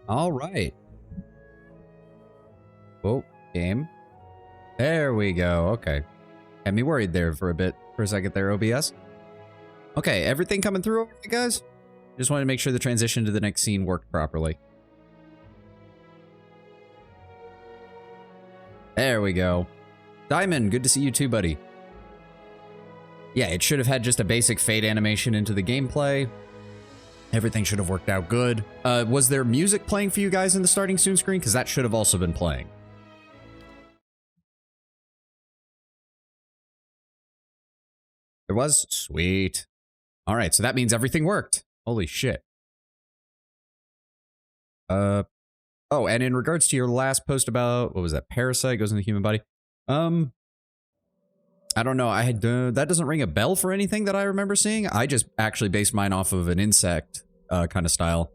All right. Whoa, game. There we go. Okay. Had me worried there for a second there, OBS. Okay, everything coming through over here, guys? Just wanted to make sure the transition to the next scene worked properly. There we go. Diamond, good to see you too, buddy. Yeah, it should have had just a basic fade animation into the gameplay. Everything should have worked out good. Was there music playing for you guys in the starting soon screen? Because that should have also been playing. There was? Sweet. All right, so that means everything worked. Holy shit. Oh, and in regards to your last post about, what was that, parasite goes in the human body? I don't know. I had that doesn't ring a bell for anything that I remember seeing. I just actually based mine off of an insect kind of style.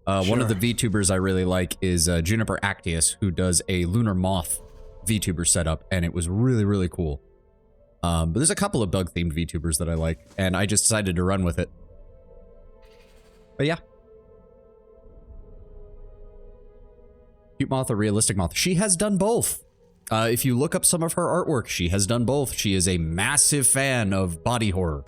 Sure. One of the VTubers I really like is Juniper Actius, who does a lunar moth VTuber setup, and it was really, really cool. But there's a couple of bug-themed VTubers that I like, and I just decided to run with it. But yeah. Cute moth or realistic moth? She has done both. If you look up some of her artwork, she has done both. She is a massive fan of body horror.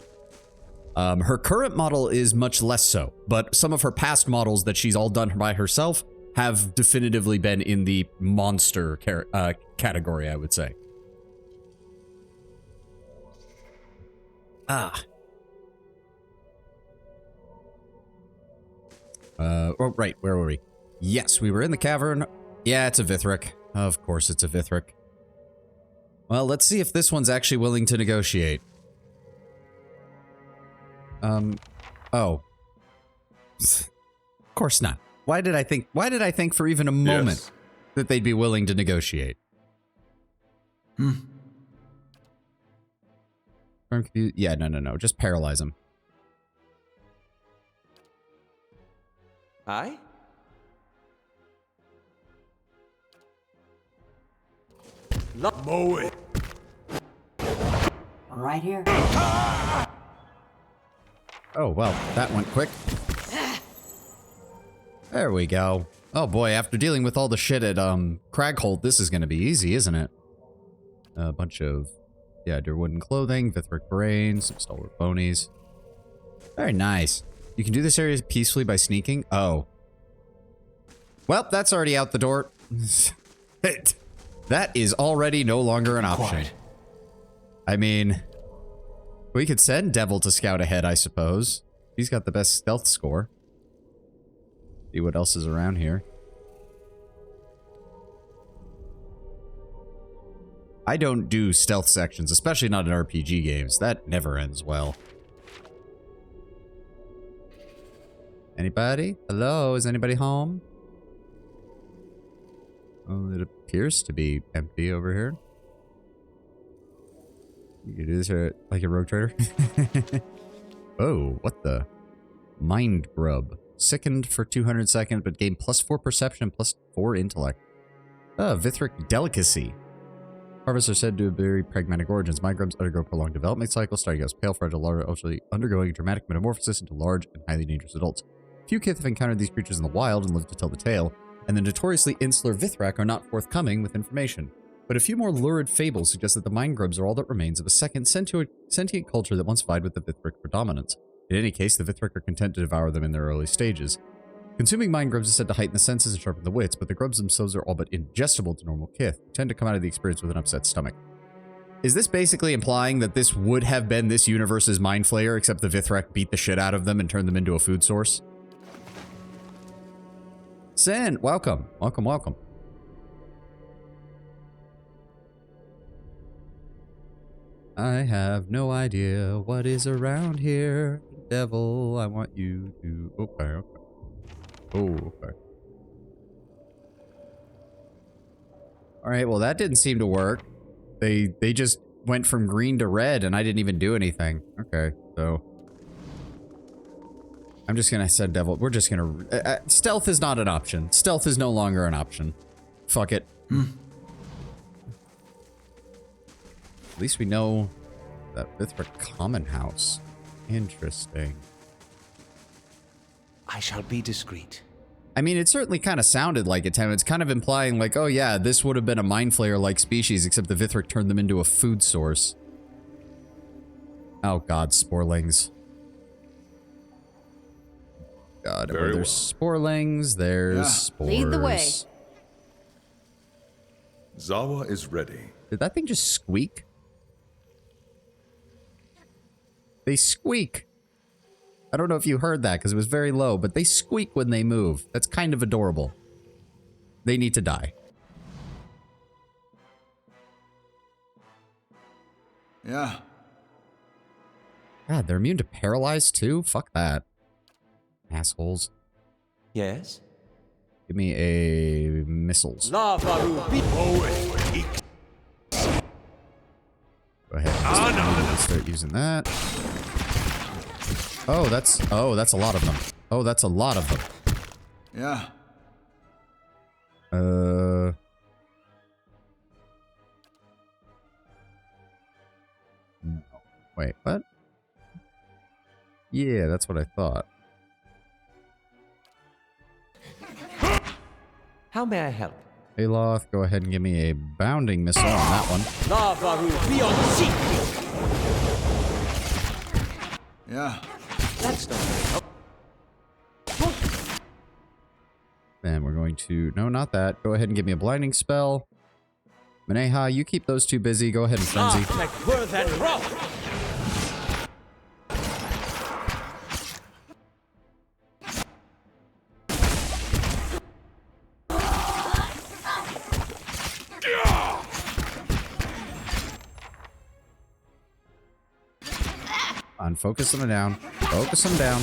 Her current model is much less so, but some of her past models that she's all done by herself have definitively been in the monster category, I would say. Ah. Oh, right, where were we? Yes, we were in the cavern. Yeah, it's a Vithric. Of course it's a Vithric. Well, let's see if this one's actually willing to negotiate. Oh. Of course not. Why did I think for even a moment that they'd be willing to negotiate? Yeah, no. Just paralyze him. Aye? Mow it. Right here. Oh, well, that went quick. There we go. Oh boy, after dealing with all the shit at Cragholt, this is gonna be easy, isn't it? A bunch of, yeah, deer wooden clothing, Vithric brains, some stalwart bonies. Very nice. You can do this area peacefully by sneaking. Oh. Well, that's already out the door. That is already no longer an option. Quiet. I mean, we could send Devil to scout ahead, I suppose. He's got the best stealth score. See what else is around here. I don't do stealth sections, especially not in RPG games. That never ends well. Anybody? Hello? Is anybody home? Oh, it appears to be empty over here. You can do this like a rogue trader. Oh, what the? Mind grub. Sickened for 200 seconds, but gain +4 perception, +4 intellect. Vithric delicacy. Harvests are said to have very pragmatic origins. Mind grubs undergo prolonged development cycles, starting as pale, fragile larvae, ultimately undergoing a dramatic metamorphosis into large and highly dangerous adults. Few kith have encountered these creatures in the wild and lived to tell the tale, and the notoriously insular Vithrak are not forthcoming with information. But a few more lurid fables suggest that the mind grubs are all that remains of a second sentient culture that once vied with the Vithric predominance. In any case, the Vithric are content to devour them in their early stages. Consuming mind grubs is said to heighten the senses and sharpen the wits, but the grubs themselves are all but ingestible to normal kith, who tend to come out of the experience with an upset stomach. Is this basically implying that this would have been this universe's mind flayer, except the Vithrak beat the shit out of them and turned them into a food source? Sin, welcome. Welcome, welcome. I have no idea what is around here. Devil, I want you to... Okay. Oh, okay. Alright, well that didn't seem to work. They just went from green to red and I didn't even do anything. Okay, so... I'm just gonna send Devil. We're just gonna... stealth is not an option. Stealth is no longer an option. Fuck it. At least we know that Vithric common house. Interesting. I shall be discreet. I mean, it certainly kind of sounded like it, Tim. It's kind of implying like, oh yeah, this would have been a mind flayer-like species, except the Vithric turned them into a food source. Oh god, sporelings. God, oh, there's sporelings, there's spores. Lead the way. Zawa is ready. Did that thing just squeak? They squeak. I don't know if you heard that because it was very low, but they squeak when they move. That's kind of adorable. They need to die. Yeah. God, they're immune to paralyzed too? Fuck that. Assholes. Yes? Give me a missiles. Go ahead. Start using that. Oh, that's a lot of them. Oh, that's a lot of them. Yeah. Wait, what? Yeah, that's what I thought. How may I help? Aloth, go ahead and give me a bounding missile on that one. Yeah. That's not very Then we're going to... No, not that. Go ahead and give me a blinding spell. Maneha, you keep those two busy. Go ahead and frenzy. On, focus them down. Focus them down.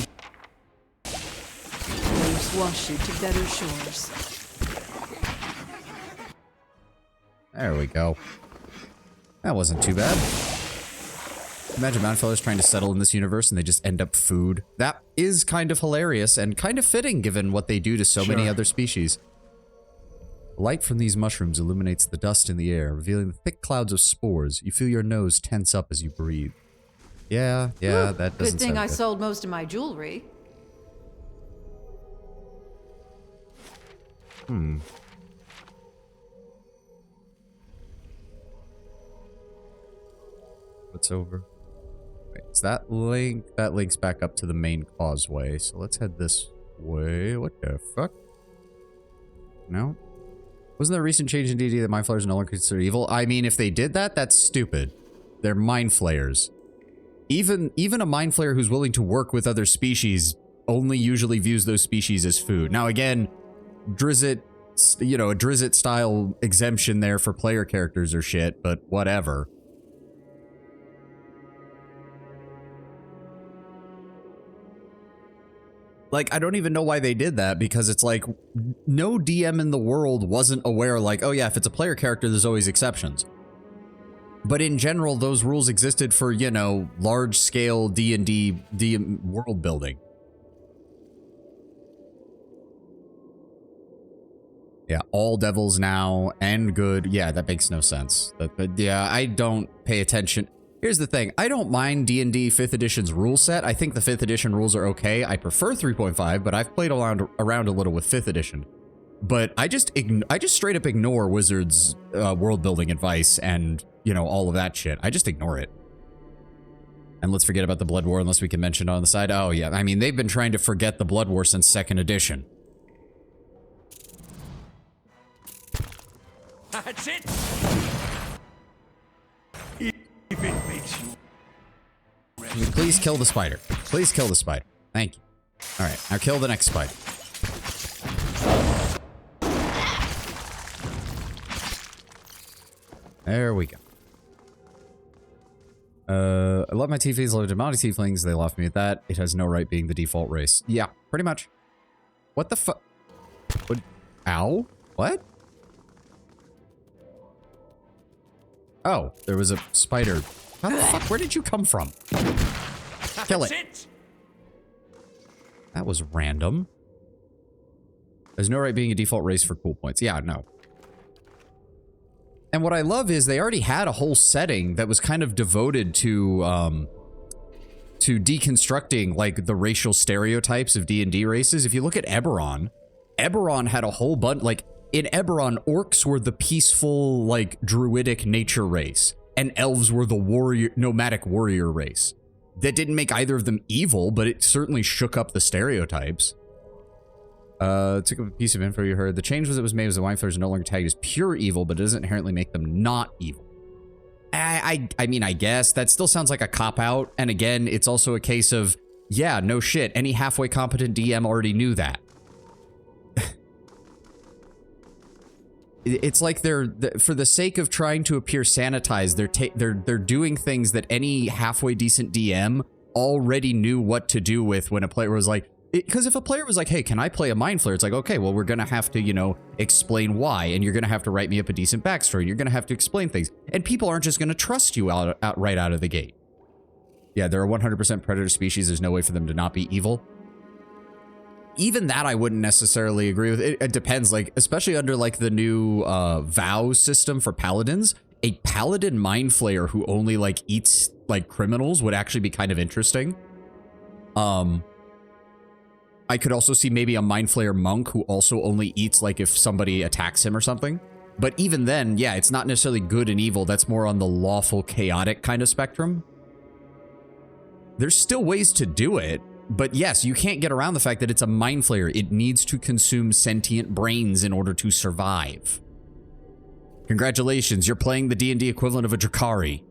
Waves wash you to better shores. There we go. That wasn't too bad. Imagine Mountain trying to settle in this universe and they just end up food. That is kind of hilarious and kind of fitting given what they do to so many other species. Light from these mushrooms illuminates the dust in the air, revealing the thick clouds of spores. You feel your nose tense up as you breathe. Yeah, that doesn't Good thing sound I good. sold most of my jewelry. What's over? Wait, is that link? That links back up to the main causeway. So let's head this way. What the fuck? No? Wasn't there a recent change in D&D that mind flayers are no longer considered evil? I mean, if they did that, that's stupid. They're mind flayers. Even a mind flayer who's willing to work with other species only usually views those species as food. Now again, Drizzt, you know, a Drizzt style exemption there for player characters or shit, but whatever. Like, I don't even know why they did that, because it's like, no DM in the world wasn't aware, like, oh yeah, if it's a player character, there's always exceptions. But in general, those rules existed for, you know, large-scale D&D world building. Yeah, all devils now, and good. Yeah, that makes no sense. Yeah, I don't pay attention. Here's the thing. I don't mind D&D 5th edition's rule set. I think the 5th edition rules are okay. I prefer 3.5, but I've played around a little with 5th edition. But I just straight up ignore Wizards' world building advice and, you know, all of that shit. I just ignore it. And let's forget about the Blood War unless we can mention it on the side. Oh yeah, I mean, they've been trying to forget the Blood War since 2nd edition. That's it. If it makes you Can you please kill the spider? Please kill the spider. Thank you. All right, now kill the next spider. There we go. I love my tieflings, love demonic tieflings. They laugh at me at that. It has no right being the default race. Yeah, pretty much. What the fuck? What? Ow? What? Oh, there was a spider. How the fuck? Where did you come from? Kill it. That was random. There's no right being a default race for cool points. Yeah, no. And what I love is they already had a whole setting that was kind of devoted to deconstructing like the racial stereotypes of D&D races. If you look at Eberron, Eberron had a whole bunch, like, in Eberron, orcs were the peaceful, like, druidic nature race, and elves were the warrior, nomadic warrior race. That didn't make either of them evil, but it certainly shook up the stereotypes. Took up a piece of info you heard. The change that was made was the wine flavors are no longer tagged as pure evil, but it doesn't inherently make them not evil. I mean, I guess that still sounds like a cop-out, and again, it's also a case of, yeah, no shit, any halfway competent DM already knew that. It's like they're for the sake of trying to appear sanitized, they're doing things that any halfway decent DM already knew what to do with when a player was like, because if a player was like, hey, can I play a Mind Flayer? It's like, okay, well, we're going to have to, you know, explain why, and you're going to have to write me up a decent backstory. You're going to have to explain things, and people aren't just going to trust you right out of the gate. Yeah, they're a 100% predator species. There's no way for them to not be evil. Even that I wouldn't necessarily agree with. It depends, like, especially under, like, the new vow system for paladins, a paladin Mind Flayer who only, like, eats, like, criminals would actually be kind of interesting. I could also see maybe a Mind Flayer monk who also only eats, like, if somebody attacks him or something. But even then, yeah, it's not necessarily good and evil. That's more on the lawful, chaotic kind of spectrum. There's still ways to do it. But yes, you can't get around the fact that it's a Mind Flayer. It needs to consume sentient brains in order to survive. Congratulations, you're playing the D&D equivalent of a Drakari.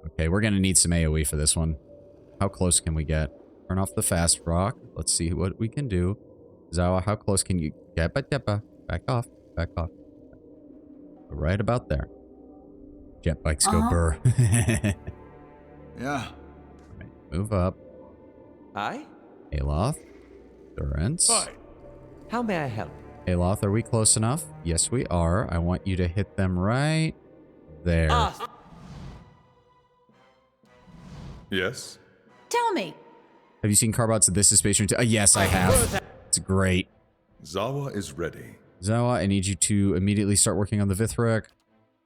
Okay, we're gonna need some AoE for this one. How close can we get? Turn off the fast rock. Let's see what we can do. Zawa, how close can you get? Back off. Back off. Right about there. Jet bikes go burr. Yeah. Right, move up. Aye? Aloth. Durance. Fine. How may I help? Aloth, are we close enough? Yes, we are. I want you to hit them right there. Yes. Tell me. Have you seen Carbot's This is Space Marine 2? Yes, I have. It's great. Zawa is ready. Zawa, I need you to immediately start working on the Vithrek.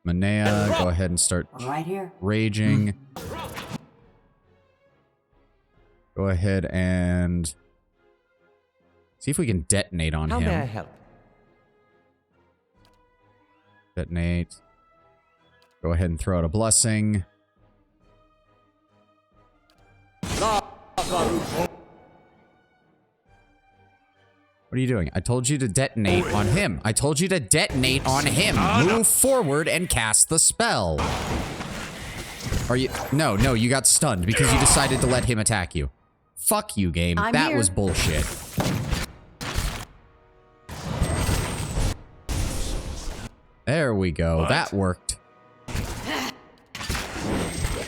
Manea, go ahead and start Right here. raging. Go ahead and see if we can detonate on How may I him. help? Detonate. Go ahead and throw out a blessing. What are you doing? I told you to detonate on him. I told you to detonate on him. Move forward and cast the spell. Are you? No, you got stunned because you decided to let him attack you. Fuck you, game. I'm That here. was bullshit. There we go. That worked.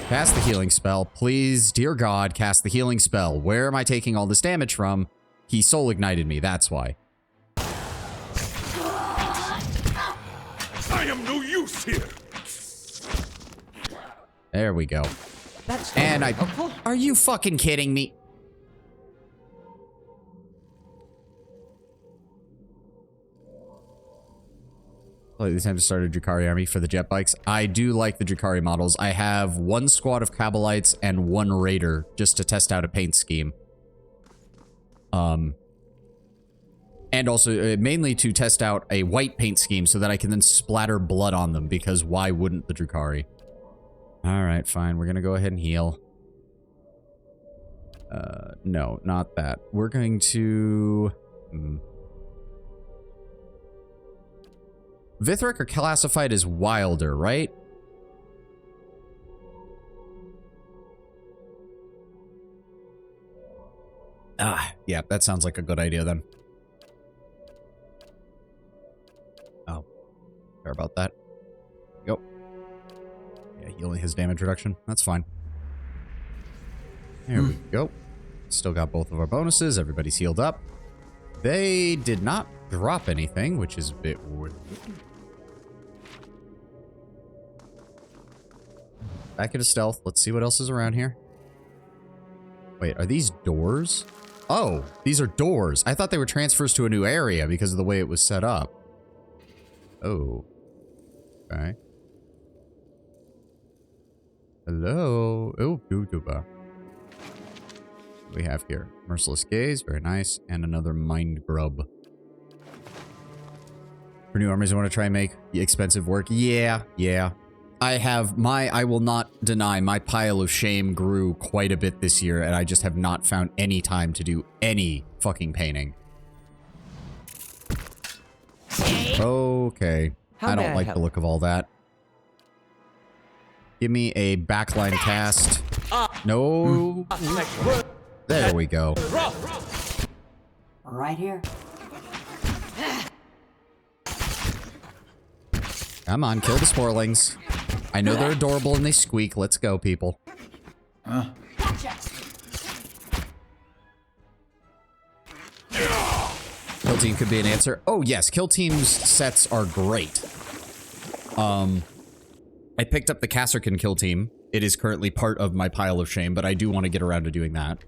Cast the healing spell. Please, dear God, cast the healing spell. Where am I taking all this damage from? He soul ignited me, that's why. I am no use here. There we go. That's And not I... very helpful. Are you fucking kidding me? Slightly time to start a Drakari army for the jet bikes. I do like the Drakari models. I have one squad of Kabalites and one Raider just to test out a paint scheme. And also mainly to test out a white paint scheme so that I can then splatter blood on them, because why wouldn't the Drakari? Alright, fine. We're gonna go ahead and heal. No, not that. We're going to... Vithrek are classified as wilder, right? Ah, yeah, that sounds like a good idea then. Oh, care about that. Yep. Yeah, he only has damage reduction. That's fine. There we go. Still got both of our bonuses. Everybody's healed up. They did not drop anything, which is a bit weird. Back into stealth. Let's see what else is around here. Wait, are these doors? Oh, these are doors. I thought they were transfers to a new area because of the way it was set up. Oh. Okay. Hello. Oh, YouTuber. We have here Merciless Gaze, very nice, and another Mind Grub. For new armies, I want to try and make expensive work. Yeah. I will not deny my pile of shame grew quite a bit this year, and I just have not found any time to do any fucking painting. Okay. I don't like the look of all that. Give me a backline cast. No. There we go. Right here. Come on, kill the sporlings. I know they're adorable and they squeak. Let's go, people. Kill team could be an answer. Oh, yes. Kill team's sets are great. I picked up the Kasserkin kill team. It is currently part of my pile of shame, but I do want to get around to doing that.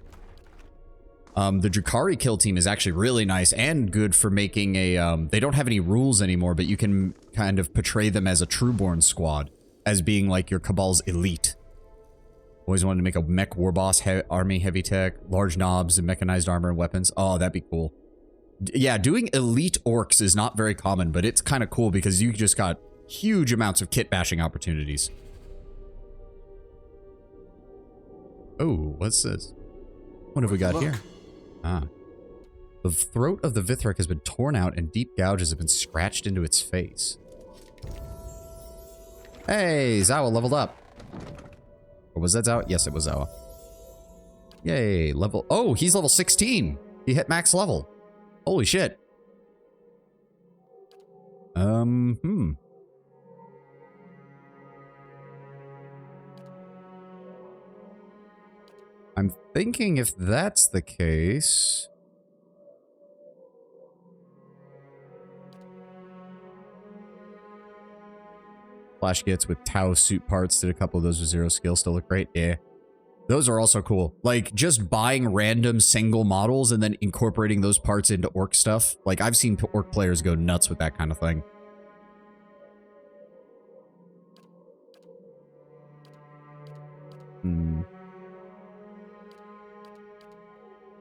The Drukhari kill team is actually really nice and good for making a, they don't have any rules anymore, but you can kind of portray them as a Trueborn squad, as being like your Cabal's elite. Always wanted to make a mech war boss, army heavy tech, large knobs, and mechanized armor and weapons. Oh, that'd be cool. Yeah, doing elite orcs is not very common, but it's kind of cool because you just got huge amounts of kit bashing opportunities. Oh, what's this? What have we got here? Ah. The throat of the Vithrak has been torn out and deep gouges have been scratched into its face. Hey, Zawa leveled up. Or was that Zawa? Yes, it was Zawa. Yay, level... Oh, he's level 16. He hit max level. Holy shit. I'm thinking if that's the case... Flash gets with Tau suit parts, did a couple of those with 0 skill, still look great. Yeah. Those are also cool. Like, just buying random single models and then incorporating those parts into orc stuff. Like, I've seen orc players go nuts with that kind of thing.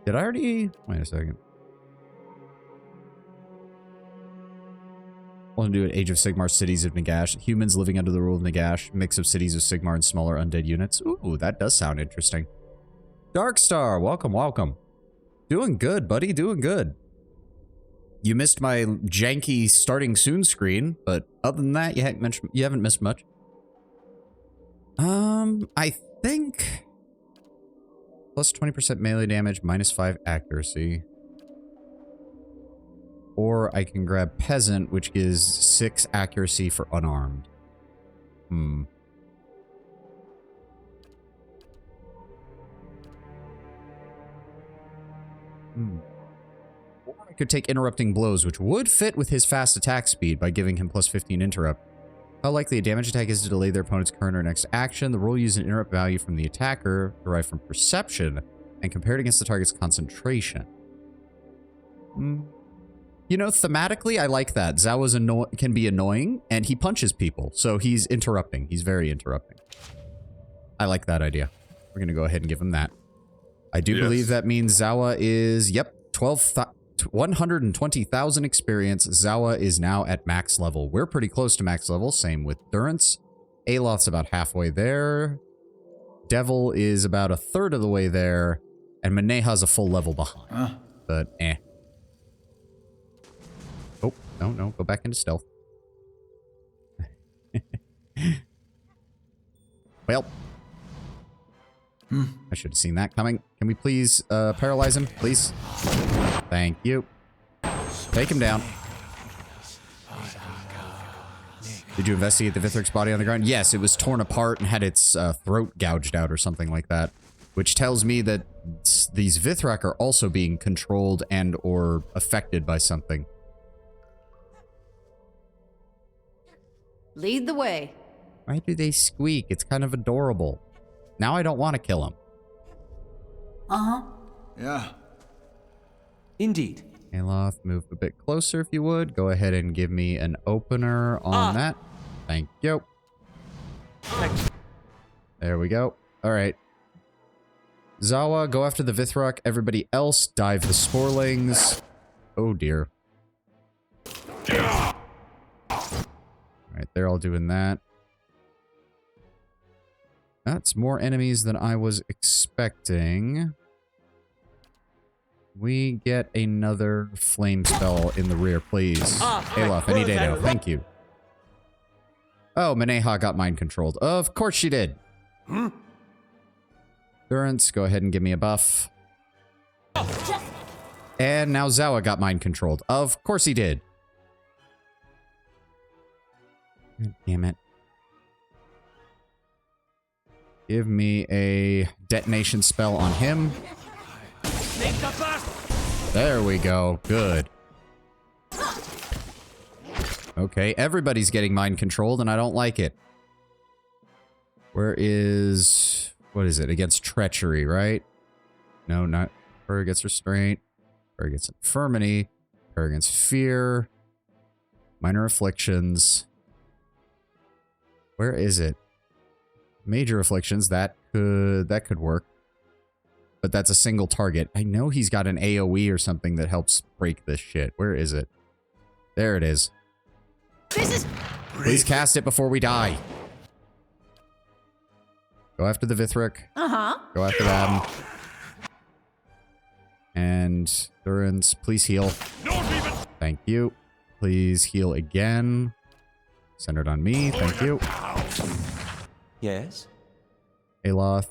Did I already... Wait a second. I want to do an Age of Sigmar cities of Nagash. Humans living under the rule of Nagash. Mix of cities of Sigmar and smaller undead units. Ooh, that does sound interesting. Darkstar, welcome, welcome. Doing good, buddy, doing good. You missed my janky starting soon screen, but other than that, you haven't missed much. I think... Plus 20% melee damage, minus 5 accuracy. Or I can grab Peasant, which gives 6 accuracy for unarmed. Or I could take Interrupting Blows, which would fit with his fast attack speed by giving him plus 15 interrupt. How likely a damage attack is to delay their opponent's current or next action. The roll uses an interrupt value from the attacker, derived from perception, and compared against the target's concentration. You know, thematically, I like that. Zawa's can be annoying, and he punches people, so he's interrupting. He's very interrupting. I like that idea. We're going to go ahead and give him that. I do believe that means Zawa is, yep, 120,000 experience. Zawa is now at max level. We're pretty close to max level. Same with Durance. Aloth's about halfway there. Devil is about a third of the way there. And Maneha's a full level behind. But, eh. Oh, no, go back into stealth. Well. I should have seen that coming. Can we please paralyze him, please? Thank you. Take him down. Did you investigate the Vithrak's body on the ground? Yes, it was torn apart and had its throat gouged out or something like that. Which tells me that these Vithrak are also being controlled and or affected by something. Lead the way. Why do they squeak? It's kind of adorable. Now I don't want to kill him. Yeah. Indeed. Aloth, move a bit closer if you would. Go ahead and give me an opener on that. Thank you. There we go. All right. Zawa, go after the Vithrok. Everybody else, dive the Sporelings. Oh dear. Alright, they're all doing that. That's more enemies than I was expecting. We get another flame spell in the rear, please. Alof, any day now. Thank you. Oh, Maneha got mind controlled. Of course she did. Durance, go ahead and give me a buff. And now Zawa got mind controlled. Of course he did. God damn it. Give me a detonation spell on him. There we go. Good. Okay, everybody's getting mind controlled, and I don't like it. Where is... What is it? Against treachery, right? No, not... Prayer against restraint. Prayer against infirmity. Prayer against fear. Minor afflictions. Where is it? Major afflictions. That could work. But that's a single target. I know he's got an AoE or something that helps break this shit. Where is it? There it is. Please cast it before we die. Go after the Vithrok. Go after them. And Durance, please heal. Thank you. Please heal again. Centered on me. Thank you. Yes? Aloth.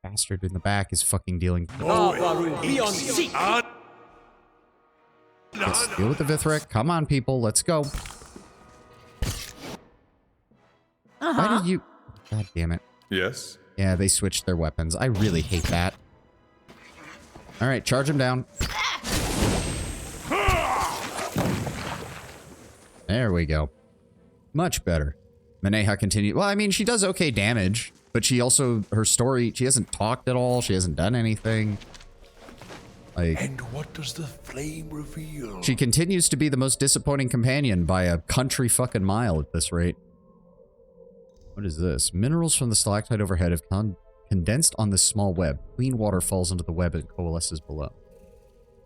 Bastard in the back is fucking dealing. Let's deal with the Vithrok. Come on, people. Let's go. Why did you... God damn it. Yes? Yeah, they switched their weapons. I really hate that. Alright, charge him down. There we go. Much better. Maneha continued. Well, I mean, she does okay damage. But she also, her story, she hasn't talked at all. She hasn't done anything. Like, And what does the flame reveal? she continues to be the most disappointing companion by a country fucking mile at this rate. What is this? Minerals from the stalactite overhead have condensed on this small web. Clean water falls into the web and coalesces below.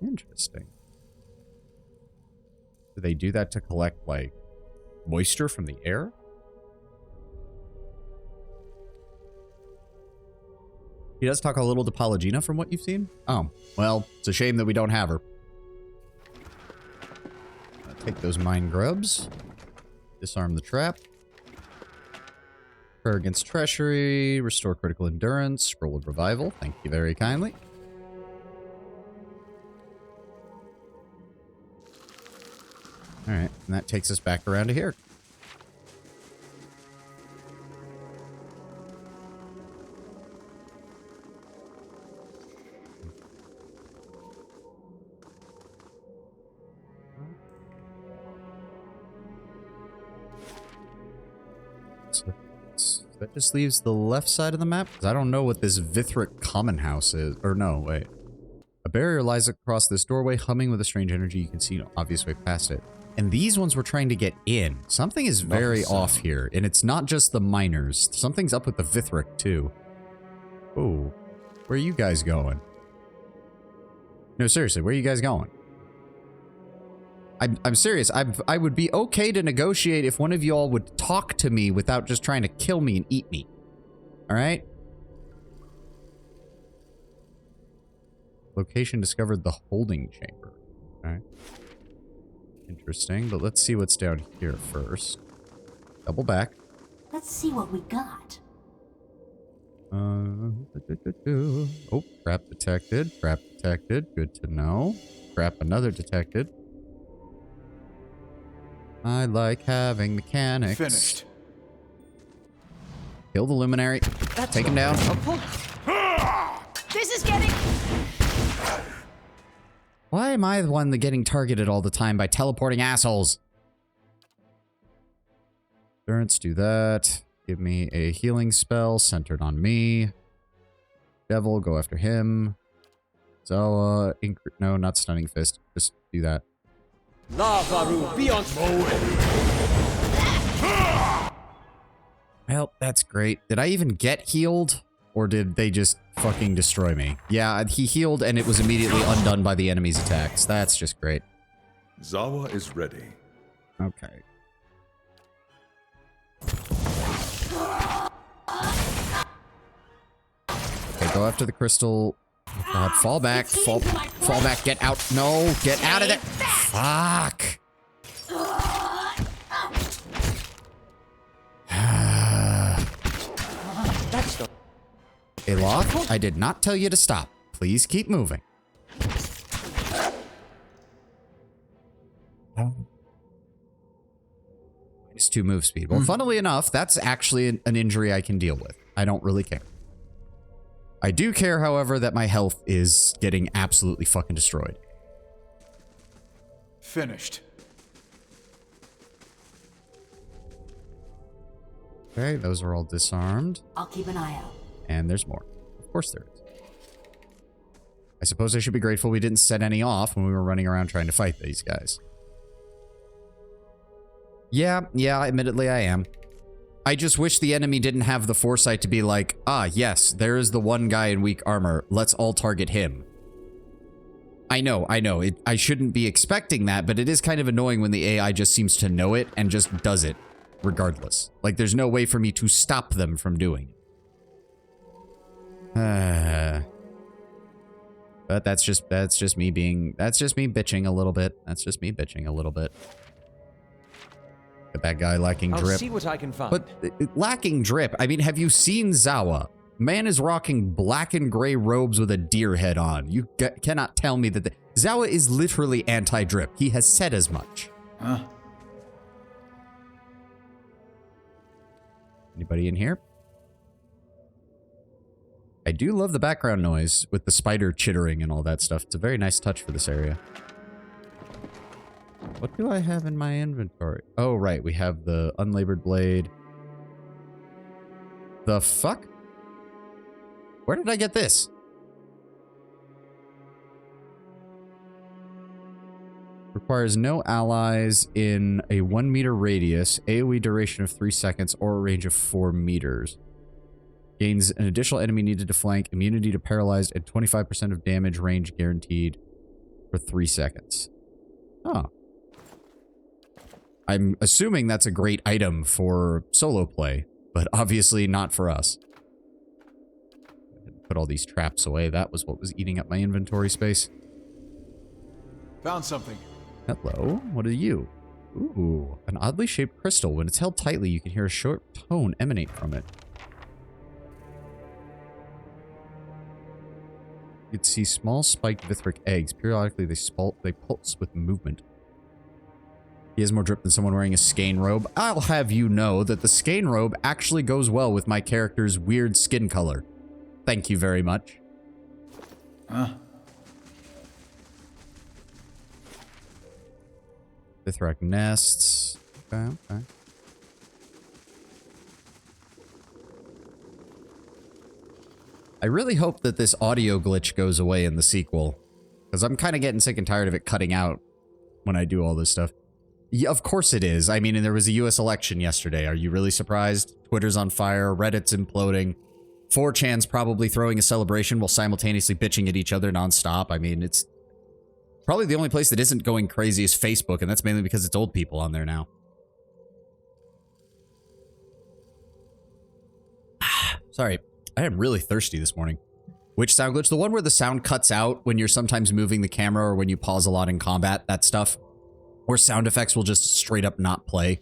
Interesting. Do they do that to collect, like, moisture from the air? He does talk a little to Pallegina from what you've seen? Oh, well, it's a shame that we don't have her. Take those mine grubs. Disarm the trap. Prayer against treachery. Restore critical endurance. Scroll of revival. Thank you very kindly. Alright, and that takes us back around to here. So that just leaves the left side of the map? Because I don't know what this Vithrok common house is. Or no, wait. A barrier lies across this doorway, humming with a strange energy. You can see an obvious way past it. And these ones were trying to get in. Something is very off here. And it's not just the miners. Something's up with the Vithrok, too. Oh. Where are you guys going? No, seriously, where are you guys going? I'm serious. I would be okay to negotiate if one of y'all would talk to me without just trying to kill me and eat me. Alright? Location discovered the holding chamber. Okay. Interesting, but let's see what's down here first. Double back. Let's see what we got. Oh, trap detected. Trap detected. Good to know. Trap another detected. I like having mechanics. Finished. Kill the luminary. Take him down. This is getting... Why am I the one that getting targeted all the time by teleporting assholes? Durance, do that. Give me a healing spell centered on me. Devil, go after him. Zoa, no, not stunning fist. Just do that. Well, that's great. Did I even get healed? Or did they just fucking destroy me. Yeah, he healed and it was immediately undone by the enemy's attacks. That's just great. Zawa is ready. Okay. Okay, go after the crystal. Oh God, fall back, fall back, get out. No, get out of there. Fuck. Aloth, I did not tell you to stop. Please keep moving. Minus 2 move speed. Well, funnily enough, that's actually an injury I can deal with. I don't really care. I do care, however, that my health is getting absolutely fucking destroyed. Finished. Okay, those are all disarmed. I'll keep an eye out. And there's more. Of course there is. I suppose I should be grateful we didn't set any off when we were running around trying to fight these guys. Yeah, admittedly I am. I just wish the enemy didn't have the foresight to be like, ah, yes, there is the one guy in weak armor. Let's all target him. I know. I shouldn't be expecting that, but it is kind of annoying when the AI just seems to know it and just does it regardless. Like, there's no way for me to stop them from doing it. But that's just me bitching a little bit. That's just me bitching a little bit. The bad guy lacking drip. I'll see what I can find. But lacking drip, I mean, have you seen Zawa? Man is rocking black and gray robes with a deer head on. You cannot tell me that Zawa is literally anti-drip. He has said as much. Huh? Anybody in here? I do love the background noise with the spider chittering and all that stuff. It's a very nice touch for this area. What do I have in my inventory? Oh, right. We have the unlabored blade. The fuck? Where did I get this? Requires no allies in a 1 meter radius, AoE duration of 3 seconds, or a range of 4 meters. Gains an additional enemy needed to flank, immunity to paralyzed, and 25% of damage range guaranteed for 3 seconds. Oh. I'm assuming that's a great item for solo play, but obviously not for us. Put all these traps away. That was what was eating up my inventory space. Found something. Hello, what are you? Ooh, an oddly shaped crystal. When it's held tightly, you can hear a short tone emanate from it. You can see small spiked Vithric eggs. Periodically, they pulse with movement. He has more drip than someone wearing a skein robe. I'll have you know that the skein robe actually goes well with my character's weird skin color. Thank you very much. Huh? Vithrak nests. Okay. I really hope that this audio glitch goes away in the sequel, because I'm kind of getting sick and tired of it cutting out when I do all this stuff. Yeah, of course it is. I mean, and there was a US election yesterday. Are you really surprised? Twitter's on fire, Reddit's imploding. 4chan's probably throwing a celebration while simultaneously bitching at each other nonstop. I mean, it's probably the only place that isn't going crazy is Facebook, and that's mainly because it's old people on there now. Sorry, I am really thirsty this morning. Which sound glitch? The one where the sound cuts out when you're sometimes moving the camera or when you pause a lot in combat, that stuff. Or sound effects will just straight up not play.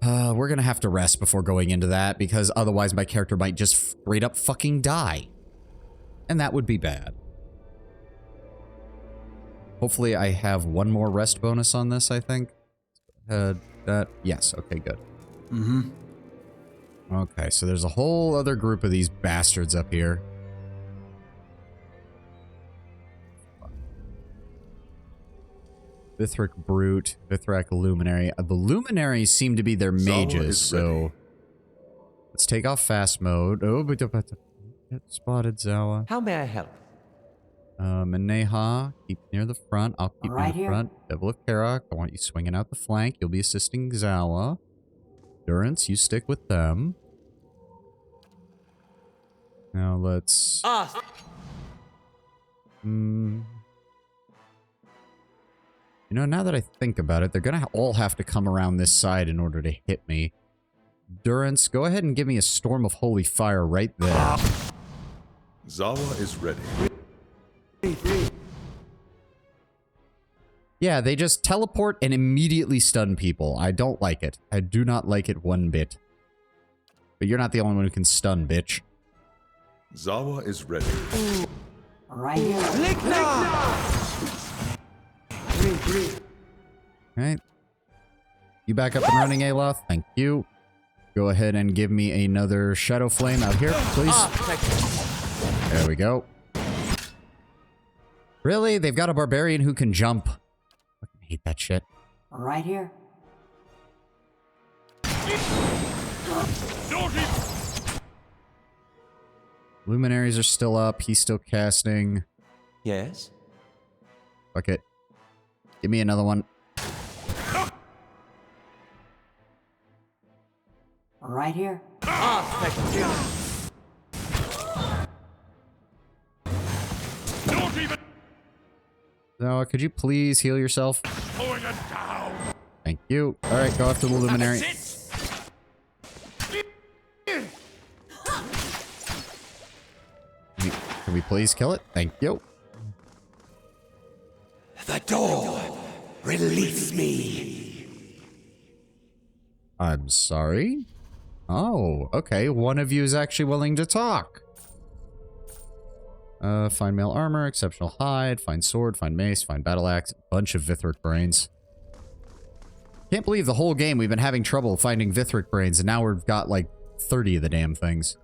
We're gonna have to rest before going into that, because otherwise my character might just straight up fucking die. And that would be bad. Hopefully I have one more rest bonus on this, I think. Yes, okay, good. Mm-hmm. Okay, so there's a whole other group of these bastards up here. Vithric Brute, Vithrak Luminary. The Luminaries seem to be their mages, so... Let's take off fast mode. Oh, but get spotted, Zawa. How may I help? Maneha, keep near the front. I'll keep Right near the front. Devil of Karak, I want you swinging out the flank. You'll be assisting Zawa. Durance, you stick with them. Now let's... You know, now that I think about it, they're gonna all have to come around this side in order to hit me. Durance, go ahead and give me a storm of holy fire right there. Zawa is ready. Yeah, they just teleport and immediately stun people. I don't like it. I do not like it one bit. But you're not the only one who can stun, bitch. Zawa is ready. Right here. Alright. You back up and running, Aloth? Thank you. Go ahead and give me another Shadow Flame out here, please. There we go. Really? They've got a barbarian who can jump. I hate that shit. Right here. Luminaries are still up. He's still casting. Yes? Fuck it. Give me another one. Right here. Noah, could you please heal yourself? Thank you. Alright, go after the Luminary. Can we please kill it? Thank you. The door! Release me! I'm sorry? Oh, okay. One of you is actually willing to talk. Find male armor, exceptional hide, find sword, find mace, find battle axe, bunch of Vithric brains. Can't believe the whole game we've been having trouble finding Vithric brains, and now we've got like 30 of the damn things.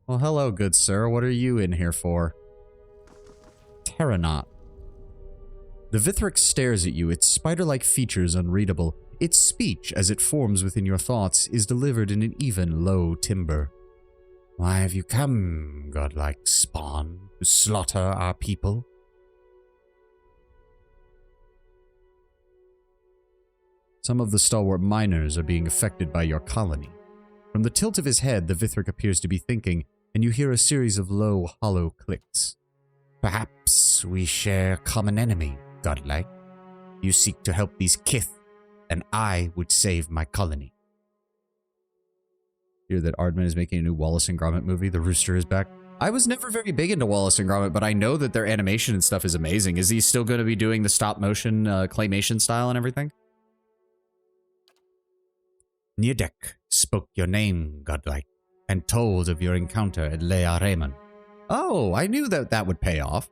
Well, hello, good sir. What are you in here for? Terranaut. The Vithric stares at you, its spider-like features unreadable. Its speech, as it forms within your thoughts, is delivered in an even, low timbre. Why have you come, godlike spawn, to slaughter our people? Some of the stalwart miners are being affected by your colony. From the tilt of his head, the Vithric appears to be thinking, and you hear a series of low, hollow clicks. Perhaps we share a common enemy, godlike. You seek to help these kith, and I would save my colony. Hear that Aardman is making a new Wallace and Gromit movie. The Rooster is back. I was never very big into Wallace and Gromit, but I know that their animation and stuff is amazing. Is he still going to be doing the stop motion claymation style and everything? Niedek spoke your name, godlike, and told of your encounter at Lea Raymond. Oh, I knew that that would pay off.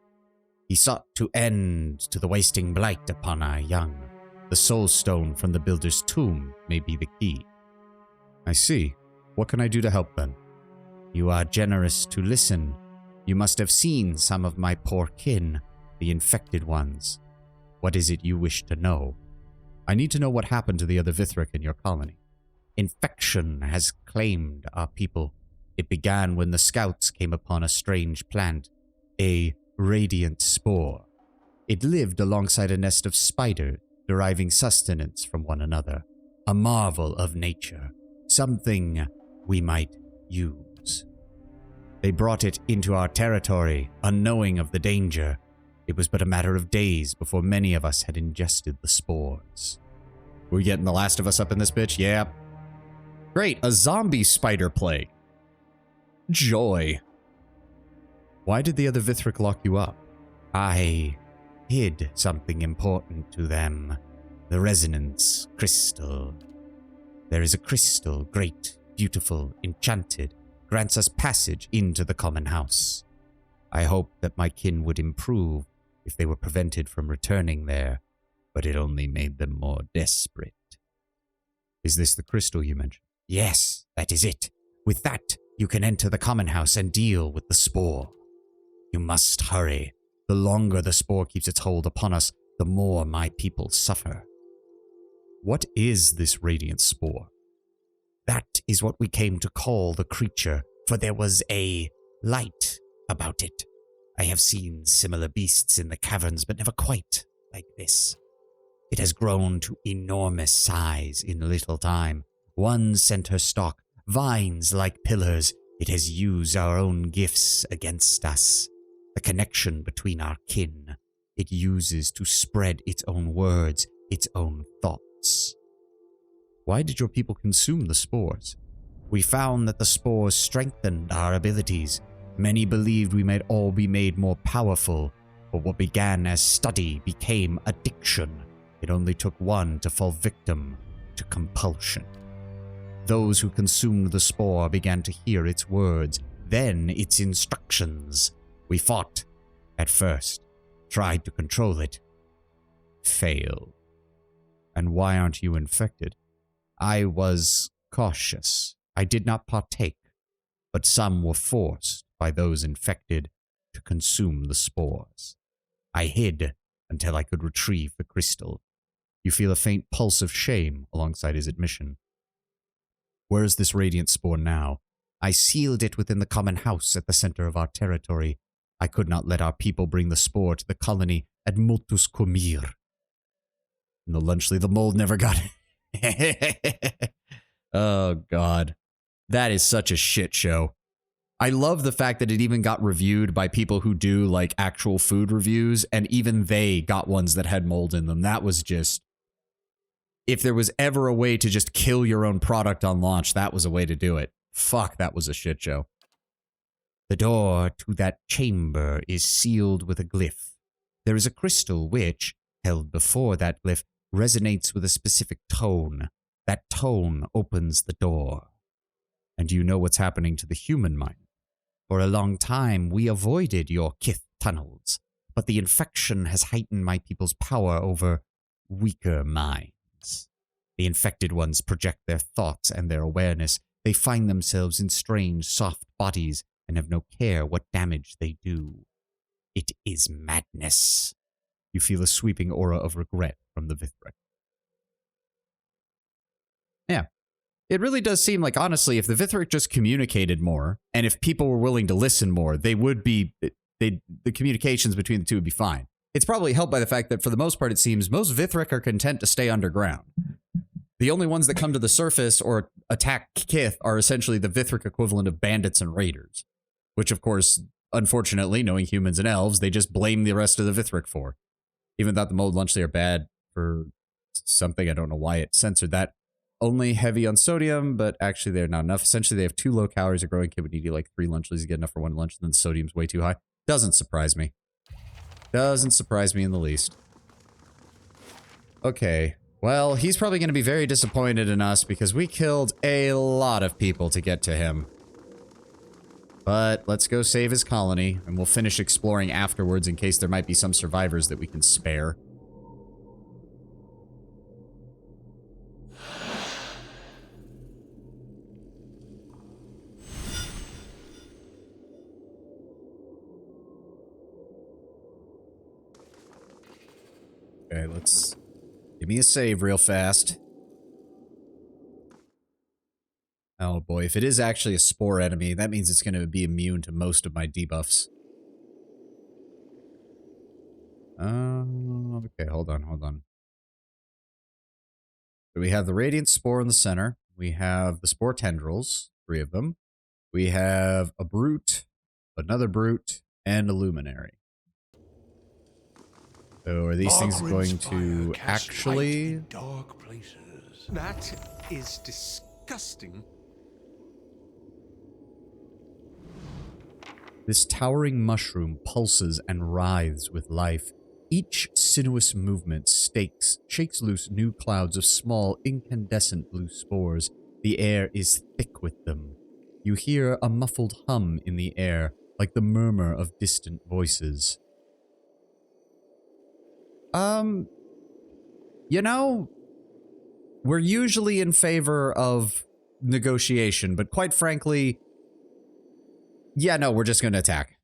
He sought to end to the wasting blight upon our young. The soul stone from the builder's tomb may be the key. I see. What can I do to help then? You are generous to listen. You must have seen some of my poor kin, the infected ones. What is it you wish to know? I need to know what happened to the other Vithric in your colony. Infection has claimed our people. It began when the scouts came upon a strange plant, a radiant spore. It lived alongside a nest of spiders, deriving sustenance from one another. A marvel of nature. Something we might use. They brought it into our territory, unknowing of the danger. It was but a matter of days before many of us had ingested the spores. We're getting The Last of Us up in this bitch? Yeah. Great, a zombie spider plague. Joy. Why did the other Vithric lock you up? I hid something important to them. The resonance crystal. There is a crystal, great, beautiful, enchanted, grants us passage into the common house. I hoped that my kin would improve if they were prevented from returning there, but it only made them more desperate. Is this the crystal you mentioned? Yes, that is it. With that, you can enter the common house and deal with the spore. You must hurry. The longer the spore keeps its hold upon us, the more my people suffer. What is this radiant spore? That is what we came to call the creature, for there was a light about it. I have seen similar beasts in the caverns, but never quite like this. It has grown to enormous size in little time. One center stalk, Vines like pillars, it has used our own gifts against us. The connection between our kin, it uses to spread its own words, its own thoughts. Why did your people consume the spores? We found that the spores strengthened our abilities. Many believed we might all be made more powerful, but what began as study became addiction. It only took one to fall victim to compulsion. Those who consumed the spore began to hear its words, then its instructions. We fought, at first, tried to control it. Failed. And why aren't you infected? I was cautious. I did not partake, but some were forced by those infected to consume the spores. I hid until I could retrieve the crystal. You feel a faint pulse of shame alongside his admission. Where is this radiant spore now? I sealed it within the common house at the center of our territory. I could not let our people bring the spore to the colony at Multus Comir. In the Lunchley, the mold never got it. Oh, God. That is such a shit show. I love the fact that it even got reviewed by people who do, like, actual food reviews, and even they got ones that had mold in them. That was just... If there was ever a way to just kill your own product on launch, that was a way to do it. Fuck, that was a shit show. The door to that chamber is sealed with a glyph. There is a crystal which, held before that glyph, resonates with a specific tone. That tone opens the door. And do you know what's happening to the human mind? For a long time, we avoided your kith tunnels, but the infection has heightened my people's power over weaker minds. The infected ones project their thoughts and their awareness. They find themselves in strange, soft bodies and have no care what damage they do. It is madness. You feel a sweeping aura of regret from the Vithric. Yeah. It really does seem like, honestly, if the Vithric just communicated more, and if people were willing to listen more, they would be, the communications between the two would be fine. It's probably helped by the fact that, for the most part, it seems most Vithric are content to stay underground. The only ones that come to the surface or attack Kith are essentially the Vithric equivalent of bandits and raiders, which, of course, unfortunately, knowing humans and elves, they just blame the rest of the Vithric for. Even though the mold Lunchley are bad for something, I don't know why it censored that. Only heavy on sodium, but actually they're not enough. Essentially, they have 2 low calories. A growing kid would need to eat like 3 Lunchleys to get enough for 1 lunch, and then sodium's way too high. Doesn't surprise me. Doesn't surprise me in the least. Okay. Well, he's probably going to be very disappointed in us because we killed a lot of people to get to him. But let's go save his colony, and we'll finish exploring afterwards in case there might be some survivors that we can spare. Okay, let's... Give me a save real fast. Oh boy, if it is actually a spore enemy, that means it's going to be immune to most of my debuffs. Okay, hold on. So we have the Radiant Spore in the center. We have the Spore Tendrils, 3 of them. We have a Brute, another Brute, and a Luminary. So are these things going to actually... Dark places. That is disgusting. This towering mushroom pulses and writhes with life. Each sinuous movement shakes loose new clouds of small, incandescent blue spores. The air is thick with them. You hear a muffled hum in the air, like the murmur of distant voices. You know, we're usually in favor of negotiation, but quite frankly, yeah, no, we're just going to attack.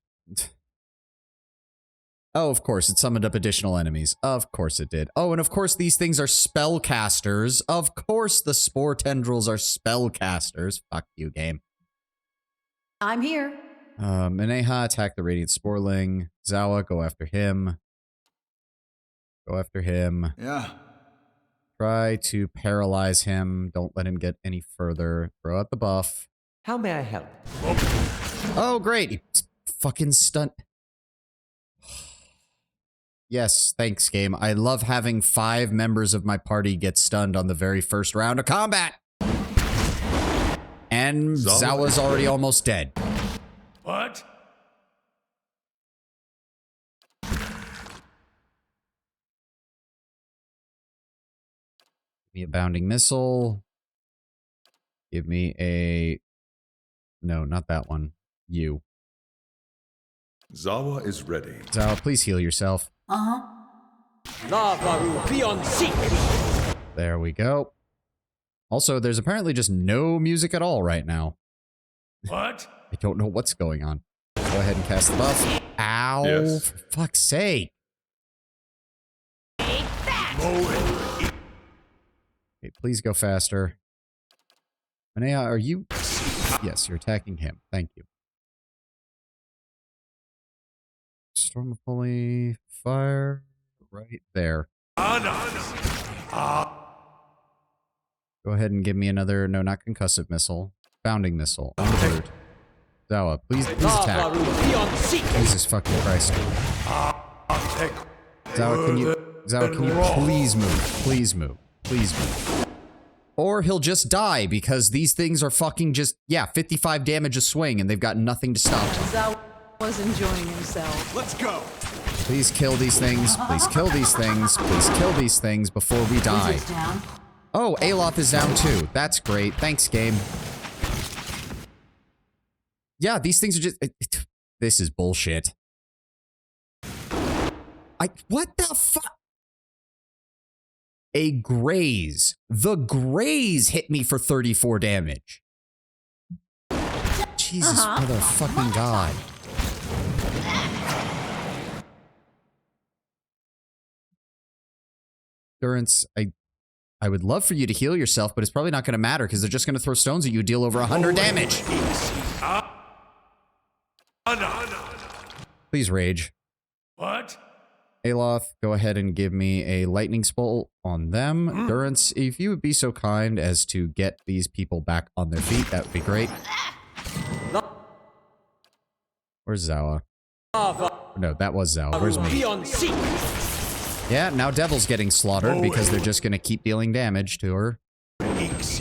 Oh, of course, it summoned up additional enemies. Of course it did. Oh, and of course these things are spellcasters. Of course the Spore Tendrils are spellcasters. Fuck you, game. I'm here. Mineha, attack the Radiant Sporling. Zawa, go after him. Go after him. Yeah. Try to paralyze him. Don't let him get any further. Throw out the buff. How may I help? Oh, great. He's fucking stunned. Yes, thanks, game. I love having 5 members of my party get stunned on the very first round of combat. And Zawa's already almost dead. What? Give me a bounding missile. Give me a... No, not that one. You. Zawa is ready. Zawa, please heal yourself. Uh-huh. There we go. Also, there's apparently just no music at all right now. What? I don't know what's going on. Go ahead and cast the buff. Ow! Yes. For fuck's sake. Okay, please go faster. Manea, are you... Yes, you're attacking him. Thank you. Storm of Holy Fire right there. Go ahead and give me another... No, not concussive missile. Bounding missile. On the bird. Zawa, please attack. Jesus fucking Christ. Zawa, can you please move? Please move. Please move. Or he'll just die because these things are fucking just, yeah, 55 damage a swing and they've got nothing to stop them. Zawa was enjoying himself. Let's go. Please kill these things. Please kill these things. Please kill these things before we die. Wizard's down. Oh, Aloth is down too. That's great. Thanks, game. Yeah, these things are just... this is bullshit. What the fuck? A graze. The graze hit me for 34 damage. Jesus motherfucking God. Durance, I would love for you to heal yourself, but it's probably not going to matter because they're just going to throw stones at you, deal over 100 damage. Please rage. What? Aloth, go ahead and give me a lightning bolt on them. Durance, if you would be so kind as to get these people back on their feet, that would be great. Where's Zawa? No, that was Zawa. Where's me? Yeah, now Devil's getting slaughtered because they're just going to keep dealing damage to her. Let's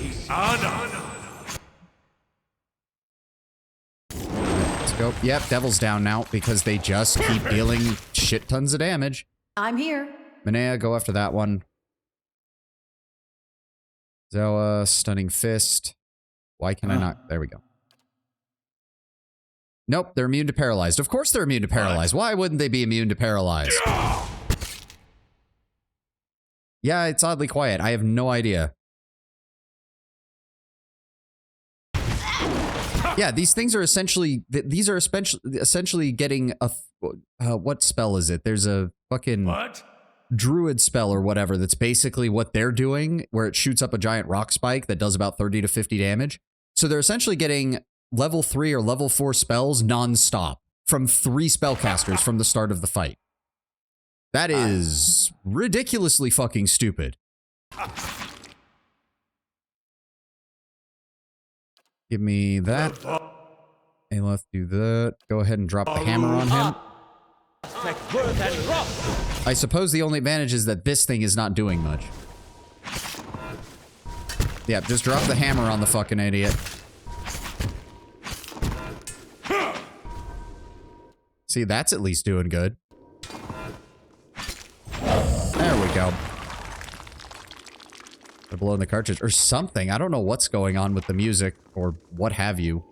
go. Yep, Devil's down now because they just keep dealing shit tons of damage. I'm here. Manea, go after that one. Zawa, Stunning Fist. Why can I not? There we go. Nope, they're immune to paralyzed. Of course they're immune to paralyzed. Why wouldn't they be immune to paralyzed? Yeah, it's oddly quiet. I have no idea. Yeah, these things are essentially... These are essentially getting a... what spell is it? There's a fucking... What? Druid spell or whatever that's basically what they're doing, where it shoots up a giant rock spike that does about 30 to 50 damage. So they're essentially getting level 3 or level 4 spells non-stop from 3 spellcasters from the start of the fight. That is ridiculously fucking stupid. Give me that. Aloth, do that. Go ahead and drop the hammer on him. I suppose the only advantage is that this thing is not doing much. Yeah, just drop the hammer on the fucking idiot. See, that's at least doing good. There we go. They're blowing the cartridge or something. I don't know what's going on with the music or what have you.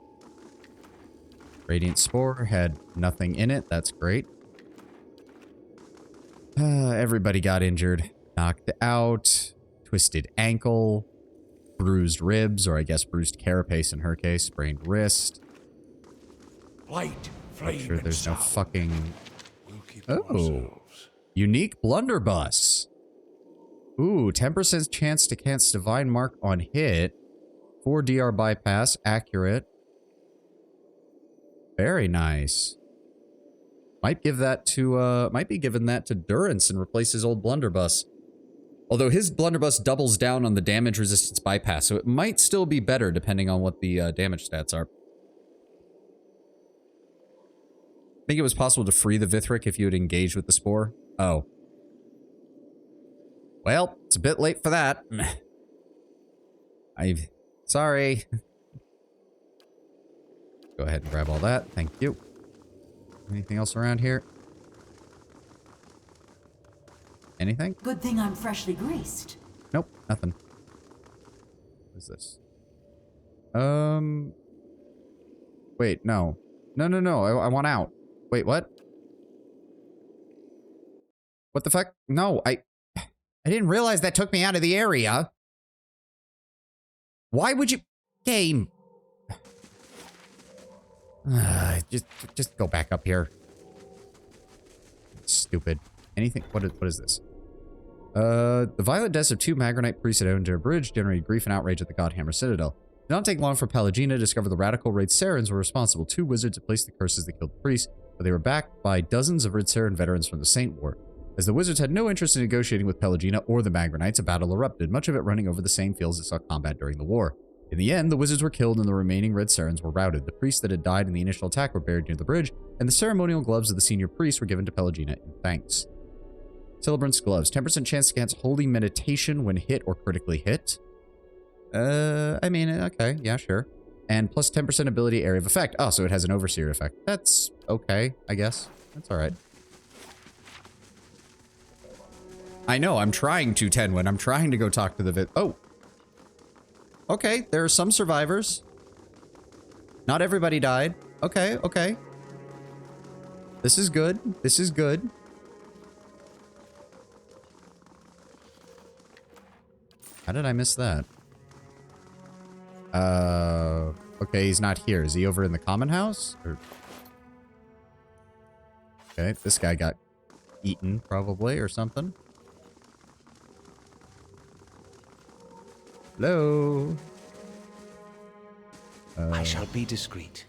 Radiant Spore had nothing in it. That's great. Everybody got injured. Knocked out. Twisted ankle. Bruised ribs, or I guess bruised carapace in her case. Sprained wrist. Light, Make flame, sure there's no and sound. fucking... We'll keep Oh. ourselves. Unique blunderbuss. Ooh, 10% chance to cast Divine Mark on hit. 4 DR bypass. Accurate. Very nice. Might give that to, might be giving that to Durance and replace his old blunderbuss. Although his blunderbuss doubles down on the damage resistance bypass, so it might still be better depending on what the damage stats are. I think it was possible to free the Vithric if you had engaged with the Spore. Oh. Well, it's a bit late for that. Sorry. Go ahead and grab all that. Thank you. Anything else around here? Anything? Good thing I'm freshly greased. Nope, nothing. What is this? Wait, no. No. I want out. Wait, what? What the fuck? No, I didn't realize that took me out of the area. Why would you... Game. Just go back up here. Stupid. Anything? What is this? The violent deaths of 2 Magronite priests at Owndir Bridge generated grief and outrage at the Godhammer Citadel. It did not take long for Pelagina to discover the radical Raid Sarans were responsible. 2 wizards had placed the curses that killed the priests, but they were backed by dozens of Raid Saran veterans from the Saint War. As the wizards had no interest in negotiating with Pelagina or the Magronites, a battle erupted, much of it running over the same fields that saw combat during the war. In the end, the wizards were killed and the remaining Red Sarans were routed. The priests that had died in the initial attack were buried near the bridge, and the ceremonial gloves of the senior priests were given to Pelagina in thanks. Celebrant's gloves. 10% chance against holy meditation when hit or critically hit. I mean, okay, yeah, sure. And plus 10% ability area of effect. Oh, so it has an overseer effect. That's okay, I guess. That's alright. I know, I'm trying to, Tenwin. I'm trying to go talk to the Oh! Okay, there are some survivors. Not everybody died. Okay, okay. This is good. This is good. How did I miss that? Okay, he's not here. Is he over in the common house? Or... Okay, this guy got eaten, probably, or something. Hello? I shall be discreet.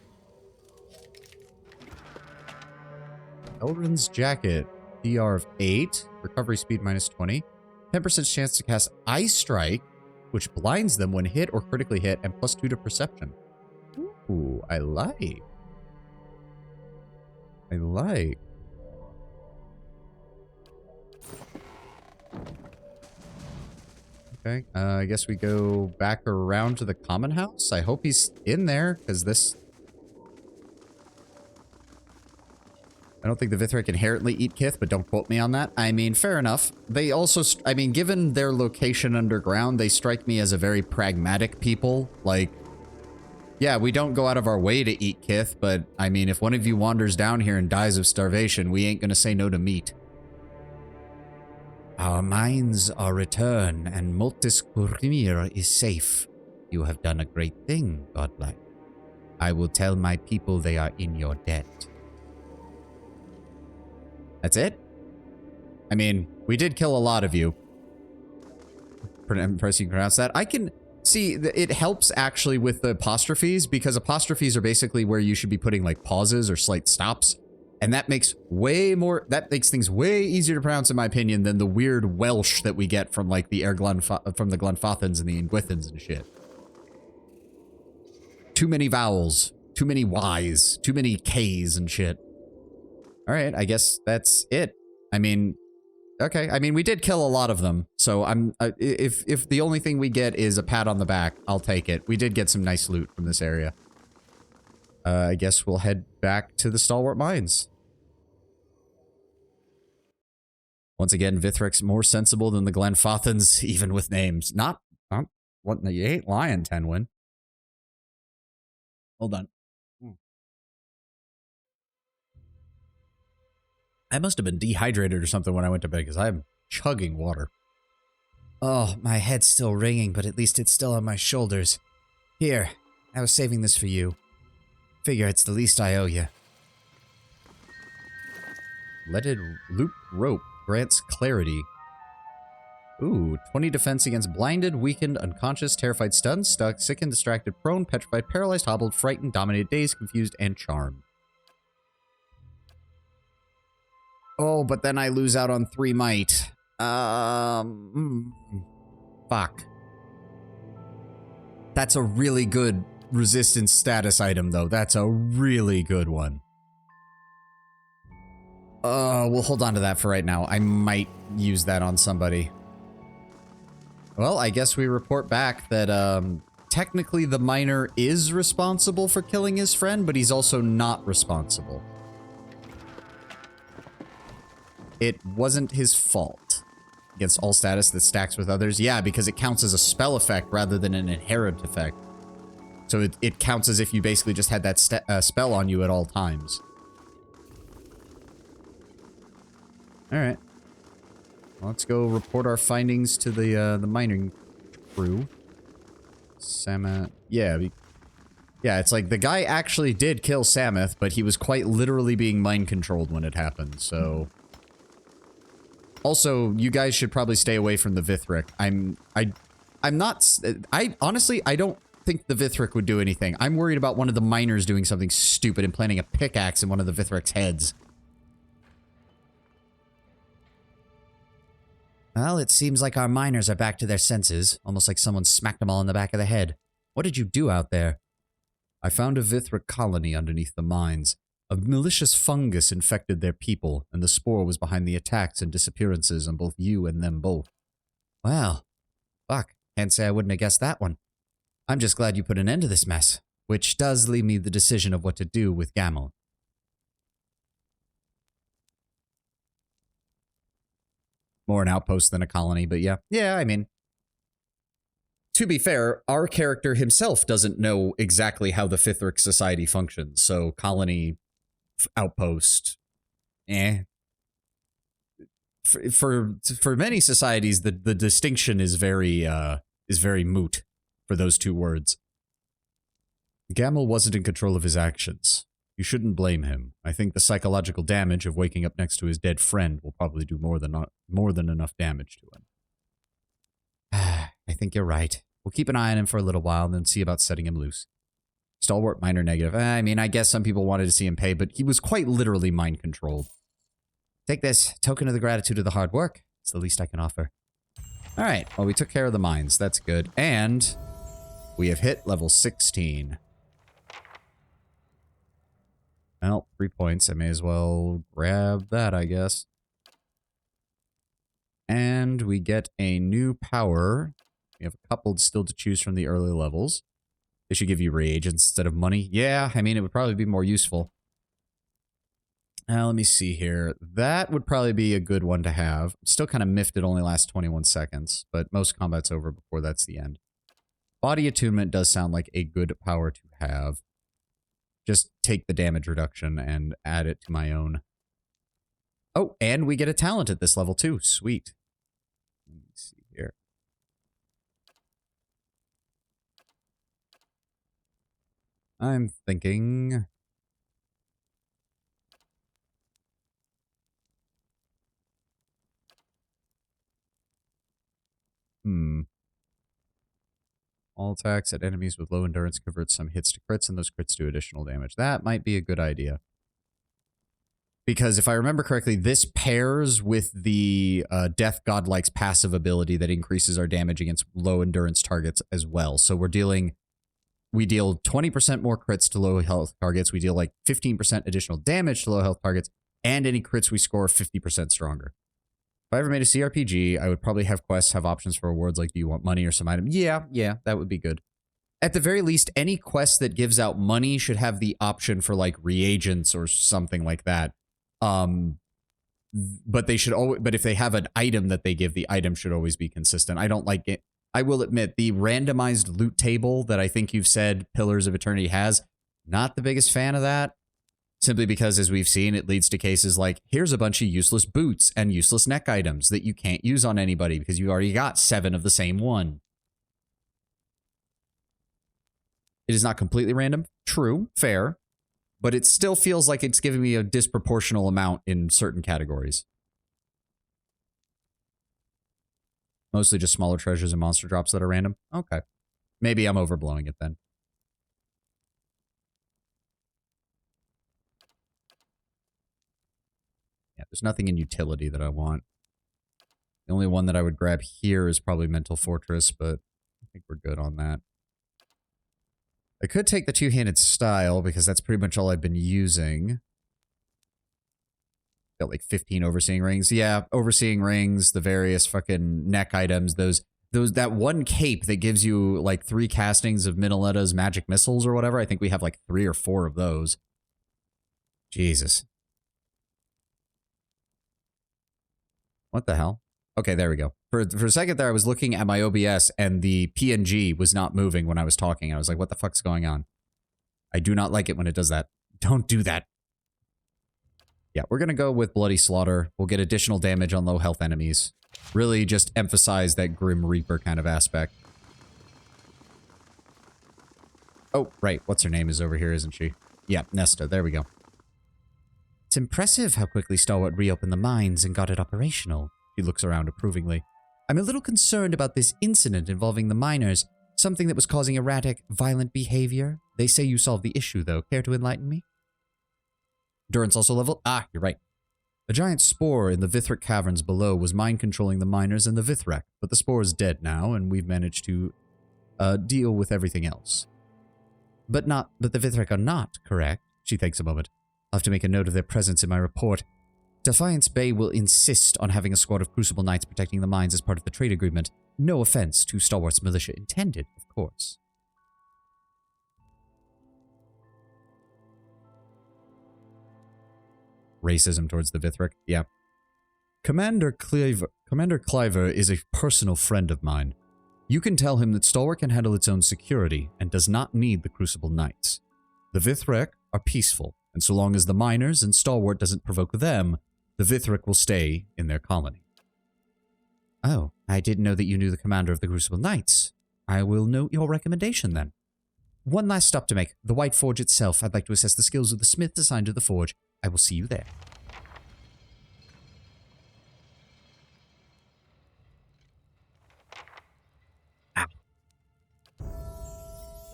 Eldrin's Jacket. DR of 8. Recovery speed minus 20. 10% chance to cast Ice Strike, which blinds them when hit or critically hit, and plus 2 to Perception. Ooh, I like. I like. Okay, I guess we go back around to the common house. I hope he's in there, because this... I don't think the Vithric inherently eat Kith, but don't quote me on that. I mean, fair enough. They also... I mean, given their location underground, they strike me as a very pragmatic people. Like, yeah, we don't go out of our way to eat Kith, but, I mean, if one of you wanders down here and dies of starvation, we ain't gonna say no to meat. Our minds are returned, and Multis Kurimir is safe. You have done a great thing, godlike. I will tell my people they are in your debt. That's it? I mean, we did kill a lot of you. Impressive you pronounce that. I can see it helps actually with the apostrophes, because apostrophes are basically where you should be putting like pauses or slight stops. And that makes things way easier to pronounce, in my opinion, than the weird Welsh that we get from like the from the Glenfothans and the Ingwithans and shit. Too many vowels, too many Y's, too many K's and shit. All right, I guess that's it. I mean, okay. I mean, we did kill a lot of them, so I'm if the only thing we get is a pat on the back, I'll take it. We did get some nice loot from this area. I guess we'll head back to the Stalwart Mines. Once again, Vithric's more sensible than the Glenfothans, even with names. Not what? You ain't lying, Tenwin. Hold on. I must have been dehydrated or something when I went to bed, because I'm chugging water. Oh, my head's still ringing, but at least it's still on my shoulders. Here, I was saving this for you. Figure it's the least I owe you. Leaded loop rope grants clarity. Ooh, 20 defense against blinded, weakened, unconscious, terrified, stunned, stuck, sickened, distracted, prone, petrified, paralyzed, hobbled, frightened, dominated, dazed, confused, and charmed. Oh, but then I lose out on 3 might. Fuck. That's a really good resistance status item, though. That's a really good one. We'll hold on to that for right now. I might use that on somebody. Well, I guess we report back that, technically the miner is responsible for killing his friend, but he's also not responsible. It wasn't his fault. Against all status that stacks with others. Yeah, because it counts as a spell effect rather than an inherent effect. So it counts as if you basically just had that spell on you at all times. Alright. Let's go report our findings to the mining crew. Samet. Yeah, yeah, it's like the guy actually did kill Sameth, but he was quite literally being mind controlled when it happened, so... Also, you guys should probably stay away from the Vithric. Honestly, I don't think the Vithric would do anything. I'm worried about one of the miners doing something stupid and planting a pickaxe in one of the Vithric's heads. Well, it seems like our miners are back to their senses. Almost like someone smacked them all in the back of the head. What did you do out there? I found a Vithric colony underneath the mines. A malicious fungus infected their people, and the spore was behind the attacks and disappearances on both you and them both. Well, fuck. Can't say I wouldn't have guessed that one. I'm just glad you put an end to this mess, which does leave me the decision of what to do with Gamel. More an outpost than a colony, but yeah. Yeah, I mean... To be fair, our character himself doesn't know exactly how the Vithric society functions, so colony... outpost. For many societies, the distinction is very moot for those two words. Gamel wasn't in control of his actions. You shouldn't blame him. I think the psychological damage of waking up next to his dead friend will probably do more than enough damage to him. I think you're right. We'll keep an eye on him for a little while and then see about setting him loose. Stalwart minor negative. I mean, I guess some people wanted to see him pay, but he was quite literally mind-controlled. Take this. Token of the gratitude of the hard work. It's the least I can offer. Alright, well, we took care of the mines. That's good. And we have hit level 16. Well, 3 points. I may as well grab that, I guess. And we get a new power. We have a couple still to choose from the early levels. They should give you reagents instead of money. Yeah, I mean, it would probably be more useful. Now, let me see here. That would probably be a good one to have. I'm still kind of miffed it only lasts 21 seconds, but most combat's over before that's the end. Body attunement does sound like a good power to have. Just take the damage reduction and add it to my own. Oh, and we get a talent at this level too. Sweet. Let me see here. I'm thinking... All attacks at enemies with low endurance convert some hits to crits, and those crits do additional damage. That might be a good idea. Because if I remember correctly, this pairs with the Death Godlike's passive ability that increases our damage against low endurance targets as well. So we deal 20% more crits to low health targets. We deal like 15% additional damage to low health targets, and any crits we score 50% stronger. If I ever made a CRPG, I would probably have quests have options for rewards like, do you want money or some item? Yeah, that would be good. At the very least, any quest that gives out money should have the option for like reagents or something like that. But they should always, but if they have an item that they give, the item should always be consistent. I don't like it. I will admit, the randomized loot table that I think you've said Pillars of Eternity has, not the biggest fan of that. Simply because, as we've seen, it leads to cases like, here's a bunch of useless boots and useless neck items that you can't use on anybody because you already got 7 of the same one. It is not completely random. True. Fair. But it still feels like it's giving me a disproportional amount in certain categories. Mostly just smaller treasures and monster drops that are random. Okay. Maybe I'm overblowing it then. Yeah, there's nothing in utility that I want. The only one that I would grab here is probably Mental Fortress, but I think we're good on that. I could take the two-handed style because that's pretty much all I've been using. Got like 15 overseeing rings. Yeah, overseeing rings, the various fucking neck items, that one cape that gives you like 3 castings of Minoleta's magic missiles or whatever. I think we have like 3 or 4 of those. Jesus. What the hell? Okay, there we go. For a second there, I was looking at my OBS and the PNG was not moving when I was talking. I was like, what the fuck's going on? I do not like it when it does that. Don't do that. Yeah, we're going to go with Bloody Slaughter. We'll get additional damage on low health enemies. Really just emphasize that Grim Reaper kind of aspect. Oh, right. What's her name is over here, isn't she? Yeah, Nesta. There we go. It's impressive how quickly Stalwart reopened the mines and got it operational. He looks around approvingly. I'm a little concerned about this incident involving the miners. Something that was causing erratic, violent behavior. They say you solved the issue, though. Care to enlighten me? Durance also level? Ah, you're right. A giant spore in the Vithric caverns below was mind-controlling the miners and the Vithrek, but the spore is dead now, and we've managed to deal with everything else. But the Vithrek are not, correct? She thinks a moment. I'll have to make a note of their presence in my report. Defiance Bay will insist on having a squad of Crucible Knights protecting the mines as part of the trade agreement. No offense to Stalwart's militia intended, of course. Racism towards the Vithrek, yeah. Commander Cliver is a personal friend of mine. You can tell him that Stalwart can handle its own security and does not need the Crucible Knights. The Vithrek are peaceful, and so long as the miners and Stalwart doesn't provoke them, the Vithrek will stay in their colony. Oh, I didn't know that you knew the commander of the Crucible Knights. I will note your recommendation then. One last stop to make. The White Forge itself. I'd like to assess the skills of the smith assigned to the forge. I will see you there. Ow.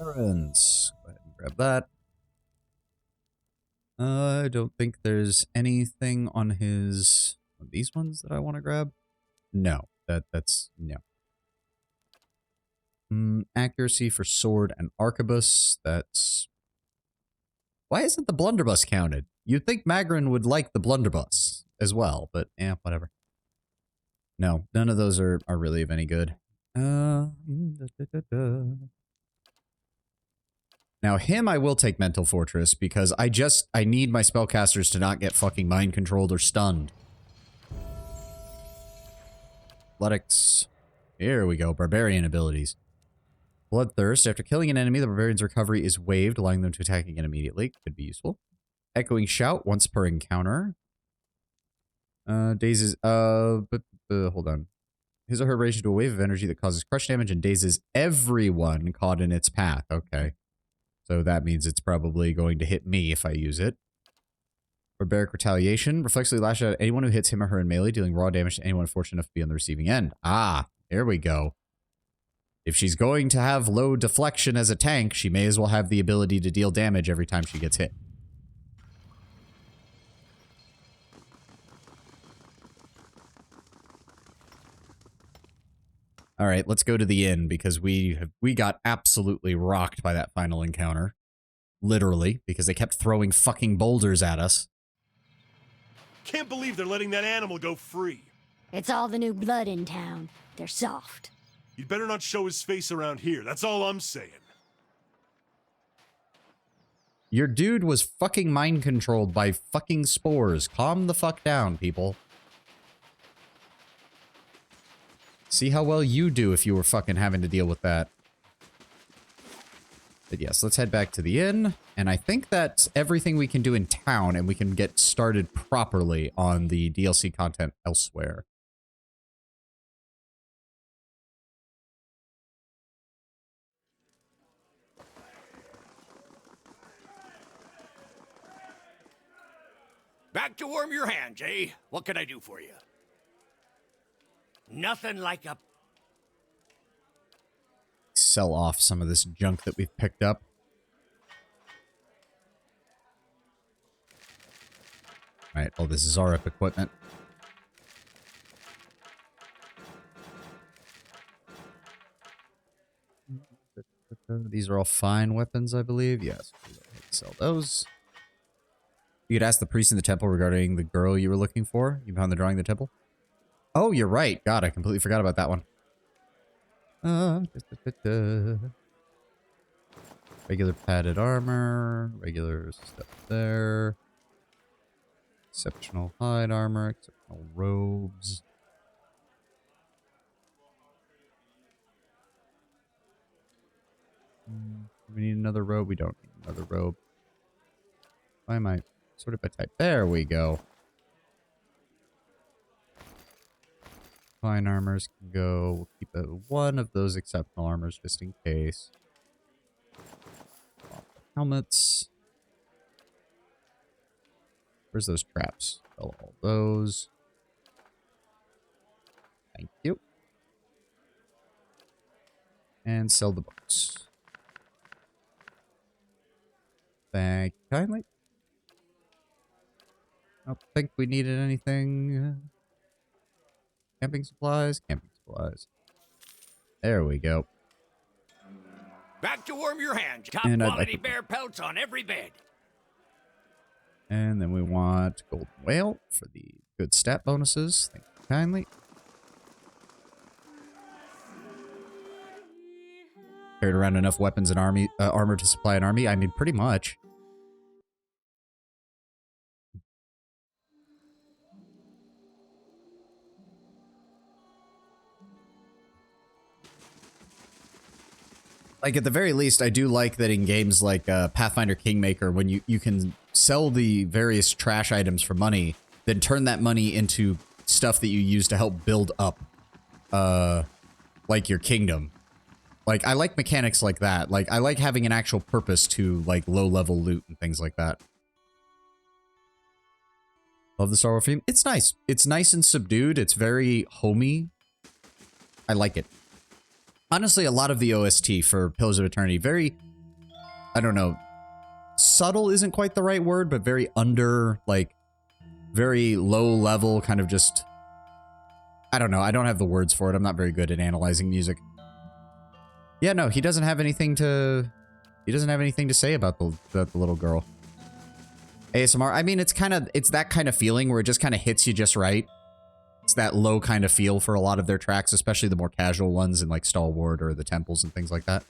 Errands. Go ahead and grab that. I don't think there's anything on his... these ones that I want to grab? No. That's... no. Accuracy for sword and arquebus. That's... why isn't the blunderbuss counted? You'd think Magrin would like the blunderbuss as well, but yeah, whatever. No, none of those are really of any good. Now him I will take Mental Fortress because I need my spellcasters to not get fucking mind controlled or stunned. Athletics. Here we go. Barbarian abilities. Bloodthirst. After killing an enemy, the barbarian's recovery is waived, allowing them to attack again immediately. Could be useful. Echoing Shout once per encounter. Dazes. Hold on. His or her rage into a wave of energy that causes crush damage and dazes everyone caught in its path. Okay. So that means it's probably going to hit me if I use it. Barbaric Retaliation. Reflexively lash out at anyone who hits him or her in melee, dealing raw damage to anyone fortunate enough to be on the receiving end. Ah, there we go. If she's going to have low deflection as a tank, she may as well have the ability to deal damage every time she gets hit. All right, let's go to the inn because we got absolutely rocked by that final encounter. Literally, because they kept throwing fucking boulders at us. Can't believe they're letting that animal go free. It's all the new blood in town. They're soft. You'd better not show his face around here. That's all I'm saying. Your dude was fucking mind controlled by fucking spores. Calm the fuck down, people. See how well you do if you were fucking having to deal with that. But yes, let's head back to the inn. And I think that's everything we can do in town, and we can get started properly on the DLC content elsewhere. Back to warm your hands, eh? What can I do for you? Nothing like a... Sell off some of this junk that we've picked up. Alright, well, this is RF equipment. These are all fine weapons, I believe. Yes. We'll go ahead and sell those. You could ask the priest in the temple regarding the girl you were looking for. You found the drawing in the temple? Oh, you're right. God, I completely forgot about that one. Regular padded armor. Regular stuff there. Exceptional hide armor. Exceptional robes. We need another robe. We don't need another robe. Why am I sorted by type? There we go. Fine armors can go. We'll keep one of those exceptional armors just in case. Helmets. Where's those traps? Sell all those. Thank you. And sell the books. Thank you kindly. I don't think we needed anything. Camping supplies, camping supplies. There we go. Back to warm your hands. Top And quality bear pelts on every bed. And then we want golden whale for the good stat bonuses. Thank you kindly. Carried around enough weapons and armor to supply an army? I mean, pretty much. Like, at the very least, I do like that in games like Pathfinder Kingmaker, when you can sell the various trash items for money, then turn that money into stuff that you use to help build up, like, your kingdom. Like, I like mechanics like that. Like, I like having an actual purpose to, like, low-level loot and things like that. Love the Star Wars theme. It's nice. It's nice and subdued. It's very homey. I like it. Honestly, a lot of the OST for Pillars of Eternity, very, I don't know, subtle isn't quite the right word, but very like, very low level, kind of just, I don't know, I don't have the words for it. I'm not very good at analyzing music. Yeah, no, he doesn't have anything to say about the little girl. ASMR, I mean, it's that kind of feeling where it just kind of hits you just right. It's that low kind of feel for a lot of their tracks, especially the more casual ones in like Stalwart or the temples and things like that.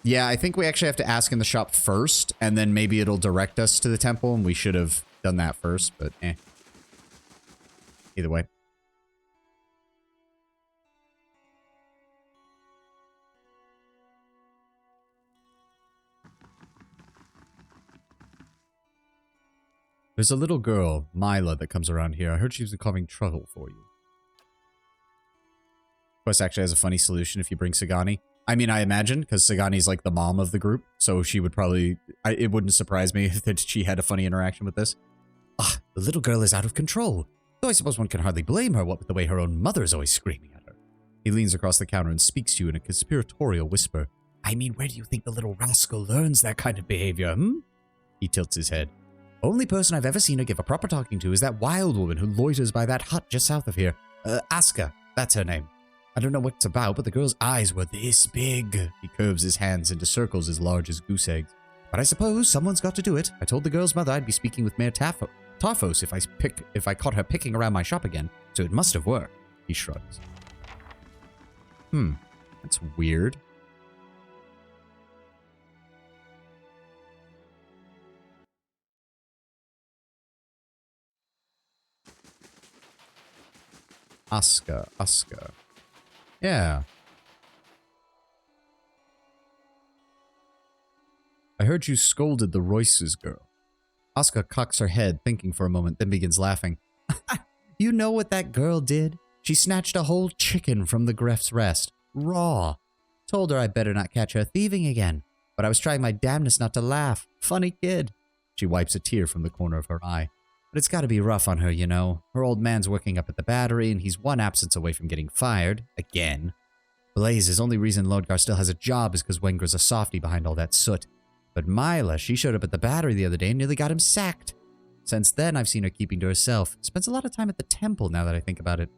Yeah, I think we actually have to ask in the shop first, and then maybe it'll direct us to the temple, and we should have done that first, but eh. Either way. There's a little girl, Mila, that comes around here. I heard she was causing trouble for you. Quest actually has a funny solution if you bring Sagani. I mean, I imagine, because Sagani's like the mom of the group, so she would probably... it wouldn't surprise me that she had a funny interaction with this. Ah, the little girl is out of control. Though I suppose one can hardly blame her, what with the way her own mother is always screaming at her. He leans across the counter and speaks to you in a conspiratorial whisper. I mean, where do you think the little rascal learns that kind of behavior, hmm? He tilts his head. Only person I've ever seen her give a proper talking to is that wild woman who loiters by that hut just south of here. Aska, that's her name. I don't know what it's about, but the girl's eyes were this big. He curves his hands into circles as large as goose eggs. But I suppose someone's got to do it. I told the girl's mother I'd be speaking with Mayor Tarfos if I caught her picking around my shop again, so it must have worked. He shrugs. That's weird. Aska. Yeah. I heard you scolded the Royce's girl. Aska cocks her head, thinking for a moment, then begins laughing. You know what that girl did? She snatched a whole chicken from the Gref's rest. Raw. Told her I better not catch her thieving again. But I was trying my damnedest not to laugh. Funny kid. She wipes a tear from the corner of her eye. But it's gotta be rough on her, you know. Her old man's working up at the battery, and he's one absence away from getting fired. Again. Blazes, only reason Lodgar still has a job is because Wenger's a softie behind all that soot. But Mila, she showed up at the battery the other day and nearly got him sacked. Since then, I've seen her keeping to herself. Spends a lot of time at the temple now that I think about it.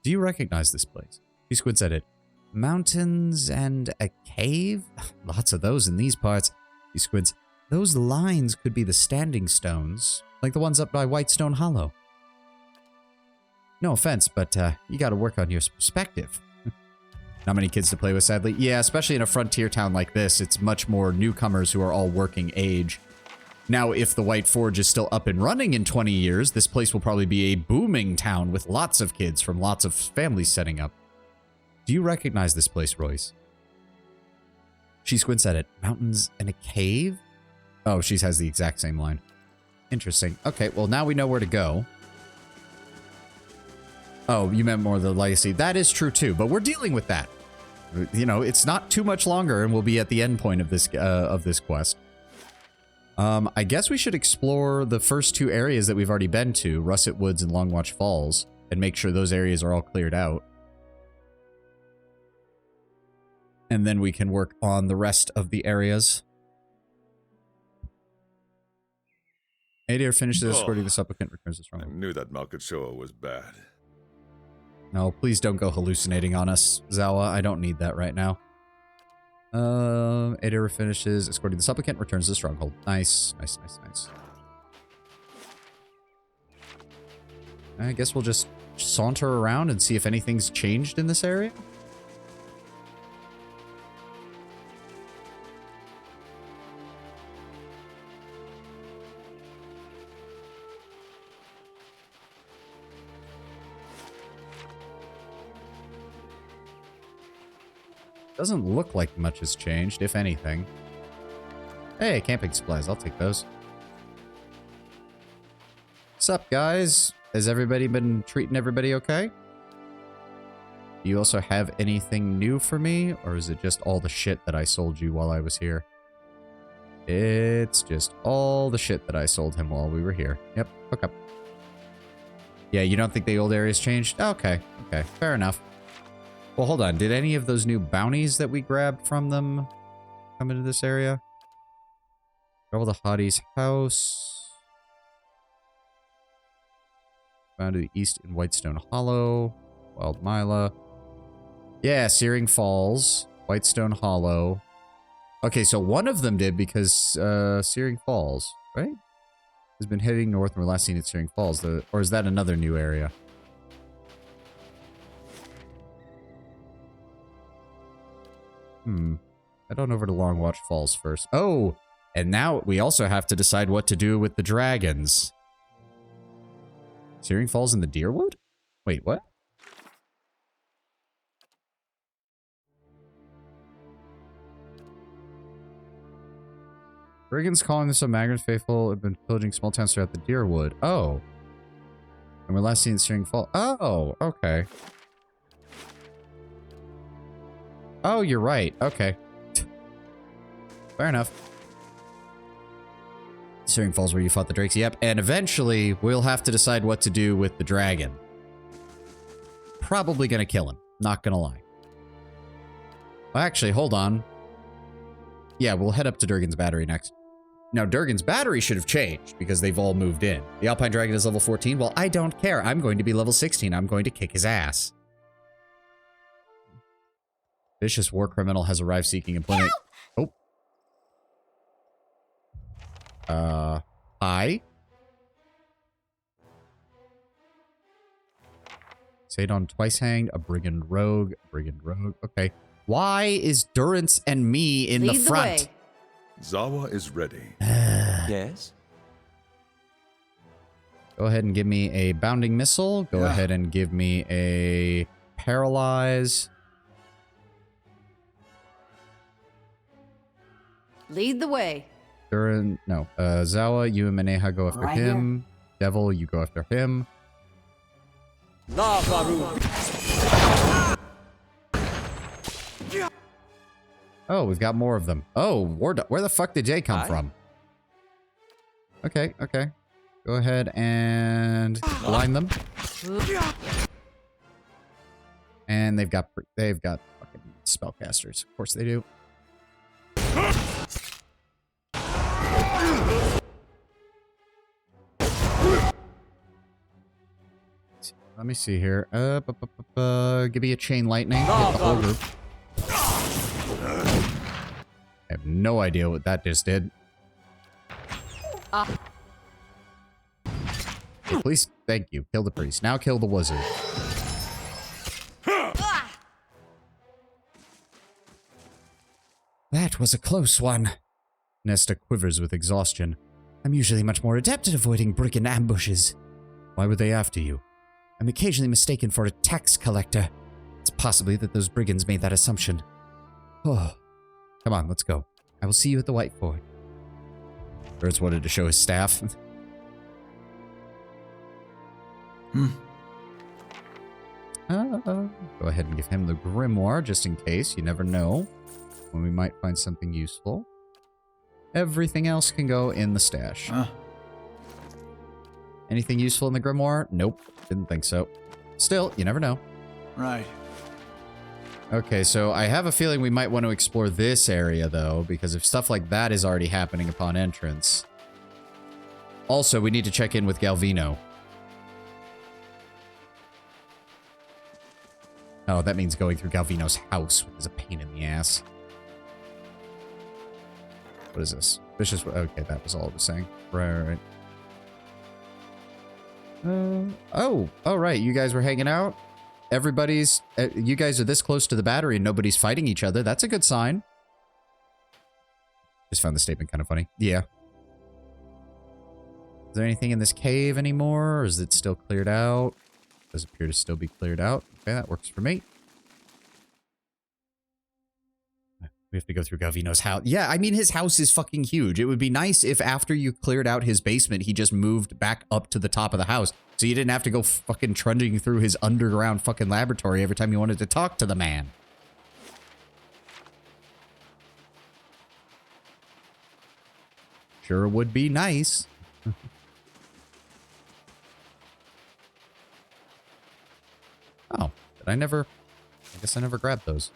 Do you recognize this place? She squints at it. Mountains and a cave? Lots of those in these parts. He squints. Those lines could be the standing stones, like the ones up by Whitestone Hollow. No offense, but you gotta work on your perspective. Not many kids to play with, sadly. Yeah, especially in a frontier town like this, it's much more newcomers who are all working age. Now, if the White Forge is still up and running in 20 years, this place will probably be a booming town with lots of kids from lots of families setting up. Do you recognize this place, Royce? She squints at it. Mountains and a cave? Oh, she has the exact same line. Interesting. Okay, well, now we know where to go. Oh, you meant more the legacy. That is true, too, but we're dealing with that. You know, it's not too much longer, and we'll be at the end point of this quest. I guess we should explore the first two areas that we've already been to, Russet Woods and Longwatch Falls, and make sure those areas are all cleared out. And then we can work on the rest of the areas. Adair finishes escorting the supplicant, returns this I wrong. knew that Malkachoa was bad. No, please don't go hallucinating on us, Zawa. I don't need that right now. Adair finishes escorting the supplicant, returns to the stronghold. Nice, nice, nice, nice. I guess we'll just saunter around and see if anything's changed in this area. Doesn't look like much has changed, if anything. Hey, camping supplies. I'll take those. What's up, guys? Has everybody been treating everybody okay? Do you also have anything new for me? Or is it just all the shit that I sold you while I was here? It's just all the shit that I sold him while we were here. Yep, hook up. Yeah, you don't think the old area's changed? Okay, okay, fair enough. Well, hold on. Did any of those new bounties that we grabbed from them come into this area? Travel to Hottie's house. Found to the east in Whitestone Hollow. Wild Mila. Yeah, Searing Falls. Whitestone Hollow. Okay, so one of them did because Searing Falls, right? Has been heading north and we're last seen at Searing Falls. Or is that another new area? Head on over to Longwatch Falls first. Oh, and now we also have to decide what to do with the dragons. Searing Falls in the Deerwood? Wait, what? Brigands calling this a Magnet faithful have been pillaging small towns throughout the Deerwood. Oh. And we're last seen at Searing Falls. Oh, okay. Oh, you're right. Okay. Fair enough. Searing Falls where you fought the drakes. Yep. And eventually, we'll have to decide what to do with the dragon. Probably gonna kill him. Not gonna lie. Well, actually, hold on. Yeah, we'll head up to Durgan's Battery next. Now, Durgan's Battery should have changed because they've all moved in. The Alpine Dragon is level 14. Well, I don't care. I'm going to be level 16. I'm going to kick his ass. Vicious war criminal has arrived seeking employment. Oh. Hi. Sadon twice hanged, a brigand rogue. Okay. Why is Durance and me in the front? Zawa is ready. Yes? Go ahead and give me a bounding missile. Go ahead and give me a paralyze. Lead the way. Duran, no. Zawa, you and Maneha go after Right him. Devil, you go after him. Oh, we've got more of them. Oh, where the fuck did Jay come from? Okay, okay. Go ahead and blind them. And they've got fucking spellcasters. Of course they do. Let me see here. Give me a chain lightning. Hit the whole group. I have no idea what that just did. Please, thank you. Kill the priest. Now kill the wizard. That was a close one. Nesta quivers with exhaustion. I'm usually much more adept at avoiding brigand ambushes. Why were they after you? I'm occasionally mistaken for a tax collector. It's possibly that those brigands made that assumption. Oh. Come on, let's go. I will see you at the White Fort. Birds wanted to show his staff. Go ahead and give him the grimoire, just in case. You never know when we might find something useful. Everything else can go in the stash. Anything useful in the grimoire? Nope. Didn't think so. Still, you never know. Right. Okay, so I have a feeling we might want to explore this area, though, because if stuff like that is already happening upon entrance. Also, we need to check in with Galvino. Oh, that means going through Galvino's house, which is a pain in the ass. What is this? Vicious... Okay, that was all it was saying. Right. Oh, right. You guys were hanging out? Everybody's... you guys are this close to the battery and nobody's fighting each other. That's a good sign. Just found the statement kind of funny. Yeah. Is there anything in this cave anymore? Or is it still cleared out? Does appear to still be cleared out. Okay, that works for me. We have to go through Galvino's house. Yeah, I mean, his house is fucking huge. It would be nice if after you cleared out his basement, he just moved back up to the top of the house. So you didn't have to go fucking trudging through his underground fucking laboratory every time you wanted to talk to the man. Sure would be nice. Oh, did I never... I guess I never grabbed those.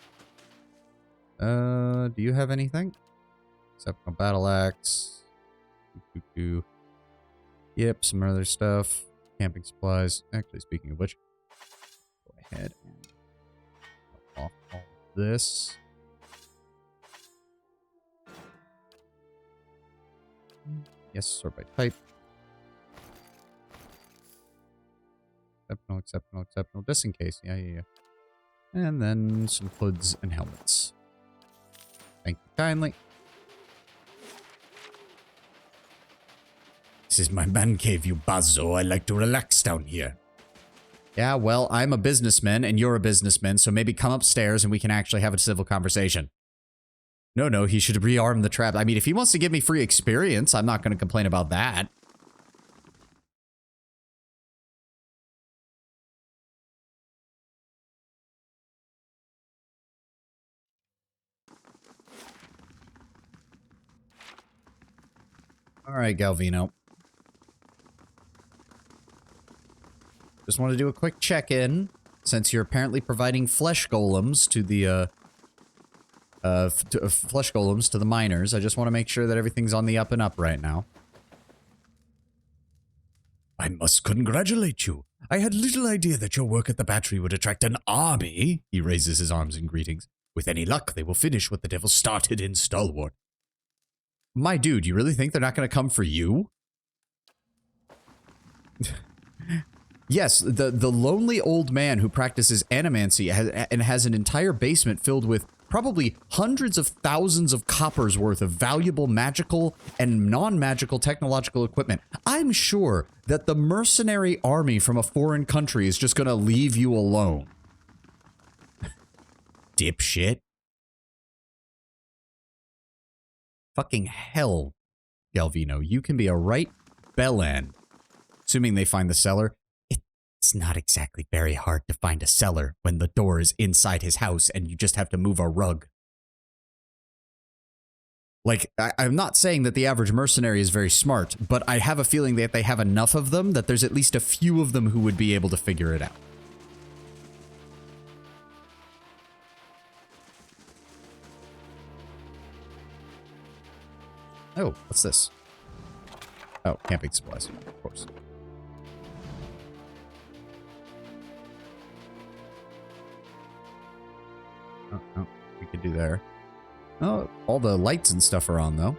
Do you have anything? Except a battle axe. Yep, some other stuff. Camping supplies. Actually, speaking of which, go ahead and off all this. Yes, sort by type. Exceptional, just in case. Yeah. And then some hoods and helmets. Thank you kindly. This is my man cave, you buzzo. I like to relax down here. Yeah, well, I'm a businessman and you're a businessman, so maybe come upstairs and we can actually have a civil conversation. No, he should rearm the trap. I mean, if he wants to give me free experience, I'm not going to complain about that. All right, Galvino. Just want to do a quick check-in, since you're apparently providing flesh golems to the, flesh golems to the miners. I just want to make sure that everything's on the up and up right now. I must congratulate you. I had little idea that your work at the battery would attract an army. He raises his arms in greetings. With any luck, they will finish what the devil started in Stalwart. My dude, you really think they're not going to come for you? Yes, the lonely old man who practices animancy and has an entire basement filled with probably hundreds of thousands of coppers worth of valuable magical and non-magical technological equipment. I'm sure that the mercenary army from a foreign country is just going to leave you alone. Dipshit. Fucking hell, Galvino. You can be a right bellend. Assuming they find the cellar. It's not exactly very hard to find a cellar when the door is inside his house and you just have to move a rug. Like, I'm not saying that the average mercenary is very smart, but I have a feeling that they have enough of them that there's at least a few of them who would be able to figure it out. Oh, what's this? Oh, camping supplies, of course. Oh, we could do there. Oh, all the lights and stuff are on, though.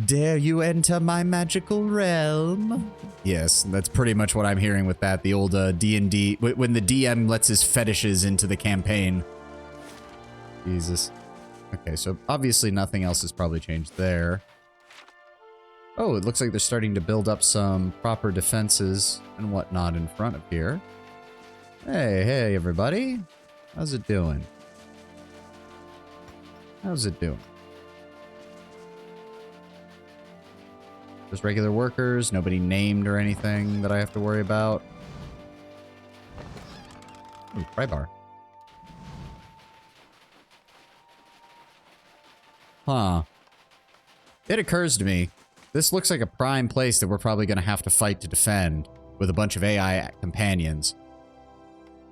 Dare you enter my magical realm? Yes, that's pretty much what I'm hearing with that. The old D&D, when the DM lets his fetishes into the campaign. Jesus. Okay, so obviously nothing else has probably changed there. Oh, it looks like they're starting to build up some proper defenses and whatnot in front of here. Hey, everybody. How's it doing? How's it doing? Just regular workers, nobody named or anything that I have to worry about. Ooh, pry bar. Huh. It occurs to me, this looks like a prime place that we're probably going to have to fight to defend with a bunch of AI companions.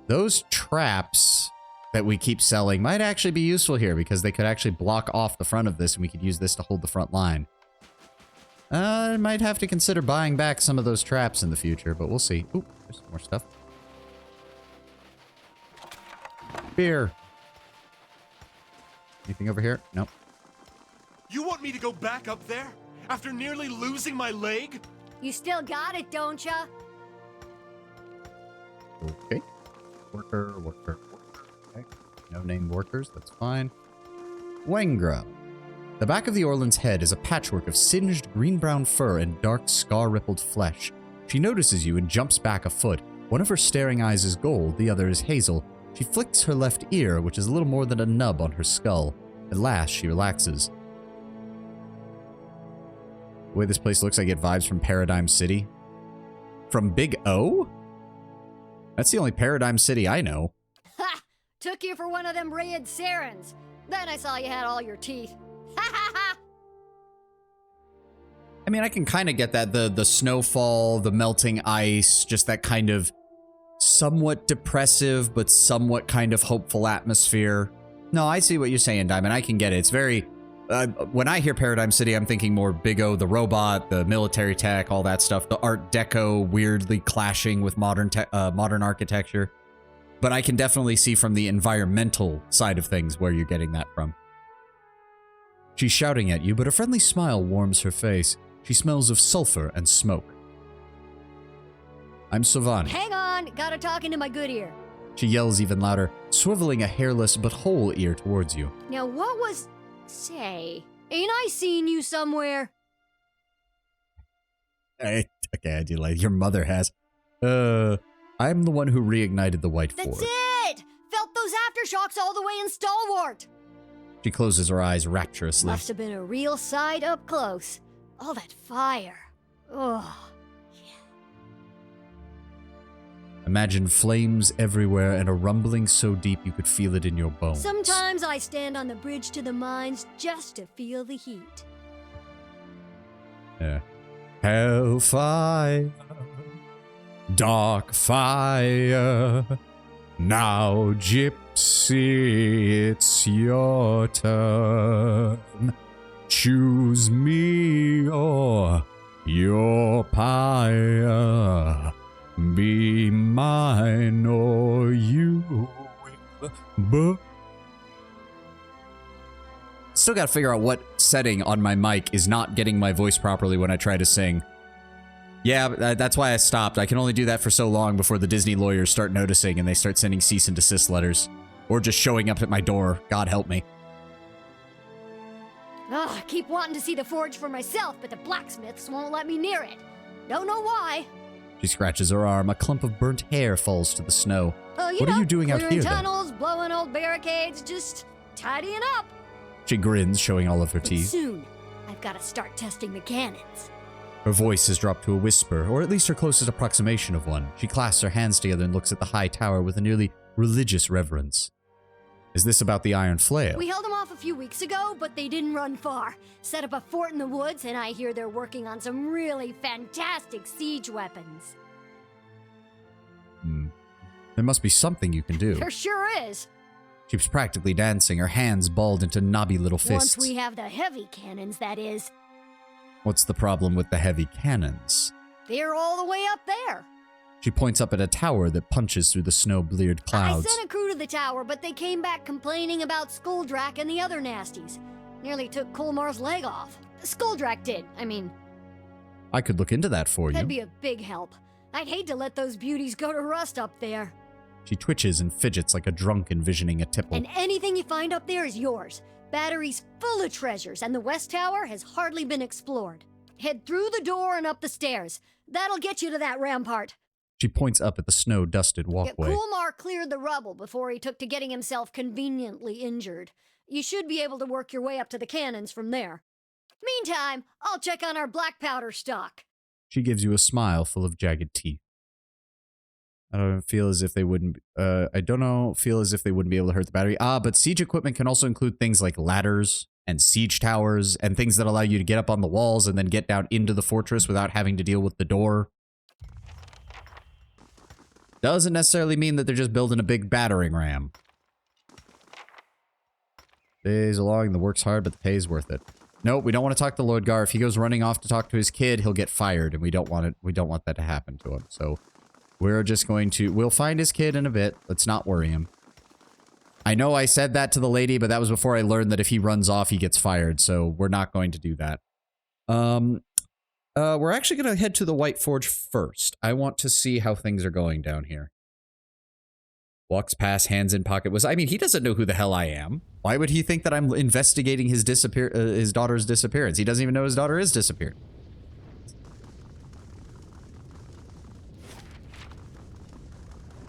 Those traps that we keep selling might actually be useful here because they could actually block off the front of this and we could use this to hold the front line. I might have to consider buying back some of those traps in the future, but we'll see. Ooh, there's some more stuff. Beer. Anything over here? Nope. You want me to go back up there? After nearly losing my leg? You still got it, don't ya? Okay. Worker. Okay. No named workers, that's fine. Wengra. The back of the Orland's head is a patchwork of singed green-brown fur and dark, scar-rippled flesh. She notices you and jumps back a foot. One of her staring eyes is gold, the other is hazel. She flicks her left ear, which is a little more than a nub on her skull. At last, she relaxes. The way this place looks, I get vibes from Paradigm City. From Big O? That's the only Paradigm City I know. Ha! Took you for one of them red sirens. Then I saw you had all your teeth. Ha ha ha! I mean, I can kind of get that. The snowfall, the melting ice, just that kind of somewhat depressive, but somewhat kind of hopeful atmosphere. No, I see what you're saying, Diamond. I can get it. It's very... when I hear Paradigm City, I'm thinking more Big O, the robot, the military tech, all that stuff. The Art Deco weirdly clashing with modern architecture. But I can definitely see from the environmental side of things where you're getting that from. She's shouting at you, but a friendly smile warms her face. She smells of sulfur and smoke. I'm Savani. Hang on, gotta talk into my good ear. She yells even louder, swiveling a hairless but whole ear towards you. Now what was... Say, ain't I seen you somewhere? Okay, I do like your mother has. I'm the one who reignited the White That's Fort. it! Felt those aftershocks all the way in Stalwart. She closes her eyes rapturously. Must have been a real sight up close. All that fire. Ugh. Imagine flames everywhere and a rumbling so deep you could feel it in your bones. Sometimes I stand on the bridge to the mines just to feel the heat. Yeah. Hellfire, dark fire. Now, Gypsy, it's your turn. Choose me or your pyre. Be mine or you will burn. Still gotta figure out what setting on my mic is not getting my voice properly when I try to sing. Yeah, that's why I stopped. I can only do that for so long before the Disney lawyers start noticing and they start sending cease and desist letters. Or just showing up at my door. God help me. Ugh, I keep wanting to see the forge for myself, but the blacksmiths won't let me near it. Don't know why. She scratches her arm. A clump of burnt hair falls to the snow. You What know, are you doing out clearing here, then? tunnels, blowing old barricades, just tidying up. She grins, showing all of her But teeth. soon, I've got to start testing the cannons. Her voice has dropped to a whisper, or at least her closest approximation of one. She clasps her hands together and looks at the high tower with a nearly religious reverence. Is this about the Iron Flail? We held them off a few weeks ago, but they didn't run far. Set up a fort in the woods, and I hear they're working on some really fantastic siege weapons. There must be something you can do. There sure is. She's practically dancing, her hands balled into knobby little fists. Once we have the heavy cannons, that is. What's the problem with the heavy cannons? They're all the way up there. She points up at a tower that punches through the snow-bleared clouds. I sent a crew to the tower, but they came back complaining about Skuldrak and the other nasties. Nearly took Kolmar's leg off. Skuldrak did, I mean. I could look into that for you. That'd be a big help. I'd hate to let those beauties go to rust up there. She twitches and fidgets like a drunk envisioning a tipple. And anything you find up there is yours. Battery's full of treasures, and the West Tower has hardly been explored. Head through the door and up the stairs. That'll get you to that rampart. She points up at the snow-dusted walkway. Kulmar cleared the rubble before he took to getting himself conveniently injured. You should be able to work your way up to the cannons from there. Meantime, I'll check on our black powder stock. She gives you a smile full of jagged teeth. I don't feel as if they wouldn't be able to hurt the battery. But siege equipment can also include things like ladders and siege towers and things that allow you to get up on the walls and then get down into the fortress without having to deal with the door. Doesn't necessarily mean that they're just building a big battering ram. Days are long, the work's hard, but the pay's worth it. Nope, we don't want to talk to Lord Gar. If he goes running off to talk to his kid, he'll get fired, and we don't want it. We don't want that to happen to him. So we're just going to... We'll find his kid in a bit. Let's not worry him. I know I said that to the lady, but that was before I learned that if he runs off, he gets fired. So we're not going to do that. We're actually going to head to the White Forge first. I want to see how things are going down here. Walks past, hands in pocket. I mean, he doesn't know who the hell I am. Why would he think that I'm investigating his daughter's disappearance? He doesn't even know his daughter is disappeared.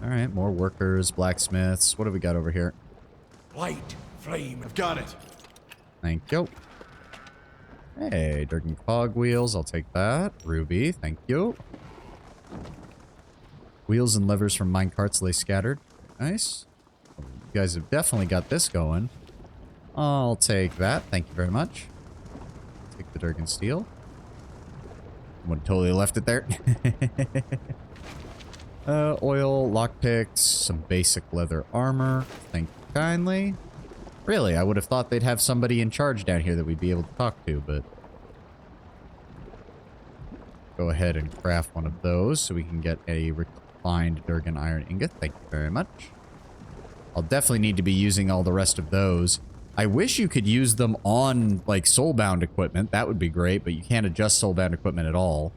All right, more workers, blacksmiths. What do we got over here? Light, flame. I've got it. Thank you. Hey, Durgan cogwheels. I'll take that. Ruby, thank you. Wheels and levers from minecarts lay scattered. Nice. You guys have definitely got this going. I'll take that. Thank you very much. Take the Durgan steel. Someone totally left it there. Oil, lockpicks, some basic leather armor. Thank you kindly. Really, I would have thought they'd have somebody in charge down here that we'd be able to talk to, but... Go ahead and craft one of those so we can get a refined Durgan iron ingot. Thank you very much. I'll definitely need to be using all the rest of those. I wish you could use them on, like, soulbound equipment. That would be great, but you can't adjust soulbound equipment at all.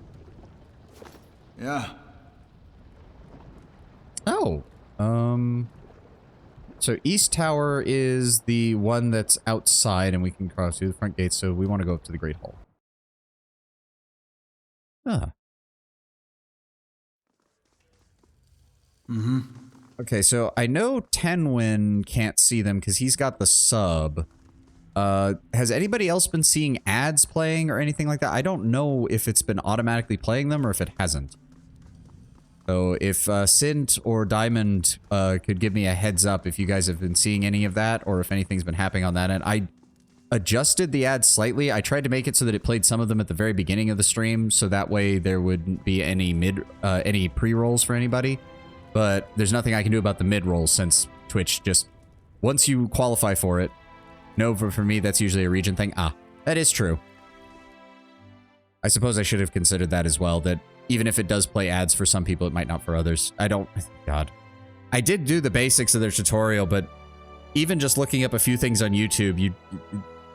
Yeah. Oh. So East Tower is the one that's outside, and we can cross through the front gate, so we want to go up to the Great Hall. Ah. Mm-hmm. Okay, so I know Tenwin can't see them because he's got the sub. Has anybody else been seeing ads playing or anything like that? I don't know if it's been automatically playing them or if it hasn't. So if Sint or Diamond could give me a heads up if you guys have been seeing any of that or if anything's been happening on that end. I adjusted the ads slightly. I tried to make it so that it played some of them at the very beginning of the stream, so that way there wouldn't be any pre-rolls for anybody. But there's nothing I can do about the mid-rolls since Twitch just... Once you qualify for it... No, for me, that's usually a region thing. Ah, that is true. I suppose I should have considered that as well, that even if it does play ads for some people, it might not for others. I don't... God. I did do the basics of their tutorial, but even just looking up a few things on YouTube,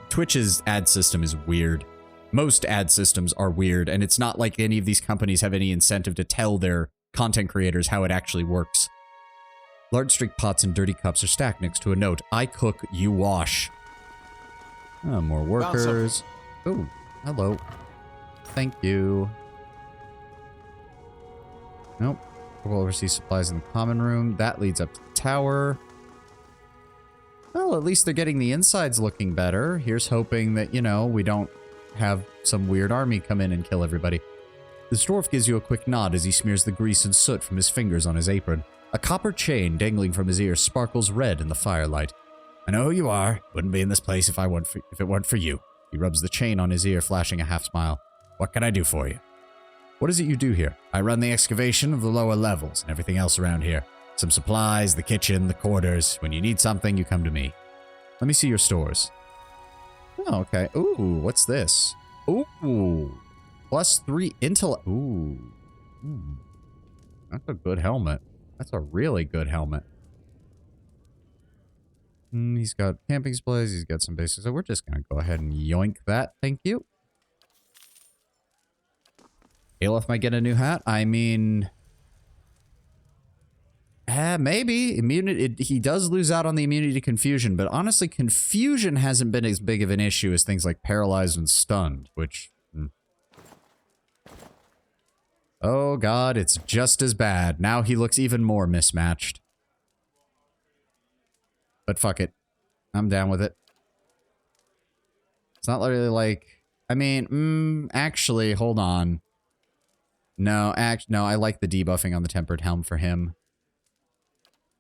Twitch's ad system is weird. Most ad systems are weird, and it's not like any of these companies have any incentive to tell their content creators how it actually works. Large streak pots and dirty cups are stacked next to a note. I cook, you wash. Oh, more workers. Oh, hello. Thank you. Nope. We'll oversee supplies in the common room. That leads up to the tower. Well, at least they're getting the insides looking better. Here's hoping that, you know, we don't have some weird army come in and kill everybody. The dwarf gives you a quick nod as he smears the grease and soot from his fingers on his apron. A copper chain dangling from his ear sparkles red in the firelight. I know who you are. Wouldn't be in this place if it weren't for you. He rubs the chain on his ear, flashing a half smile. What can I do for you? What is it you do here? I run the excavation of the lower levels and everything else around here. Some supplies, the kitchen, the quarters. When you need something, you come to me. Let me see your stores. Oh, okay. Ooh, what's this? Ooh. +3 intellect. Ooh. That's a good helmet. That's a really good helmet. He's got camping supplies. He's got some basics. So we're just going to go ahead and yoink that. Thank you. Alof might get a new hat. I mean... maybe. Immunity. He does lose out on the immunity to confusion, but honestly, confusion hasn't been as big of an issue as things like paralyzed and stunned, which... Oh god, it's just as bad. Now he looks even more mismatched. But fuck it. I'm down with it. It's not really like... I mean, actually, hold on. No, no, I like the debuffing on the tempered helm for him.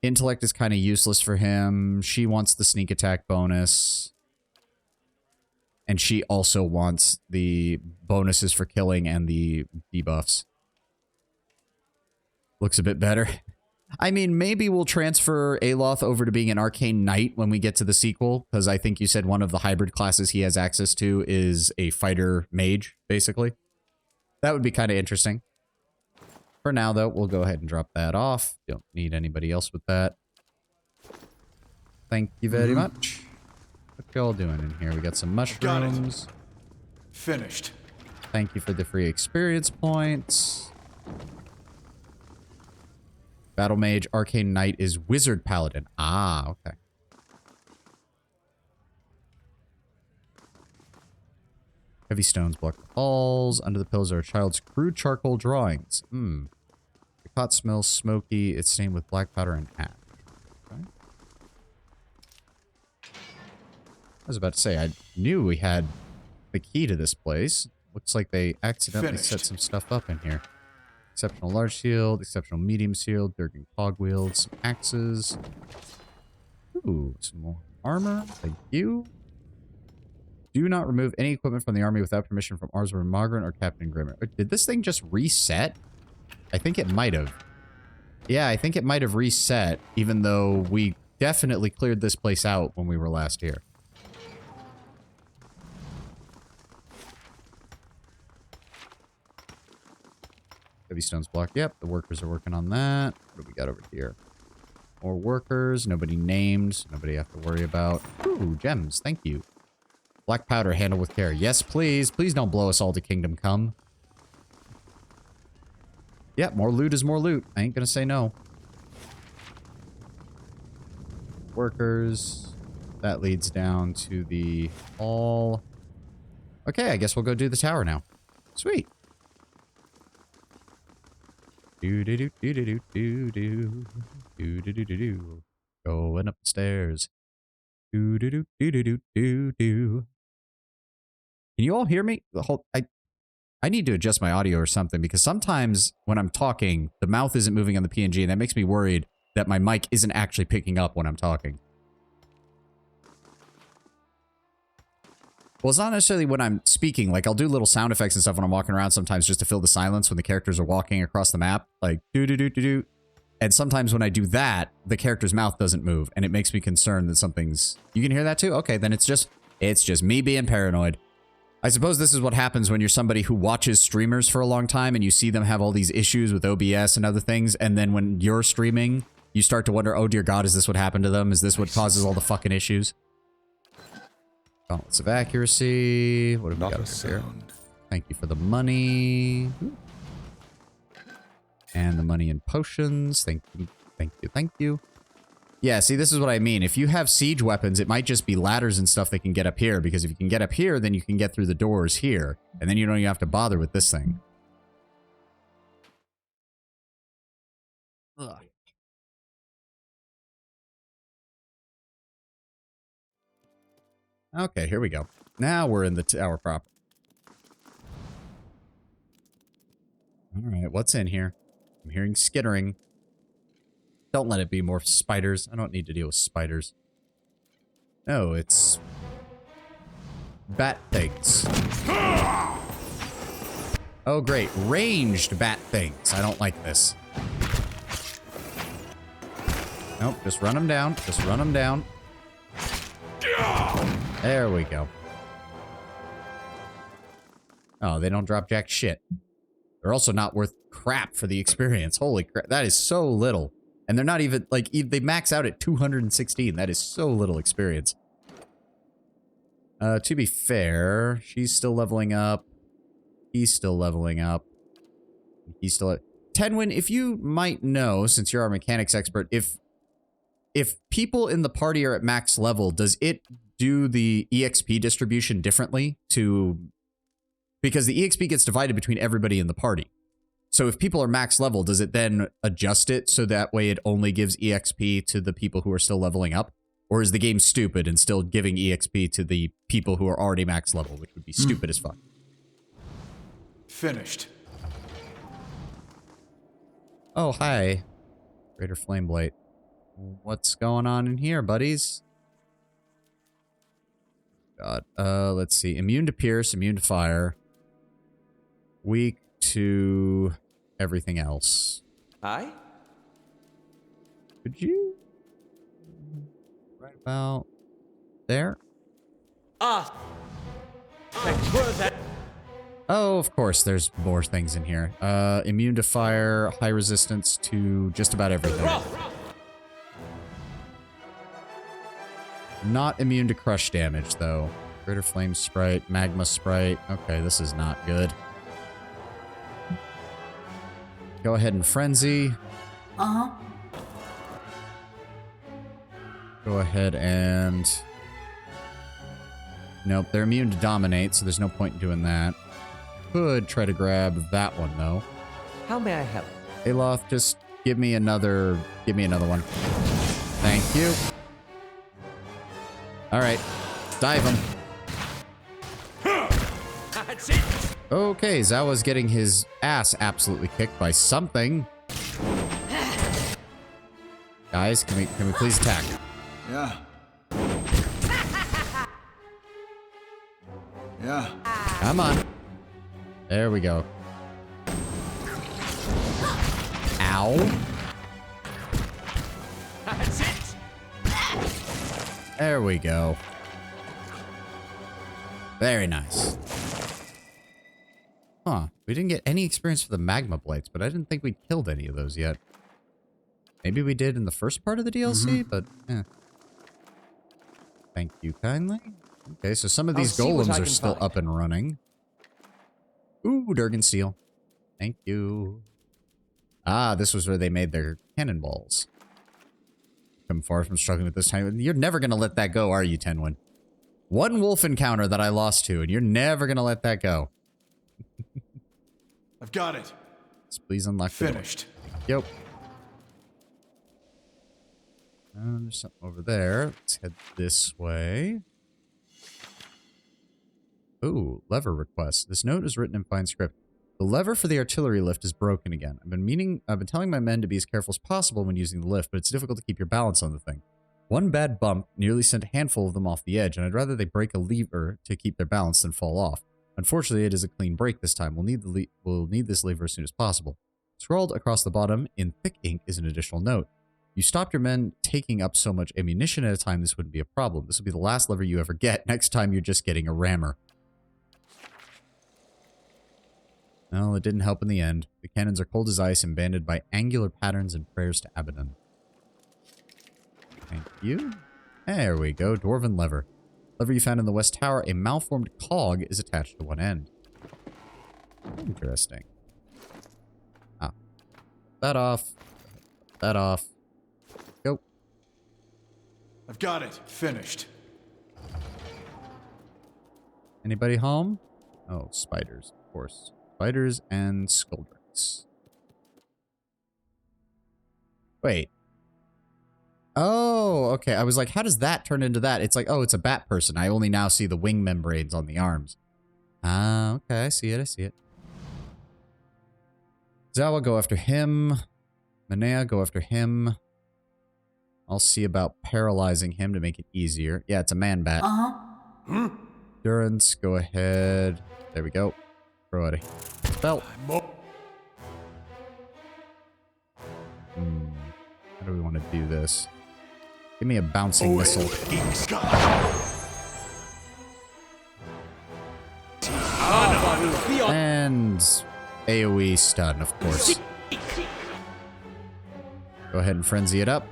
Intellect is kind of useless for him. She wants the sneak attack bonus. And she also wants the bonuses for killing and the debuffs. Looks a bit better. I mean, maybe we'll transfer Aloth over to being an Arcane Knight when we get to the sequel, because I think you said one of the hybrid classes he has access to is a fighter mage, basically. That would be kind of interesting. For now, though, we'll go ahead and drop that off. Don't need anybody else with that. Thank you very much. What y'all doing in here? We got some mushrooms. Finished. Thank you for the free experience points. Battle Mage, Arcane Knight is Wizard Paladin. Ah, okay. Heavy stones block the halls. Under the pillows are a child's crude charcoal drawings. The cot smells smoky. It's stained with black powder and ash. Okay. I was about to say, I knew we had the key to this place. Looks like they accidentally set some stuff up in here. Exceptional large shield, exceptional medium shield, Durgan cogwheels, some axes. Ooh, some more armor. Thank you. Do not remove any equipment from the army without permission from Arswin Margaret or Captain Grimmer. Did this thing just reset? I think it might have. Yeah, I think it might have reset, even though we definitely cleared this place out when we were last here. Heavy stones block. Yep, the workers are working on that. What do we got over here? More workers. Nobody named. Nobody have to worry about. Ooh, gems. Thank you. Black powder, handle with care. Yes, please. Please don't blow us all to Kingdom Come. Yeah, more loot is more loot. I ain't gonna say no. Workers. That leads down to the hall. Okay, I guess we'll go do the tower now. Sweet. Do do do do do do do do do do do do. Going up the stairs. Do do do do do do do do. Can you all hear me? The whole I need to adjust my audio or something, because sometimes when I'm talking, the mouth isn't moving on the PNG, and that makes me worried that my mic isn't actually picking up when I'm talking. Well, it's not necessarily when I'm speaking. Like, I'll do little sound effects and stuff when I'm walking around sometimes just to fill the silence when the characters are walking across the map. Like, do-do-do-do-do. And sometimes when I do that, the character's mouth doesn't move, and it makes me concerned that something's... You can hear that too? Okay, then it's just me being paranoid. I suppose this is what happens when you're somebody who watches streamers for a long time and you see them have all these issues with OBS and other things, and then when you're streaming, you start to wonder, oh dear God, is this what happened to them? Is this what causes all the fucking issues? Gauntlets of accuracy. What have we got over here? Thank you for the money. And the money and potions. Thank you, thank you, thank you. Yeah, see, this is what I mean. If you have siege weapons, it might just be ladders and stuff that can get up here, because if you can get up here, then you can get through the doors here, and then you don't even have to bother with this thing. Ugh. Okay, here we go. Now we're in the tower proper. Alright, what's in here? I'm hearing skittering. Don't let it be more spiders. I don't need to deal with spiders. No, it's... bat things. Oh, great. Ranged bat things. I don't like this. Nope, just run them down. Just run them down. There we go. Oh, they don't drop jack shit. They're also not worth crap for the experience. Holy crap. That is so little. And they're not even, like, they max out at 216. That is so little experience. To be fair, she's still leveling up. He's still leveling up. He's still at... Tenwin, if you might know, since you're our mechanics expert, if people in the party are at max level, does it do the EXP distribution differently to... Because the EXP gets divided between everybody in the party. So if people are max level, does it then adjust it so that way it only gives EXP to the people who are still leveling up? Or is the game stupid and still giving EXP to the people who are already max level, which would be stupid as fuck? Finished. Oh, hi. Greater Flameblight. What's going on in here, buddies? God. Let's see. Immune to pierce, immune to fire. Weak to everything else. Aye? Could you? Right about there? Ah! Thanks for that. Oh, of course, there's more things in here. Immune to fire, high resistance to just about everything. Not immune to crush damage, though. Greater Flame Sprite, Magma Sprite. Okay, this is not good. Go ahead and Frenzy. Uh-huh. Go ahead and... Nope, they're immune to Dominate, so there's no point in doing that. Could try to grab that one, though. How may I help? Aloth, just give me another one. Thank you. Alright. Dive him. That's it. Okay, Zawa's getting his ass absolutely kicked by something. Guys, can we please attack? Yeah. Yeah. Come on. There we go. Ow. That's it. There we go. Very nice. Huh. We didn't get any experience for the magma blights, but I didn't think we'd killed any of those yet. Maybe we did in the first part of the DLC, but eh. Thank you kindly. Okay, so some of these golems are still up and running. Ooh, Durgan Steel. Thank you. Ah, this was where they made their cannonballs. I'm far from struggling with this time. You're never going to let that go, are you, Tenwin? One wolf encounter that I lost to, and you're never going to let that go. I've got it. Let's please unlock the door. Finished. Yep. There's something over there. Let's head this way. Ooh, lever request. This note is written in fine script. The lever for the artillery lift is broken again. I've been telling my men to be as careful as possible when using the lift, but it's difficult to keep your balance on the thing. One bad bump nearly sent a handful of them off the edge, and I'd rather they break a lever to keep their balance than fall off. Unfortunately, it is a clean break this time. We'll need this lever as soon as possible. Scrawled across the bottom in thick ink is an additional note. You stopped your men taking up so much ammunition at a time, this wouldn't be a problem. This will be the last lever you ever get. Next time, you're just getting a rammer. No, it didn't help in the end. The cannons are cold as ice and banded by angular patterns and prayers to Abaddon. Thank you. There we go. Dwarven lever. Lever you found in the West Tower. A malformed cog is attached to one end. Interesting. Ah. That off. That off. Go. I've got it. Finished. Anybody home? Oh, spiders, of course. Spiders and skuldricks. Wait. Oh, okay. I was like, how does that turn into that? It's like, oh, it's a bat person. I only now see the wing membranes on the arms. Ah, okay. I see it. I see it. Zawa, go after him. Manea, go after him. I'll see about paralyzing him to make it easier. Yeah, it's a man bat. Uh-huh. Durance, go ahead. There we go. Throw out a spell. How do we want to do this? Give me a bouncing missile. And AoE stun, of course. Go ahead and frenzy it up.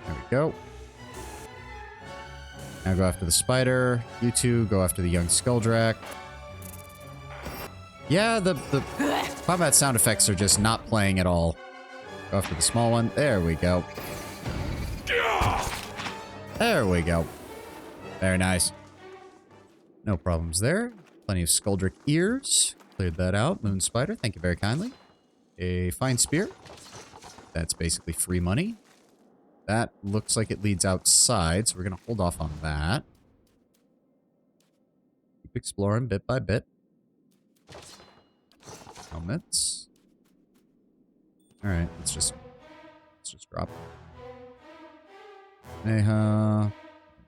There we go. Now go after the spider. You two go after the young Skulldrak. Yeah, the combat sound effects are just not playing at all. Go after the small one. There we go. There we go. Very nice. No problems there. Plenty of Skulldrak ears. Cleared that out. Moon Spider, thank you very kindly. A fine spear. That's basically free money. That looks like it leads outside, so we're going to hold off on that. Keep exploring bit by bit. Helmets. Alright, let's just drop. Neha.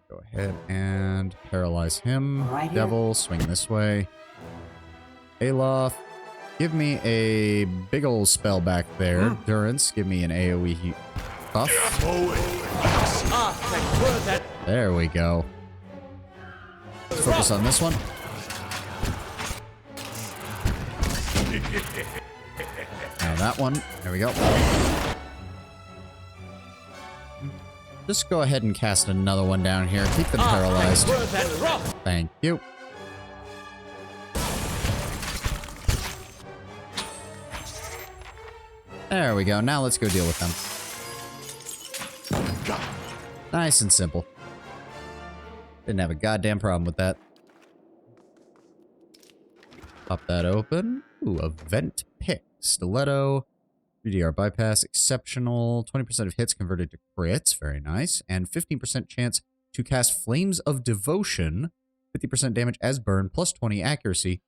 Go ahead and paralyze him. Right here. Devil, swing this way. Aloth, give me a big old spell back there. Durance, give me an AoE buff. There we go. Let's focus on this one. Now that one. There we go. Just go ahead and cast another one down here. Keep them paralyzed. Thank you. There we go. Now let's go deal with them. Nice and simple. Didn't have a goddamn problem with that. Pop that open. Ooh, a vent pick. Stiletto. 3DR bypass. Exceptional. 20% of hits converted to crits. Very nice. And 15% chance to cast Flames of Devotion. 50% damage as burn. Plus 20 accuracy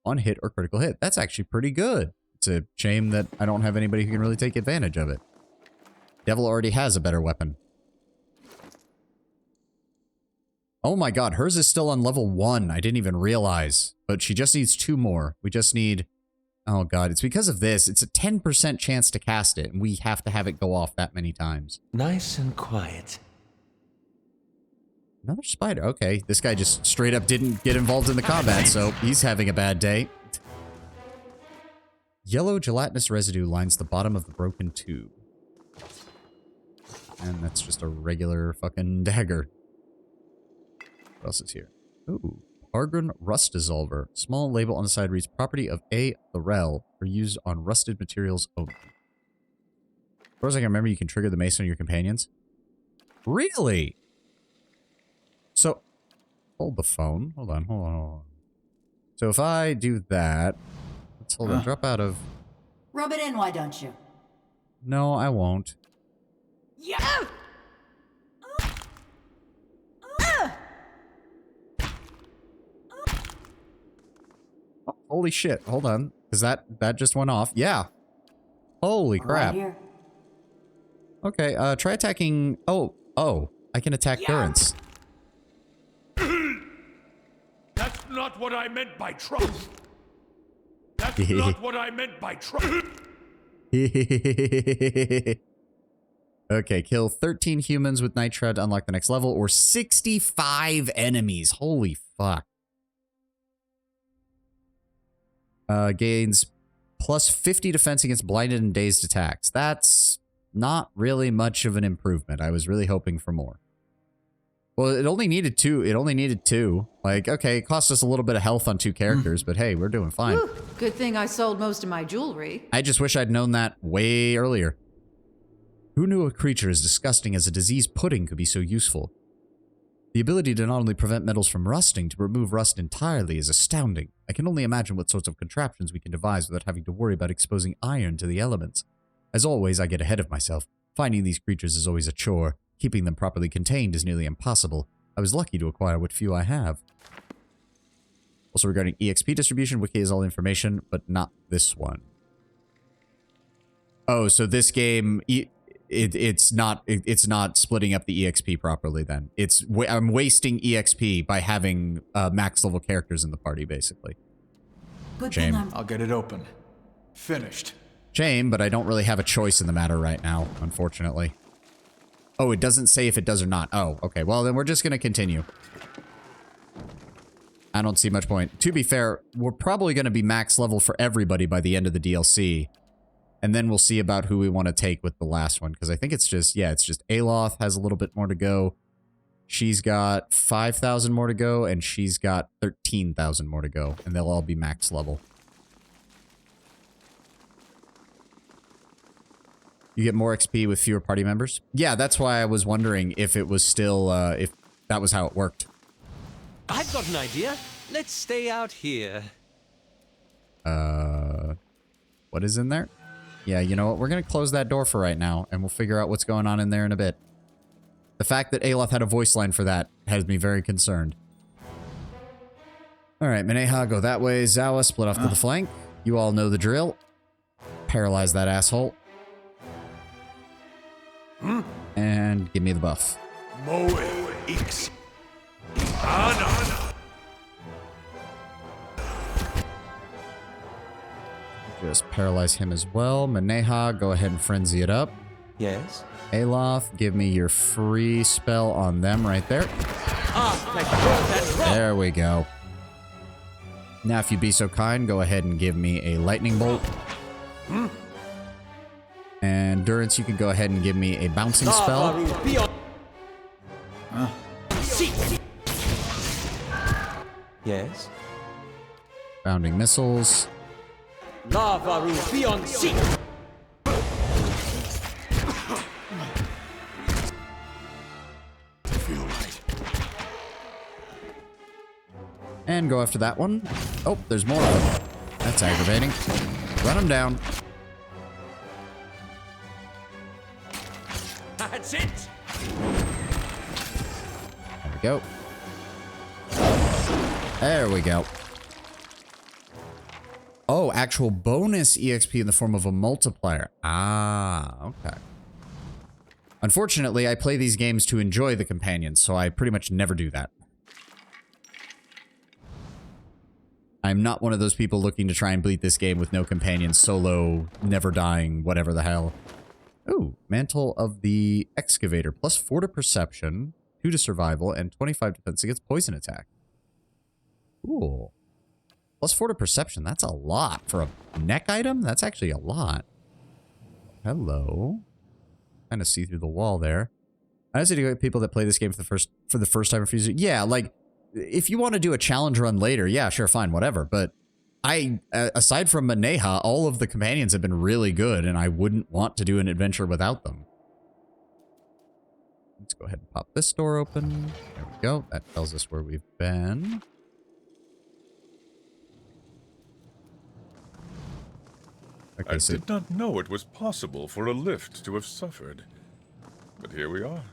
on hit or critical hit. That's actually pretty good. It's a shame that I don't have anybody who can really take advantage of it. Devil already has a better weapon. Oh my god, hers is still on level 1. I didn't even realize. But she just needs 2 more. We just need... Oh god, it's because of this. It's a 10% chance to cast it, and we have to have it go off that many times. Nice and quiet. Another spider. Okay, this guy just straight up didn't get involved in the combat, so he's having a bad day. Yellow gelatinous residue lines the bottom of the broken tube. And that's just a regular fucking dagger. What else is here? Ooh. Argon Rust Dissolver. Small label on the side reads, property of A. Thorel for use on rusted materials only. As far as I can remember, you can trigger the mace on your companions. Really? So, hold the phone. Hold on. So if I do that, let's hold on, drop out of... Rub it in, why don't you? No, I won't. Yeah! Oh, holy shit, hold on. Because that just went off. Yeah. Holy crap. Right here. Okay, try attacking... Oh, I can attack Durance. That's not what I meant by trust. That's not what I meant by trust. Okay, kill 13 humans with Nitro to unlock the next level, or 65 enemies. Holy fuck. Gains plus 50 defense against blinded and dazed attacks. That's not really much of an improvement. I was really hoping for more. Well, it only needed 2. It only needed 2. Like, okay, it cost us a little bit of health on 2 characters, but hey, we're doing fine. Whew, good thing I sold most of my jewelry. I just wish I'd known that way earlier. Who knew a creature as disgusting as a diseased pudding could be so useful? The ability to not only prevent metals from rusting, to remove rust entirely is astounding. I can only imagine what sorts of contraptions we can devise without having to worry about exposing iron to the elements. As always, I get ahead of myself. Finding these creatures is always a chore. Keeping them properly contained is nearly impossible. I was lucky to acquire what few I have. Also regarding EXP distribution, Wiki has all the information, but not this one. Oh, so this game... It's not splitting up the EXP properly then. I'm wasting EXP by having max level characters in the party, basically. Good Shame. thing I'll get it open. Finished. Shame, but I don't really have a choice in the matter right now, unfortunately. Oh, it doesn't say if it does or not. Oh, okay. Well, then we're just going to continue. I don't see much point. To be fair, we're probably going to be max level for everybody by the end of the DLC. And then we'll see about who we want to take with the last one. Because I think it's just, yeah, it's just Aloth has a little bit more to go. She's got 5,000 more to go. And she's got 13,000 more to go. And they'll all be max level. You get more XP with fewer party members? Yeah, that's why I was wondering if it was still, if that was how it worked. I've got an idea. Let's stay out here. What is in there? Yeah, you know what? We're going to close that door for right now, and we'll figure out what's going on in there in a bit. The fact that Aloth had a voice line for that has me very concerned. Alright, Maneha, go that way. Zawa, split off to the flank. You all know the drill. Paralyze that asshole. And give me the buff. Moe Ix. Ana. Just paralyze him as well. Maneha, go ahead and frenzy it up. Yes? Aloth, give me your free spell on them right there. There we go. Now, if you'd be so kind, go ahead and give me a lightning bolt. And Durance, you can go ahead and give me a bouncing spell. Yes? Bounding missiles. And go after that one. Oh, there's more of them. That's aggravating. Run them down. That's it. There we go. There we go. Oh, actual bonus EXP in the form of a multiplier. Ah, okay. Unfortunately, I play these games to enjoy the companions, so I pretty much never do that. I'm not one of those people looking to try and beat this game with no companions, solo, never dying, whatever the hell. Ooh, Mantle of the Excavator. Plus 4 to Perception, 2 to Survival, and 25 defense against Poison Attack. Cool. Plus 4 to Perception. That's a lot. For a neck item, that's actually a lot. Hello. Kind of see through the wall there. I honestly do get people that play this game for the first time refuse it. Yeah, like, if you want to do a challenge run later, yeah, sure, fine, whatever. But aside from Maneha, all of the companions have been really good, and I wouldn't want to do an adventure without them. Let's go ahead and pop this door open. There we go. That tells us where we've been. Okay, I so did not know it was possible for a lift to have suffered. But here we are.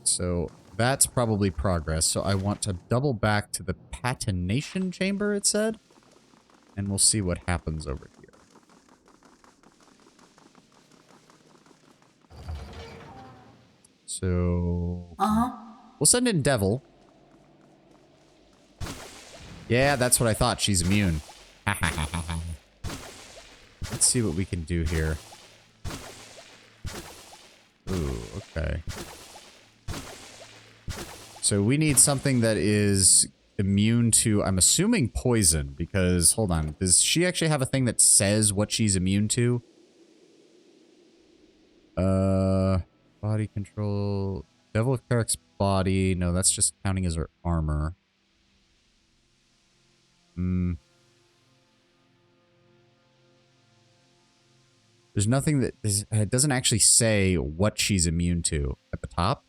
So that's probably progress. So I want to double back to the patination chamber, it said. And we'll see what happens over here. So we'll send in Devil. Yeah, that's what I thought. She's immune. Let's see what we can do here. Ooh, okay. So we need something that is immune to, I'm assuming, poison, because, hold on, does she actually have a thing that says what she's immune to? Body control, Devil of Carrick's body, no, that's just counting as her armor. There's nothing that it doesn't actually say what she's immune to at the top.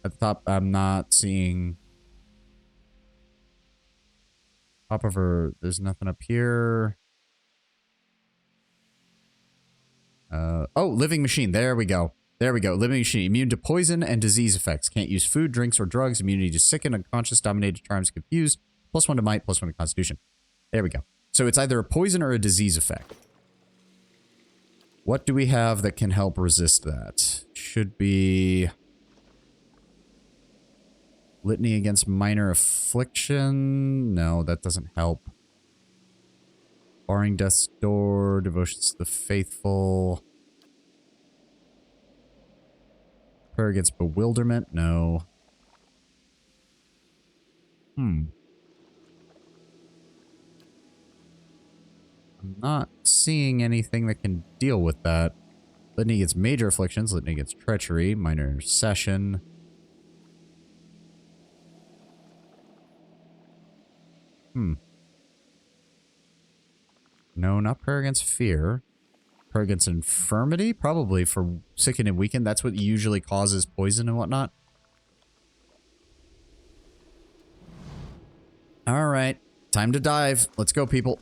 At the top, I'm not seeing. Top of her, there's nothing up here. Oh, living machine. There we go. There we go. Living machine. Immune to poison and disease effects. Can't use food, drinks, or drugs. Immunity to sicken, unconscious, dominated, charms, confused. +1 to might, +1 to constitution. There we go. So it's either a poison or a disease effect. What do we have that can help resist that? Should be litany against minor affliction. No, that doesn't help. Barring death's door, devotions to the faithful. Prayer against bewilderment? No. I'm not seeing anything that can deal with that. Litany against major afflictions, litany against treachery, minor intercession. No, not prayer against fear. Prayer against infirmity? Probably for sickened and weakened. That's what usually causes poison and whatnot. Alright. Time to dive. Let's go, people.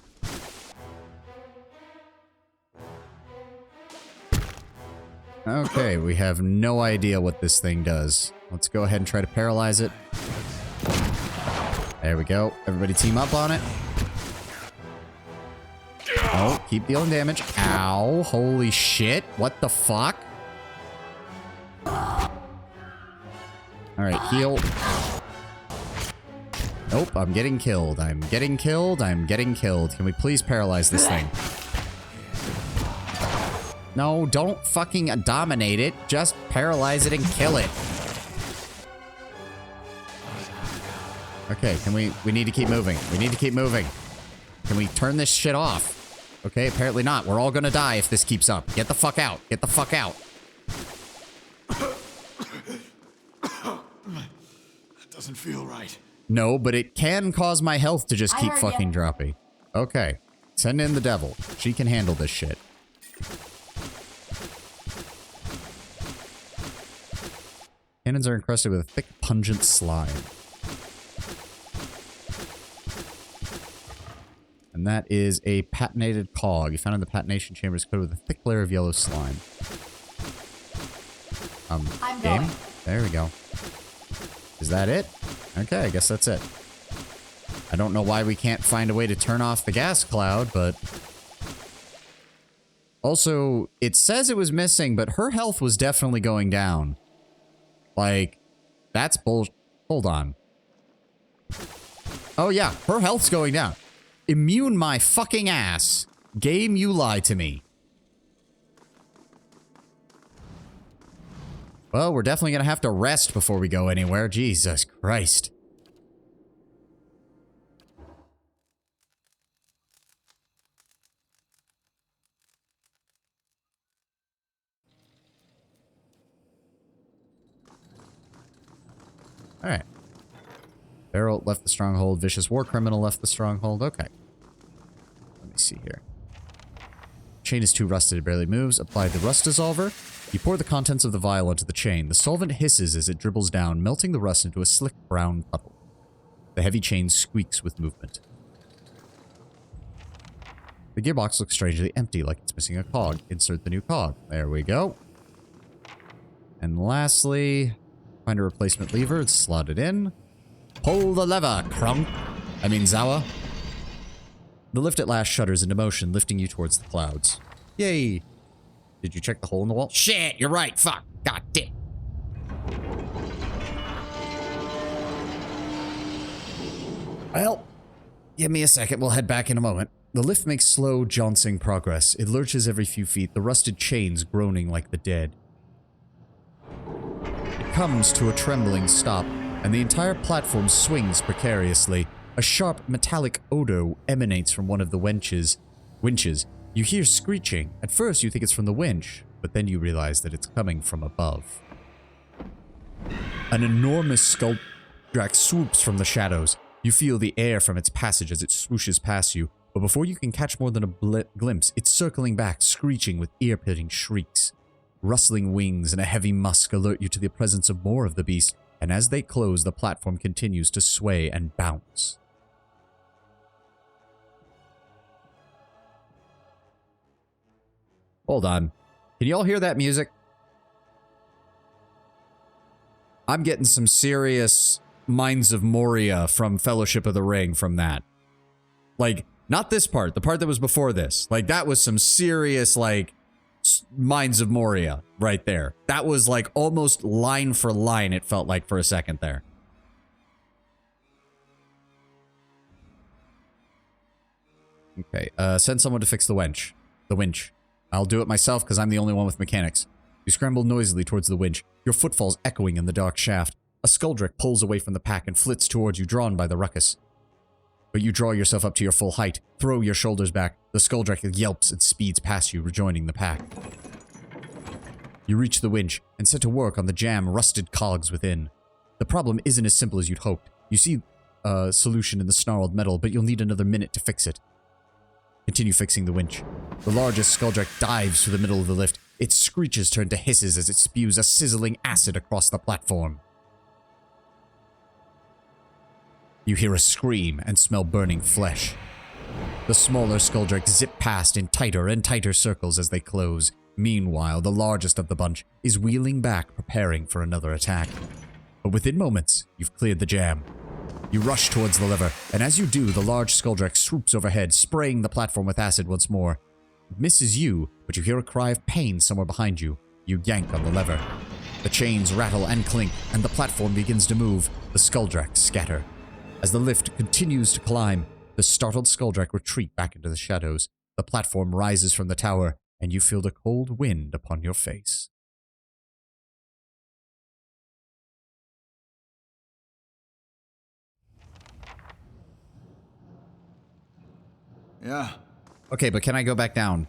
Okay, we have no idea what this thing does. Let's go ahead and try to paralyze it. There we go. Everybody team up on it. Oh, keep dealing damage. Ow. Holy shit. What the fuck? Alright, heal. Nope, I'm getting killed. I'm getting killed. I'm getting killed. Can we please paralyze this thing? No, don't fucking dominate it. Just paralyze it and kill it. Okay, can we need to keep moving. We need to keep moving. Can we turn this shit off? Okay, apparently not. We're all gonna die if this keeps up. Get the fuck out. Get the fuck out. That doesn't feel right. No, but it can cause my health to just I keep heard fucking ya. dropping. Okay. Send in the devil. She can handle this shit. Cannons are encrusted with a thick, pungent slime. And that is a patinated cog. You found in the patination chamber is coated with a thick layer of yellow slime. I'm Game? going. There we go. Is that it? Okay, I guess that's it. I don't know why we can't find a way to turn off the gas cloud, but... Also, it says it was missing, but her health was definitely going down. Like, that's bull... Hold on. Oh yeah, her health's going down. Immune my fucking ass. Game, you lied to me. Well, we're definitely gonna have to rest before we go anywhere. Jesus Christ. Alright. Beryl left the stronghold. Vicious war criminal left the stronghold. Okay. Let me see here. Chain is too rusted, it barely moves. Apply the rust dissolver. You pour the contents of the vial onto the chain. The solvent hisses as it dribbles down, melting the rust into a slick brown puddle. The heavy chain squeaks with movement. The gearbox looks strangely empty, like it's missing a cog. Insert the new cog. There we go. And lastly, find a replacement lever. It's slotted in. Pull the lever, Krunk. I mean, Zawa. The lift at last shudders into motion, lifting you towards the clouds. Yay! Did you check the hole in the wall? Shit, you're right. Fuck. God damn. Well, give me a second. We'll head back in a moment. The lift makes slow, jauncing progress. It lurches every few feet, the rusted chains groaning like the dead. It comes to a trembling stop, and the entire platform swings precariously. A sharp, metallic odor emanates from one of the winches. You hear screeching. At first, you think it's from the winch, but then you realize that it's coming from above. An enormous sculptrack swoops from the shadows. You feel the air from its passage as it swooshes past you, but before you can catch more than a glimpse, it's circling back, screeching with ear-pitting shrieks. Rustling wings and a heavy musk alert you to the presence of more of the beast, and as they close, the platform continues to sway and bounce. Hold on. Can y'all hear that music? I'm getting some serious Minds of Moria from Fellowship of the Ring from that. Like, not this part, the part that was before this. Like, that was some serious, like, Minds of Moria right there. That was, like, almost line for line, it felt like for a second there. Okay, send someone to fix the winch. I'll do it myself because I'm the only one with mechanics. You scramble noisily towards the winch. your footfalls echoing in the dark shaft. A Skuldrek pulls away from the pack and flits towards you, drawn by the ruckus. But you draw yourself up to your full height, throw your shoulders back. The Skuldrek yelps and speeds past you, rejoining the pack. You reach the winch and set to work on the jam-rusted cogs within. The problem isn't as simple as you'd hoped. You see a solution in the snarled metal, but you'll need another minute to fix it. Continue fixing the winch. The largest Skuldrek dives through the middle of the lift. Its screeches turn to hisses as it spews a sizzling acid across the platform. You hear a scream and smell burning flesh. The smaller Skuldrek zip past in tighter and tighter circles as they close. Meanwhile, the largest of the bunch is wheeling back, preparing for another attack. But within moments, you've cleared the jam. You rush towards the lever, and as you do, the large Skuldrek swoops overhead, spraying the platform with acid once more. It misses you, but you hear a cry of pain somewhere behind you. You yank on the lever. The chains rattle and clink, and the platform begins to move. The Skuldrek scatter. As the lift continues to climb, the startled Skuldrek retreat back into the shadows. The platform rises from the tower, and you feel the cold wind upon your face. Yeah. Okay, but can I go back down?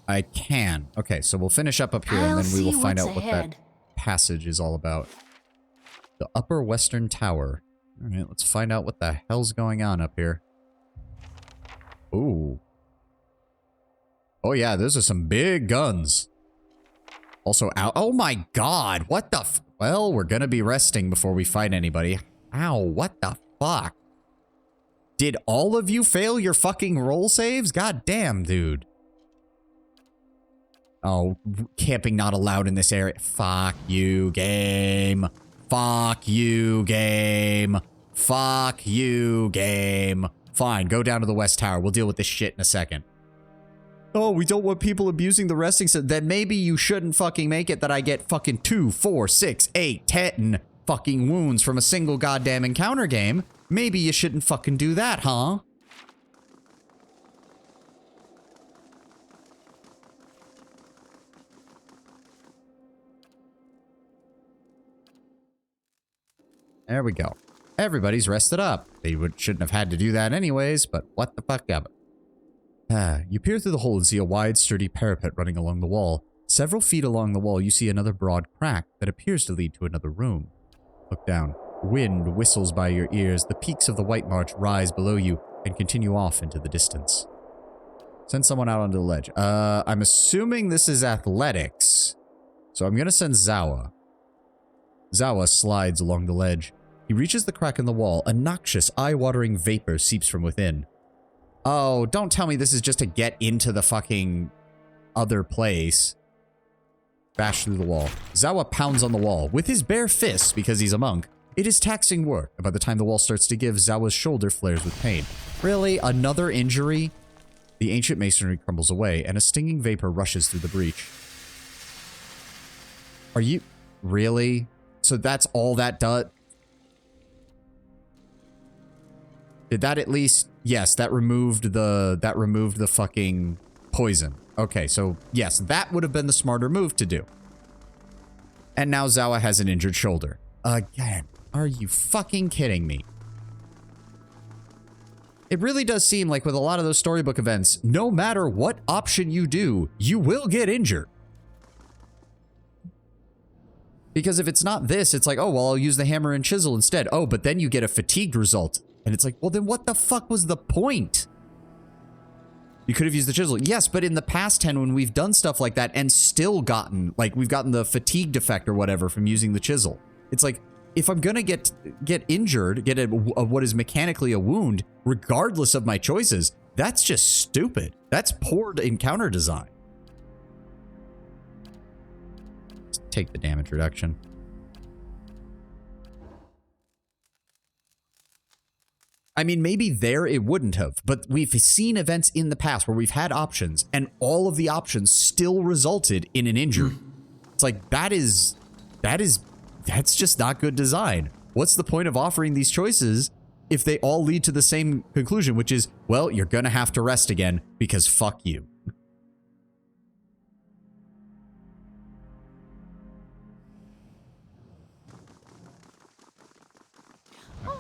I can. Okay, so we'll finish up here, and then we will find out what that passage is all about. The Upper Western Tower. Alright, let's find out what the hell's going on up here. Ooh. Oh yeah, those are some big guns. Also out. Oh my god, what the f— well, we're gonna be resting before we fight anybody. Ow, what the fuck? Did all of you fail your fucking roll saves? God damn, dude. Oh, camping not allowed in this area. Fuck you, game. Fuck you, game. Fuck you, game. Fine, go down to the West Tower. We'll deal with this shit in a second. Oh, we don't want people abusing the resting set. Then maybe you shouldn't fucking make it that I get fucking 2, 4, 6, 8, 10 fucking wounds from a single goddamn encounter game. Maybe you shouldn't fucking do that, huh? There we go. Everybody's rested up. They shouldn't have had to do that anyways, but what the fuck ever. You peer through the hole and see a wide, sturdy parapet running along the wall. Several feet along the wall, you see another broad crack that appears to lead to another room. Look down. Wind whistles by your ears. The peaks of the White March rise below you and continue off into the distance. Send someone out onto the ledge. I'm assuming this is athletics. So I'm gonna send Zawa. Zawa slides along the ledge. He reaches the crack in the wall. A noxious, eye-watering vapor seeps from within. Oh, don't tell me this is just to get into the fucking other place. Bash through the wall. Zawa pounds on the wall with his bare fists because he's a monk. It is taxing work, and by the time the wall starts to give, Zawa's shoulder flares with pain. Really? Another injury? The ancient masonry crumbles away, and a stinging vapor rushes through the breach. Are you... really? So that's all that does? Did that at least... yes, that removed the fucking poison. Okay, so yes, that would have been the smarter move to do. And now Zawa has an injured shoulder. Again. Are you fucking kidding me? It really does seem like with a lot of those storybook events, no matter what option you do, you will get injured. Because if it's not this, it's like, oh, well, I'll use the hammer and chisel instead. Oh, but then you get a fatigued result. And it's like, well, then what the fuck was the point? You could have used the chisel. Yes, but in the past 10, when we've done stuff like that and still gotten, like, we've gotten the fatigued effect or whatever from using the chisel. It's like, if I'm gonna get injured, get a what is mechanically a wound, regardless of my choices, that's just stupid. That's poor encounter design. Let's take the damage reduction. I mean, maybe there it wouldn't have, but we've seen events in the past where we've had options, and all of the options still resulted in an injury. It's like, that's just not good design. What's the point of offering these choices if they all lead to the same conclusion, which is, well, you're gonna have to rest again because fuck you.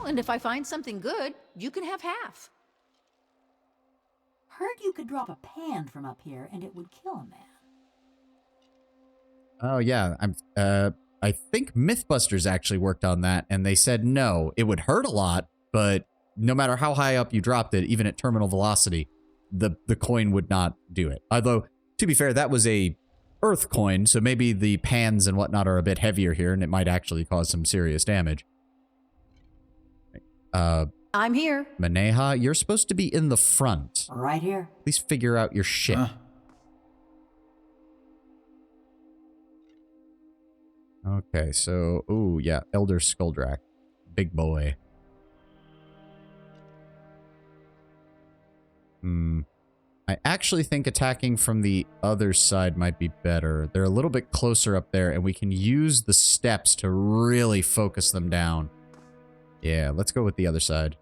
and if I find something good, you can have half. Heard you could drop a pan from up here and it would kill a man. Oh yeah, I think Mythbusters actually worked on that, and they said no, it would hurt a lot, but no matter how high up you dropped it, even at terminal velocity, the coin would not do it. Although, to be fair, that was a Earth coin, so maybe the pans and whatnot are a bit heavier here, and it might actually cause some serious damage. I'm here. Maneha, you're supposed to be in the front. Right here. Please figure out your shit. Okay, so, ooh, yeah, Elder Skuldrak. Big boy. I actually think attacking from the other side might be better. They're a little bit closer up there, and we can use the steps to really focus them down. Yeah, let's go with the other side.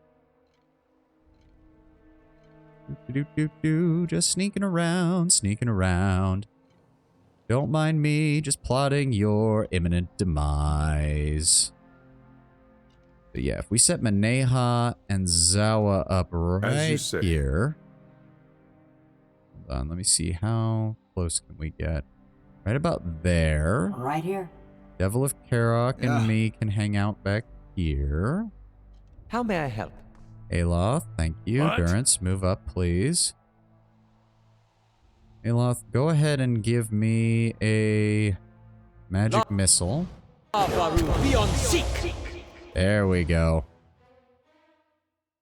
Just sneaking around, sneaking around. Don't mind me, just plotting your imminent demise. But yeah, if we set Maneha and Zawa up right here. Hold on, let me see how close can we get. Right about there. Right here. Devil of Karok and me can hang out back here. How may I help? Aloth, thank you. What? Durance, move up, please. Aloth, go ahead and give me a magic missile. There we go.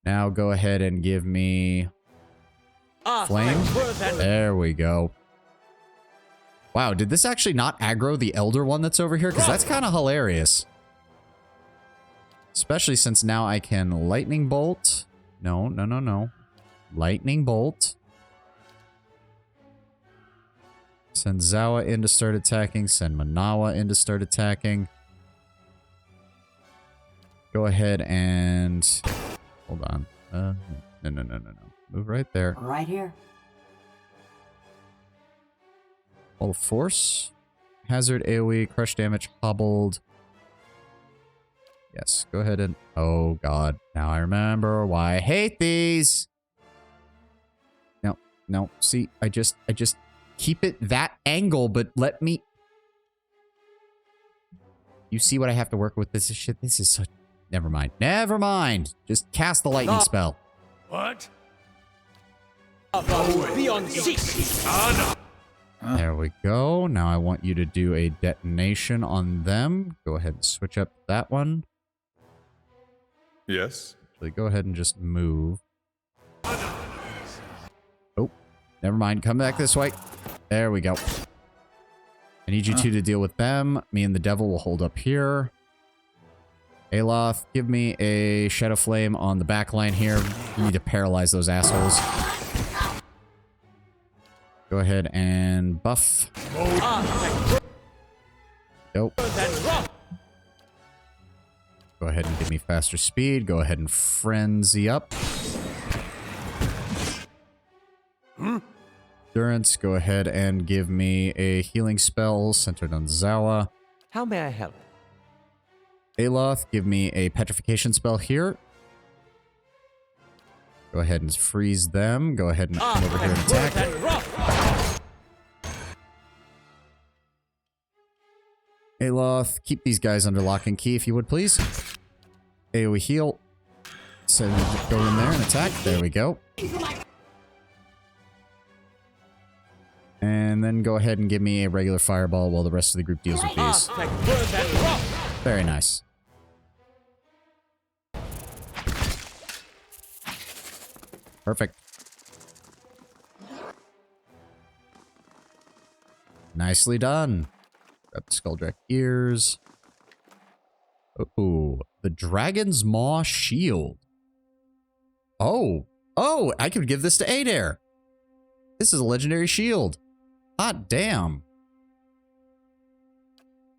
Now go ahead and give me flame. There we go. Wow, did this actually not aggro the elder one that's over here? Because that's kind of hilarious. Especially since now I can lightning bolt. No. Lightning bolt. Send Zawa in to start attacking. Send Manawa in to start attacking. Go ahead and... Hold on. No. Move right there. Right here. All force. Hazard AoE. Crush damage. Hobbled. Yes. Go ahead and... Oh, God. Now I remember why I hate these. No. See, I just... Keep it that angle, but let me... You see what I have to work with? This is shit. This is so... Never mind. Never mind. Just cast the lightning spell. What? There we go. Now I want you to do a detonation on them. Go ahead and switch up that one. Yes. Actually, go ahead and just move. Oh, never mind. Come back this way. There we go. I need you two to deal with them. Me and the devil will hold up here. Aloth, give me a Shadow Flame on the back line here. You need to paralyze those assholes. Go ahead and buff. Nope. Go ahead and give me faster speed. Go ahead and frenzy up. Durance, go ahead and give me a healing spell centered on Zawa. How may I help? Aloth, give me a petrification spell here. Go ahead and freeze them. Go ahead and come over here and attack. Aloth, keep these guys under lock and key if you would, please. AoE heal. So go in there and attack. There we go. And then go ahead and give me a regular fireball while the rest of the group deals with these. Very nice. Perfect. Nicely done. Grab the Skuldrak ears. Ooh, the Dragon's Maw Shield. Oh, I could give this to Adair. This is a legendary shield. Hot damn.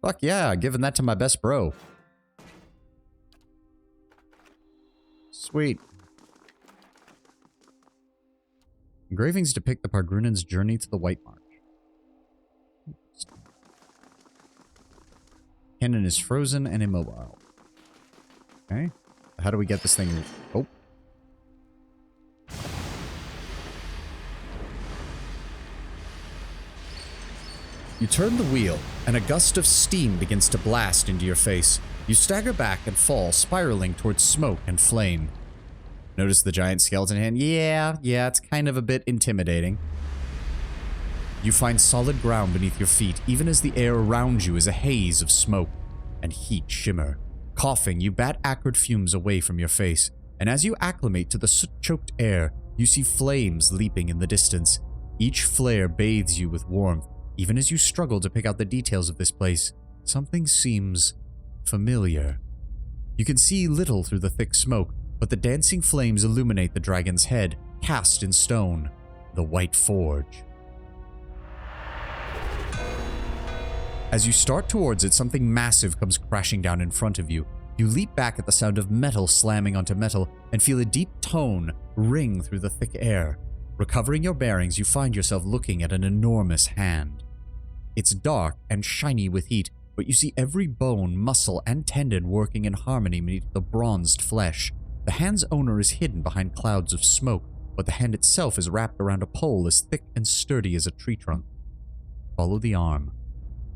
Fuck yeah, giving that to my best bro. Sweet. Engravings depict the Pargrunan's journey to the White March. Cannon is frozen and immobile. Okay. How do we get this thing? Oh. You turn the wheel, and a gust of steam begins to blast into your face. You stagger back and fall, spiraling towards smoke and flame. Notice the giant skeleton hand? Yeah, it's kind of a bit intimidating. You find solid ground beneath your feet, even as the air around you is a haze of smoke and heat shimmer. Coughing, you bat acrid fumes away from your face, and as you acclimate to the soot-choked air, you see flames leaping in the distance. Each flare bathes you with warmth. Even as you struggle to pick out the details of this place, something seems familiar. You can see little through the thick smoke, but the dancing flames illuminate the dragon's head, cast in stone, the White Forge. As you start towards it, something massive comes crashing down in front of you. You leap back at the sound of metal slamming onto metal and feel a deep tone ring through the thick air. Recovering your bearings, you find yourself looking at an enormous hand. It's dark and shiny with heat, but you see every bone, muscle, and tendon working in harmony beneath the bronzed flesh. The hand's owner is hidden behind clouds of smoke, but the hand itself is wrapped around a pole as thick and sturdy as a tree trunk. Follow the arm.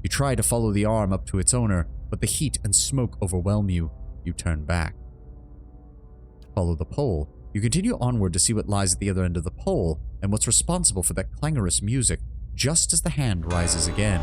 You try to follow the arm up to its owner, but the heat and smoke overwhelm you. You turn back. Follow the pole. You continue onward to see what lies at the other end of the pole, and what's responsible for that clangorous music, just as the hand rises again.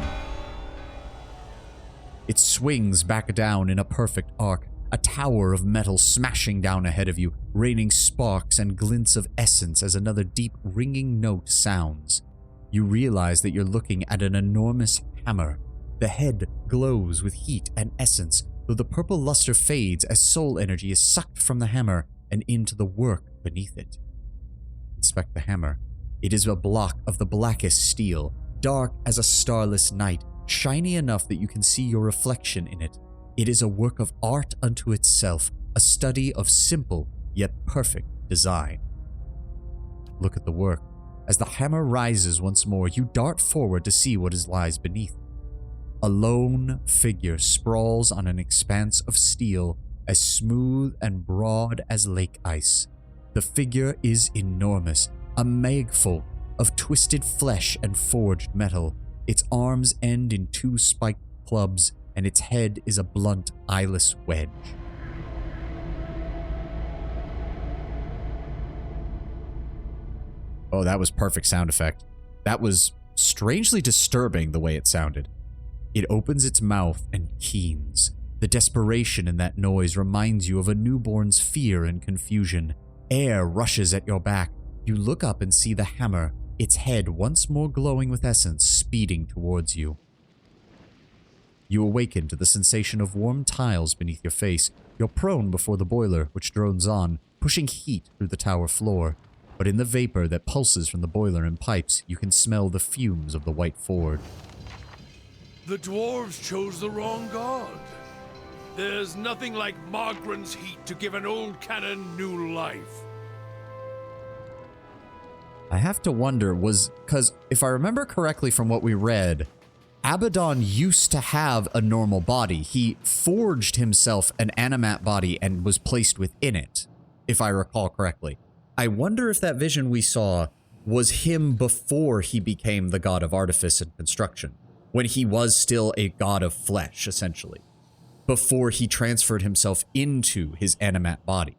It swings back down in a perfect arc, a tower of metal smashing down ahead of you, raining sparks and glints of essence as another deep ringing note sounds. You realize that you're looking at an enormous hammer. The head glows with heat and essence, though the purple luster fades as soul energy is sucked from the hammer and into the work beneath it. Inspect the hammer. It is a block of the blackest steel, dark as a starless night, shiny enough that you can see your reflection in it. It is a work of art unto itself, a study of simple yet perfect design. Look at the work. As the hammer rises once more, you dart forward to see what lies beneath. A lone figure sprawls on an expanse of steel, as smooth and broad as lake ice. The figure is enormous, a magfolk of twisted flesh and forged metal. Its arms end in two spiked clubs, and its head is a blunt, eyeless wedge. Oh, that was perfect sound effect. That was strangely disturbing the way it sounded. It opens its mouth and keens. The desperation in that noise reminds you of a newborn's fear and confusion. Air rushes at your back. You look up and see the hammer, its head once more glowing with essence, speeding towards you. You awaken to the sensation of warm tiles beneath your face. You're prone before the boiler, which drones on, pushing heat through the tower floor. But in the vapor that pulses from the boiler and pipes, you can smell the fumes of the White Forge. The dwarves chose the wrong god. There's nothing like Margren's heat to give an old cannon new life. I have to wonder, because if I remember correctly from what we read, Abaddon used to have a normal body. He forged himself an animate body and was placed within it, if I recall correctly. I wonder if that vision we saw was him before he became the god of artifice and construction, when he was still a god of flesh, essentially, before he transferred himself into his animate body.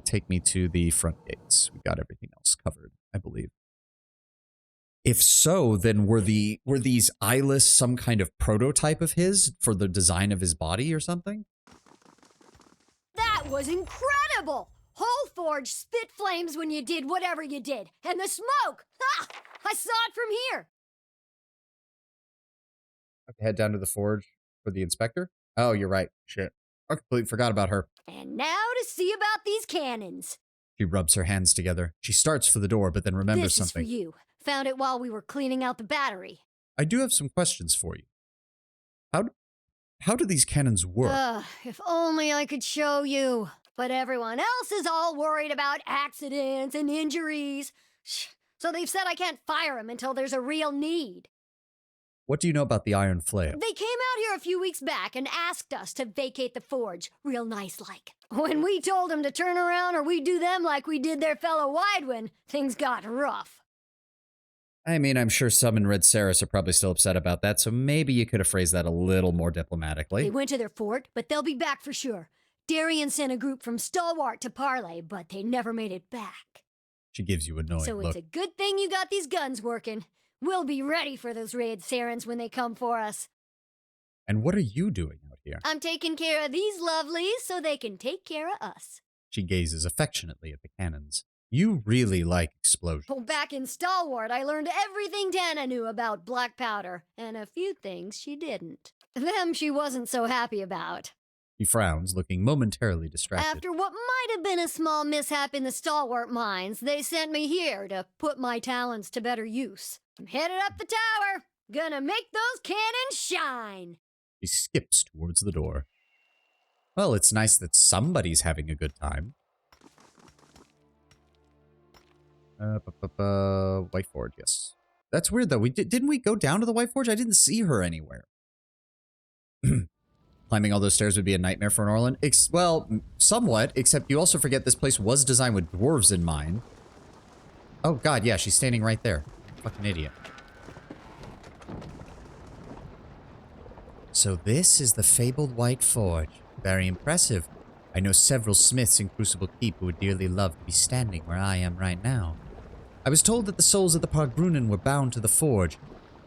Take me to the front gates. We've got everything else covered, I believe. If so, then were these eyeless some kind of prototype of his for the design of his body or something? That was incredible! Whole Forge spit flames when you did whatever you did. And the smoke! Ha! I saw it from here! Okay, head down to the forge for the inspector. Oh, you're right. Shit. I completely forgot about her. And now to see about these cannons. She rubs her hands together. She starts for the door, but then remembers something. This is for you. Found it while we were cleaning out the battery. I do have some questions for you. How do these cannons work? If only I could show you. But everyone else is all worried about accidents and injuries. So they've said I can't fire them until there's a real need. What do you know about the Iron Flail? They came out here a few weeks back and asked us to vacate the forge, real nice like. When we told them to turn around or we do them like we did their fellow Widewin, things got rough. I mean, I'm sure some in Red Saris are probably still upset about that, so maybe you could have phrased that a little more diplomatically. They went to their fort, but they'll be back for sure. Darien sent a group from Stalwart to parley, but they never made it back. She gives you a annoying So look. it's a good thing you got these guns working. We'll be ready for those Red Sarens when they come for us. And what are you doing out here? I'm taking care of these lovelies so they can take care of us. She gazes affectionately at the cannons. You really like explosions. Well, back in Stalwart, I learned everything Dana knew about black powder, and a few things she didn't. Them she wasn't so happy about. He frowns, looking momentarily distracted. After what might have been a small mishap in the Stalwart mines, they sent me here to put my talents to better use. I'm headed up the tower, gonna make those cannons shine. He skips towards the door. Well, it's nice that somebody's having a good time. White Forge, yes. That's weird, though. Didn't we go down to the White Forge? I didn't see her anywhere. Climbing all those stairs would be a nightmare for an Orlan. Well, somewhat, except you also forget this place was designed with dwarves in mind. Oh, God, yeah, she's standing right there. Fucking idiot. So this is the fabled White Forge. Very impressive. I know several smiths in Crucible Keep who would dearly love to be standing where I am right now. I was told that the souls of the Pargrunen were bound to the forge.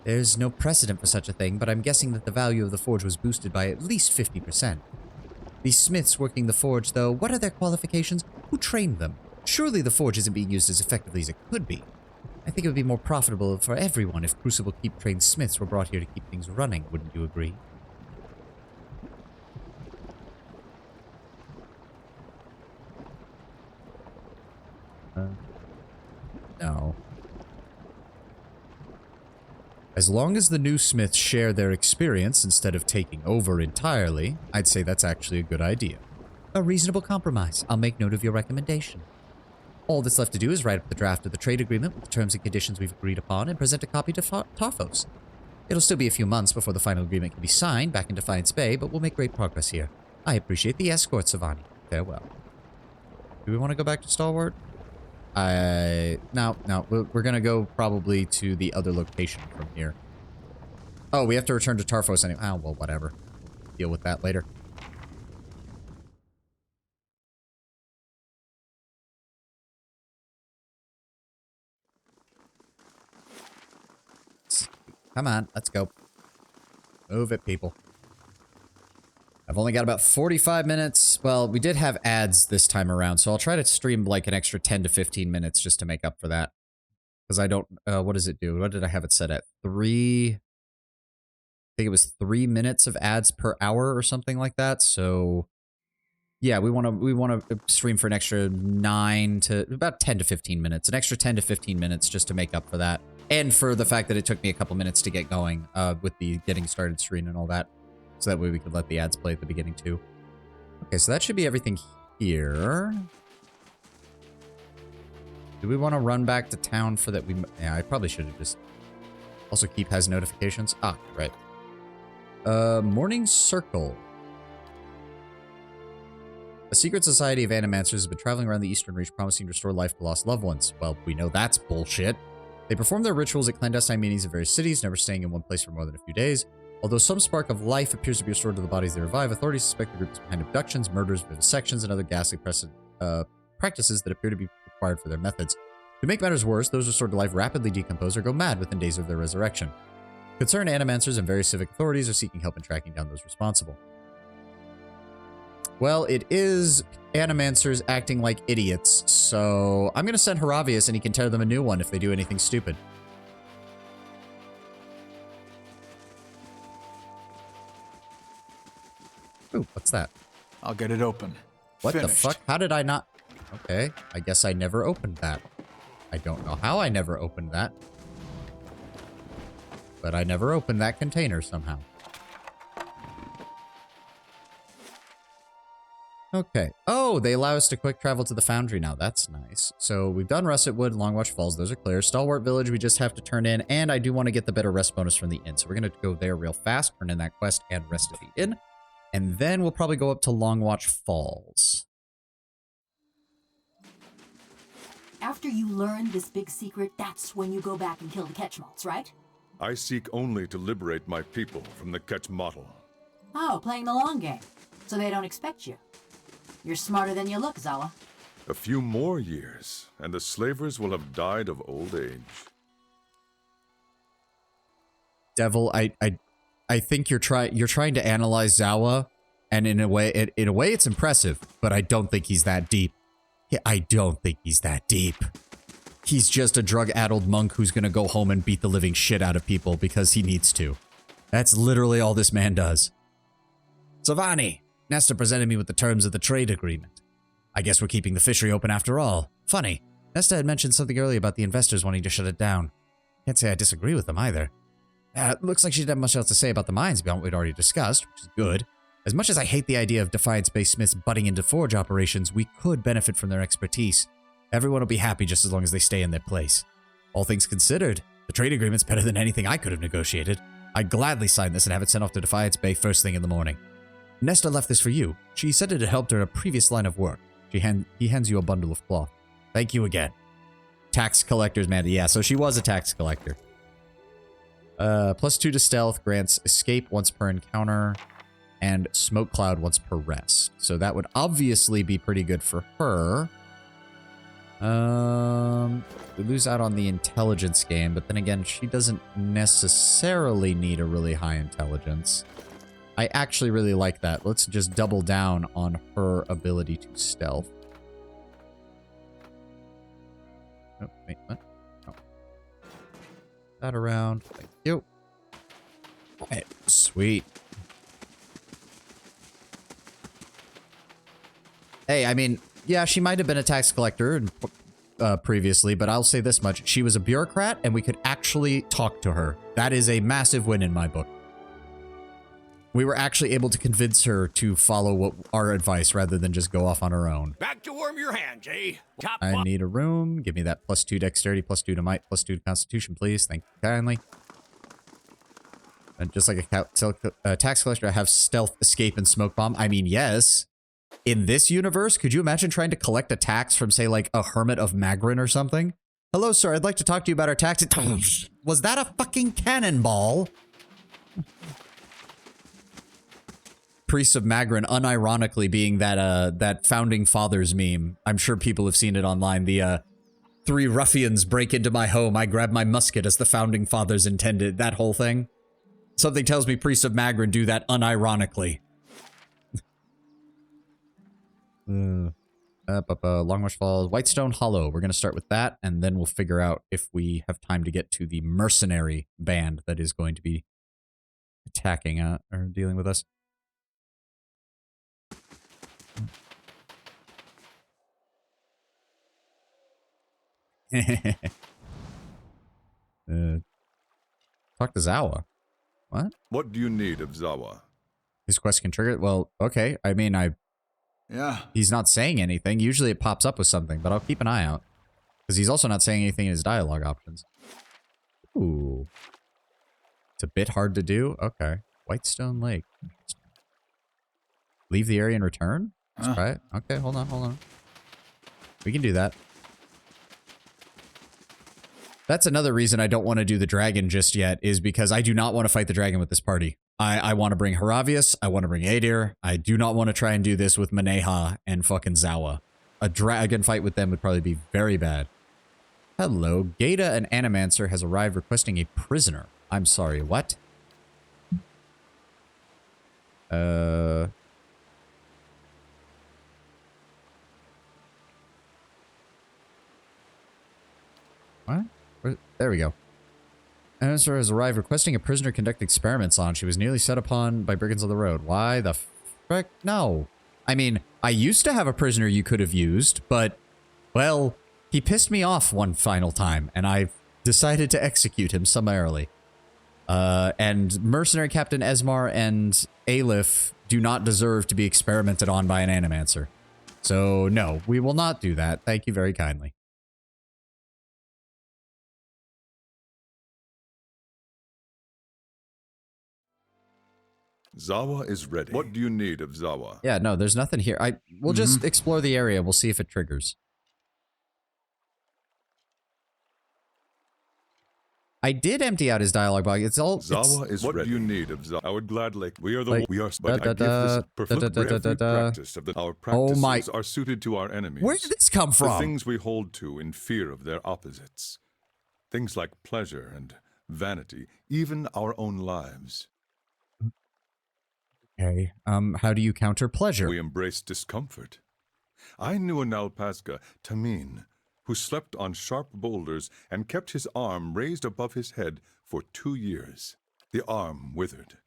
There's no precedent for such a thing, but I'm guessing that the value of the forge was boosted by at least 50%. These smiths working the forge, though, what are their qualifications? Who trained them? Surely the forge isn't being used as effectively as it could be. I think it would be more profitable for everyone if Crucible Keep trained smiths were brought here to keep things running, wouldn't you agree? No. As long as the new smiths share their experience instead of taking over entirely, I'd say that's actually a good idea. A reasonable compromise. I'll make note of your recommendation. All that's left to do is write up the draft of the trade agreement with the terms and conditions we've agreed upon and present a copy to Tarfos. It'll still be a few months before the final agreement can be signed back in Defiance Bay, but we'll make great progress here. I appreciate the escort, Savani. Farewell. Do we want to go back to Stalwart? No, we're gonna go probably to the other location from here. Oh, we have to return to Tarfos anyway. Oh, well, whatever. Deal with that later. Come on, let's go. Move it, people. I've only got about 45 minutes. Well, we did have ads this time around, so I'll try to stream like an extra 10 to 15 minutes just to make up for that. Because I don't... what does it do? What did I have it set at? 3... I think it was 3 minutes of ads per hour or something like that, so... Yeah, we want to stream for an extra 9 to... about 10 to 15 minutes. An extra 10 to 15 minutes just to make up for that. And for the fact that it took me a couple minutes to get going with the getting started screen and all that. So that way we could let the ads play at the beginning too. Okay, so that should be everything here. Do we want to run back to town for that? Yeah, I probably should have just... Also, Keep has notifications. Ah, right. Morning Circle. A secret society of animancers has been traveling around the Eastern Reach promising to restore life to lost loved ones. Well, we know that's bullshit. They perform their rituals at clandestine meetings in various cities, never staying in one place for more than a few days. Although some spark of life appears to be restored to the bodies they revive, authorities suspect the group is behind abductions, murders, vivisections, and other ghastly practices that appear to be required for their methods. To make matters worse, those restored to life rapidly decompose or go mad within days of their resurrection. Concerned animancers and various civic authorities are seeking help in tracking down those responsible. Well, it is animancers acting like idiots, so I'm going to send Haravius and he can tear them a new one if they do anything stupid. Ooh, what's that? I'll get it open. What Finished. the fuck? How did I not... Okay, I guess I never opened that. I don't know how I never opened that. But I never opened that container somehow. Okay. Oh, they allow us to quick travel to the foundry now. That's nice. So we've done Russet Wood, Longwatch Falls. Those are clear. Stalwart Village, we just have to turn in. And I do want to get the better rest bonus from the inn. So we're going to go there real fast, turn in that quest, and rest at the inn. And then we'll probably go up to Longwatch Falls. After you learn this big secret, that's when you go back and kill the Ketchmalts, right? I seek only to liberate my people from the Ketchmotl. Oh, playing the long game. So they don't expect you. You're smarter than you look, Zawa. A few more years, and the slavers will have died of old age. Devil, I think you're trying to analyze Zawa, and in a way it's impressive, but I don't think he's that deep. Yeah, I don't think he's that deep. He's just a drug-addled monk who's gonna go home and beat the living shit out of people because he needs to. That's literally all this man does. Savani, Nesta presented me with the terms of the trade agreement. I guess we're keeping the fishery open after all. Funny, Nesta had mentioned something earlier about the investors wanting to shut it down. Can't say I disagree with them either. Looks like she didn't have much else to say about the mines beyond what we'd already discussed, which is good. As much as I hate the idea of Defiance-based smiths butting into forge operations, we could benefit from their expertise. Everyone will be happy just as long as they stay in their place. All things considered, the trade agreement's better than anything I could have negotiated. I'd gladly sign this and have it sent off to Defiance Bay first thing in the morning. Nesta left this for you. She said it had helped her in a previous line of work. He hands you a bundle of cloth. Thank you again. Tax collector's man. Yeah, so she was a tax collector. +2 to stealth, grants escape once per encounter, and smoke cloud once per rest. So that would obviously be pretty good for her. We lose out on the intelligence game, but then again, she doesn't necessarily need a really high intelligence. I actually really like that. Let's just double down on her ability to stealth. Oh, wait, what? Oh. That around. Thank you. Okay, sweet. Hey, I mean, yeah, she might have been a tax collector previously, but I'll say this much. She was a bureaucrat, and we could actually talk to her. That is a massive win in my book. We were actually able to convince her to follow our advice rather than just go off on her own. Back to warm your hands, eh? I need a room. Give me that +2 dexterity, +2 to might, +2 to constitution, please. Thank you kindly. And just like a tax collector, I have stealth, escape, and smoke bomb. I mean, yes. In this universe, could you imagine trying to collect a tax from, say, like a hermit of Magrin or something? Hello, sir. I'd like to talk to you about our tax. Was that a fucking cannonball? Priest of Magrin, unironically being that Founding Fathers meme. I'm sure people have seen it online. The 3 ruffians break into my home. I grab my musket as the Founding Fathers intended. That whole thing. Something tells me Priest of Magrin do that unironically. Longmarsh Falls, Whitestone Hollow. We're going to start with that, and then we'll figure out if we have time to get to the mercenary band that is going to be attacking or dealing with us. Talk to Zawa. What? What do you need of Zawa? His quest can trigger it? Well, okay. I mean, Yeah. he's not saying anything. Usually it pops up with something, but I'll keep an eye out. Because he's also not saying anything in his dialogue options. Ooh. It's a bit hard to do? Okay. Whitestone Lake. Leave the area and return? Let's try it. Okay, hold on. We can do that. That's another reason I don't want to do the dragon just yet, is because I do not want to fight the dragon with this party. I want to bring Haravius, I want to bring Adir. I do not want to try and do this with Maneha and fucking Zawa. A dragon fight with them would probably be very bad. Hello, Gata, an Animancer, has arrived requesting a prisoner. I'm sorry, what? What? There we go. Animancer has arrived requesting a prisoner conduct experiments on. She was nearly set upon by brigands on the road. Why the frick? No. I mean, I used to have a prisoner you could have used, but, well, he pissed me off one final time, and I decided to execute him summarily. And Mercenary Captain Esmar and Aleph do not deserve to be experimented on by an Animancer. So, no, we will not do that. Thank you very kindly. Zawa is ready. What do you need of Zawa? Yeah, no, there's nothing here. We'll just explore the area. We'll see if it triggers. I did empty out his dialogue box. It's all... Zawa is what ready. What do you need of Zawa? I would gladly... We are the... Like, we are... But I give this... practice of our practices are suited to our enemies. Where did this come from? The things we hold to in fear of their opposites. Things like pleasure and vanity. Even our own lives. Okay. How do you counter pleasure? We embrace discomfort. I knew an Alpazga, Tamin, who slept on sharp boulders and kept his arm raised above his head for 2 years. The arm withered.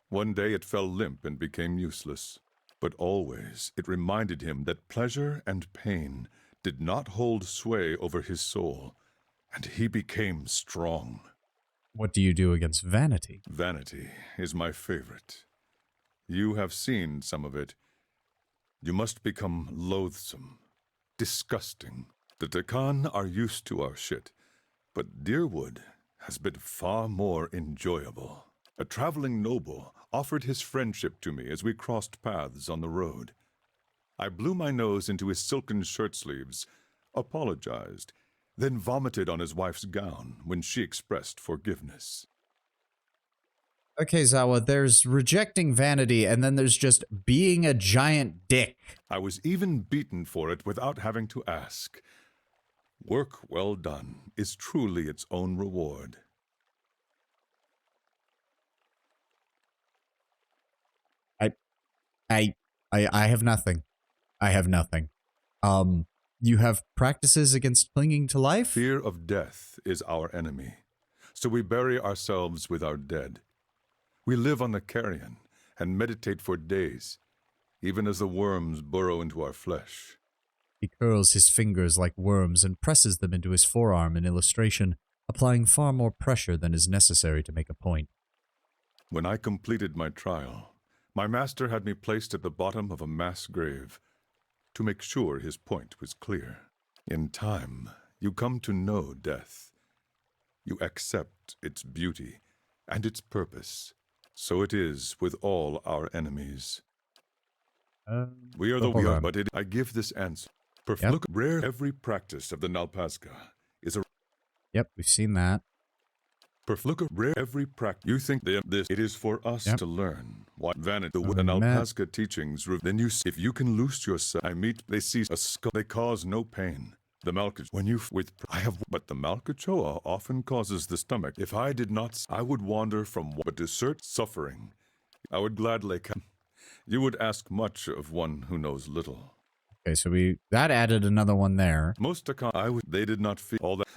One day it fell limp and became useless. But always it reminded him that pleasure and pain did not hold sway over his soul, and he became strong. What do you do against vanity? Vanity is my favorite. You have seen some of it. You must become loathsome, disgusting. The Takan are used to our shit, but Deerwood has been far more enjoyable. A traveling noble offered his friendship to me as we crossed paths on the road. I blew my nose into his silken shirt sleeves, apologized, then vomited on his wife's gown when she expressed forgiveness. Okay, Zawa, there's rejecting vanity, and then there's just being a giant dick. I was even beaten for it without having to ask. Work well done is truly its own reward. I have nothing. I have nothing. You have practices against clinging to life? Fear of death is our enemy, so we bury ourselves with our dead. We live on the carrion and meditate for days, even as the worms burrow into our flesh. He curls his fingers like worms and presses them into his forearm in illustration, applying far more pressure than is necessary to make a point. When I completed my trial, my master had me placed at the bottom of a mass grave to make sure his point was clear. In time, you come to know death. You accept its beauty and its purpose. So it is with all our enemies. We are the we are, but I give this answer. Look, rare every practice of the Nalpazga is a... Yep, we've seen that. Look, rare every practice. You think this, it is for us to learn what vanity, the Nalpazga teachings, then you, if you can loose yourself, they see a skull, they cause no pain. The Malkachoa, when you, but the Malkachoa often causes the stomach. If I did not, I would wander from, but to search suffering, I would gladly come. You would ask much of one who knows little. Okay, so that added another one there. Most Takan, they did not feel all that.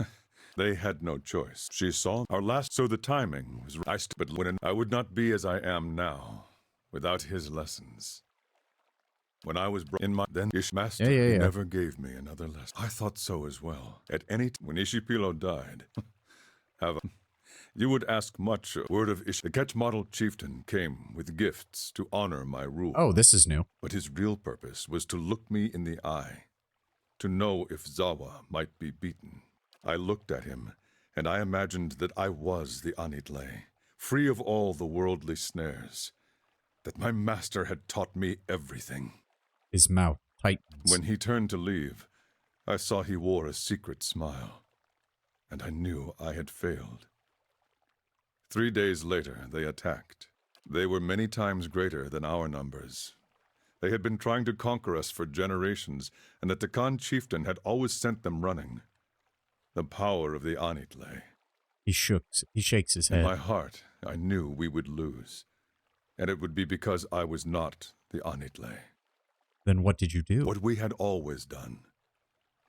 They had no choice. She saw our last, so the timing was right. But when I would not be as I am now, without his lessons. When I was in my then master, he never gave me another lesson. I thought so as well. At any time, when Ishipilo died, you would ask much. Word of the Ketch model chieftain came with gifts to honor my rule. Oh, this is new. But his real purpose was to look me in the eye, to know if Zawa might be beaten. I looked at him, and I imagined that I was the Anitle, free of all the worldly snares, that my master had taught me everything. His mouth tightens. When he turned to leave, I saw he wore a secret smile, and I knew I had failed. 3 days later, they attacked. They were many times greater than our numbers. They had been trying to conquer us for generations, and the Takan chieftain had always sent them running. The power of the Anitle. He shakes his head. In my heart, I knew we would lose, and it would be because I was not the Anitle. Then what did you do? What we had always done.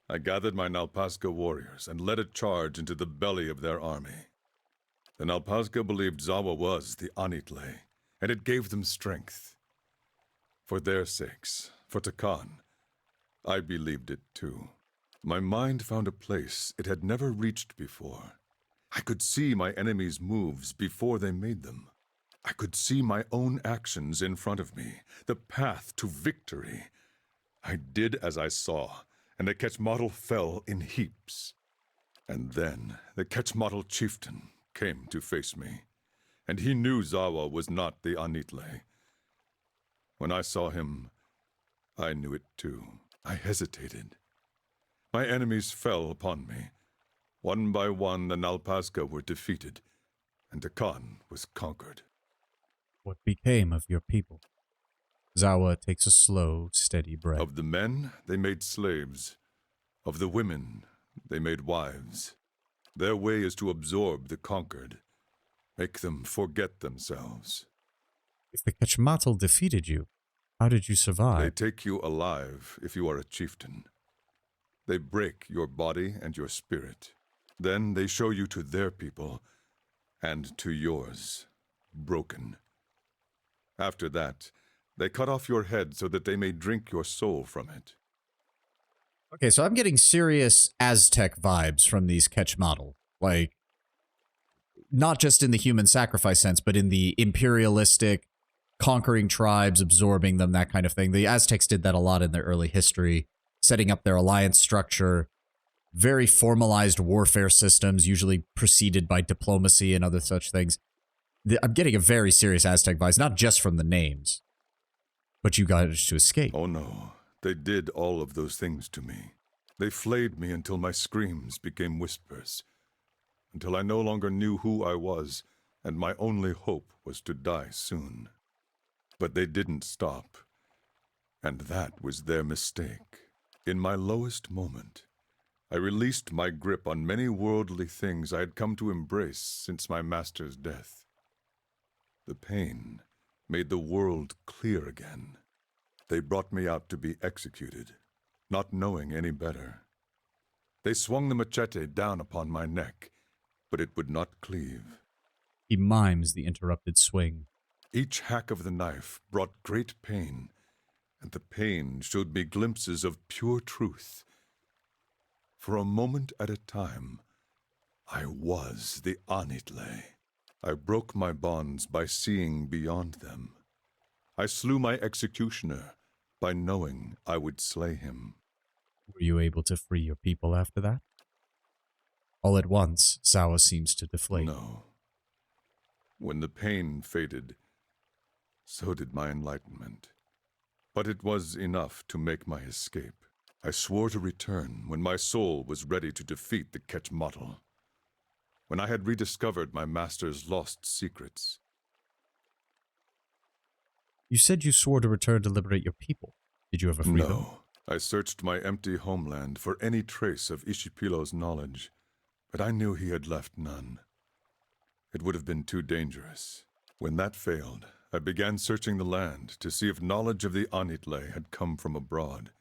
I gathered my Nalpazga warriors and led a charge into the belly of their army. The Nalpazga believed Zawa was the Anitle, and it gave them strength. For their sakes, for Takan, I believed it too. My mind found a place it had never reached before, I could see my enemies' moves before they made them. I could see my own actions in front of me, the path to victory. I did as I saw, and the Quetzalcoatl fell in heaps. And then the Quetzalcoatl chieftain came to face me, and he knew Zawa was not the Anitle. When I saw him, I knew it too. I hesitated. My enemies fell upon me. One by one, the Nalpazga were defeated, and Takan was conquered. What became of your people? Zawa takes a slow, steady breath. Of the men, they made slaves. Of the women, they made wives. Their way is to absorb the conquered, make them forget themselves. If the Quetzalcoatl defeated you, how did you survive? They take you alive if you are a chieftain. They break your body and your spirit. Then they show you to their people, and to yours, broken. After that, they cut off your head so that they may drink your soul from it. Okay, so I'm getting serious Aztec vibes from these Quetzalcoatl. Like, not just in the human sacrifice sense, but in the imperialistic, conquering tribes, absorbing them, that kind of thing. The Aztecs did that a lot in their early history, setting up their alliance structure, very formalized warfare systems, usually preceded by diplomacy and other such things. I'm getting a very serious Aztec vibes, not just from the names, but you got to escape. Oh no, they did all of those things to me. They flayed me until my screams became whispers, until I no longer knew who I was, and my only hope was to die soon. But they didn't stop, and that was their mistake. In my lowest moment, I released my grip on many worldly things I had come to embrace since my master's death. The pain made the world clear again. They brought me out to be executed, not knowing any better. They swung the machete down upon my neck, but it would not cleave. He mimes the interrupted swing. Each hack of the knife brought great pain, and the pain showed me glimpses of pure truth. For a moment at a time, I was the Anitle. I broke my bonds by seeing beyond them. I slew my executioner by knowing I would slay him. Were you able to free your people after that? All at once, Zawa seems to deflate. No. When the pain faded, so did my enlightenment. But it was enough to make my escape. I swore to return when my soul was ready to defeat the Quetzalcoatl. When I had rediscovered my master's lost secrets. You said you swore to return to liberate your people. Did you ever free them? No. I searched my empty homeland for any trace of Ishipilo's knowledge, but I knew he had left none. It would have been too dangerous. When that failed, I began searching the land to see if knowledge of the Anitle had come from abroad.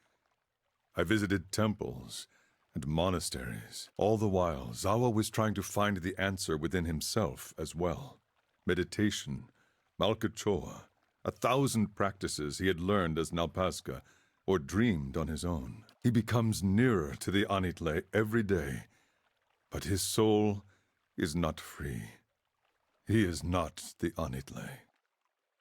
I visited temples and monasteries. All the while, Zawa was trying to find the answer within himself as well. Meditation, Malkachoa, 1,000 practices he had learned as Nalpazga or dreamed on his own. He becomes nearer to the Anitle every day, but his soul is not free. He is not the Anitle.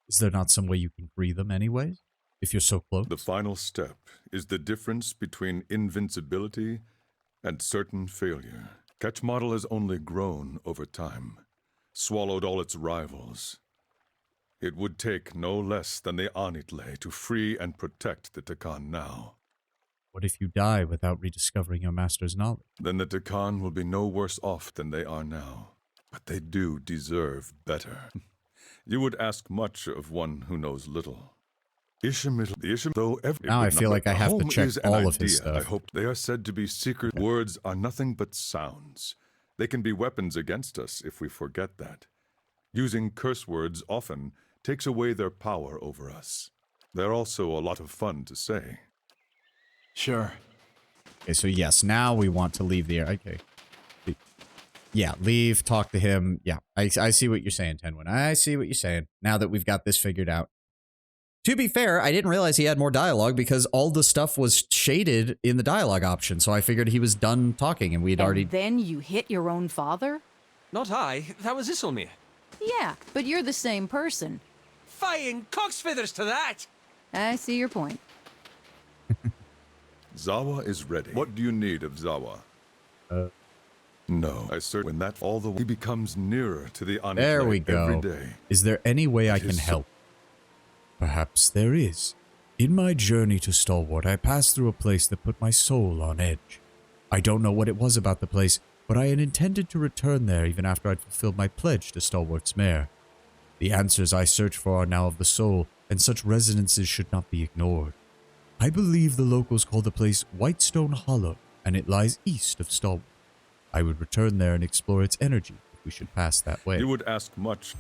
Is there not some way you can free them anyways, if you're so close? The final step is the difference between invincibility and certain failure. Quetzalcoatl has only grown over time, swallowed all its rivals. It would take no less than the Anitle to free and protect the Takan now. What if you die without rediscovering your master's knowledge? Then the Takan will be no worse off than they are now. But they do deserve better. You would ask much of one who knows little. Now I feel like I have to check all of his stuff. I hope they are said to be secret. Words are nothing but sounds. They can be weapons against us if we forget that. Using curse words often takes away their power over us. They're also a lot of fun to say. Sure. Okay, so yes, now we want to leave the area. Okay. Yeah, leave, talk to him. Yeah, I see what you're saying, Tenwin. I see what you're saying, now that we've got this figured out. To be fair, I didn't realize he had more dialogue because all the stuff was shaded in the dialogue option, so I figured he was done talking and we'd already... Then you hit your own father? Not I. That was Isilmir. Yeah, but you're the same person. Fine cock's feathers to that! I see your point. Zawa is ready. What do you need of Zawa? No, I search when that all the way he becomes nearer to the Enclave There we every go. day. Is there any way I It can is so- help? Perhaps there is. In my journey to Stalwart, I passed through a place that put my soul on edge. I don't know what it was about the place, but I had intended to return there even after I'd fulfilled my pledge to Stalwart's mare. The answers I search for are now of the soul, and such resonances should not be ignored. I believe the locals call the place Whitestone Hollow, and it lies east of Stalwart. I would return there and explore its energy if we should pass that way. You would ask much.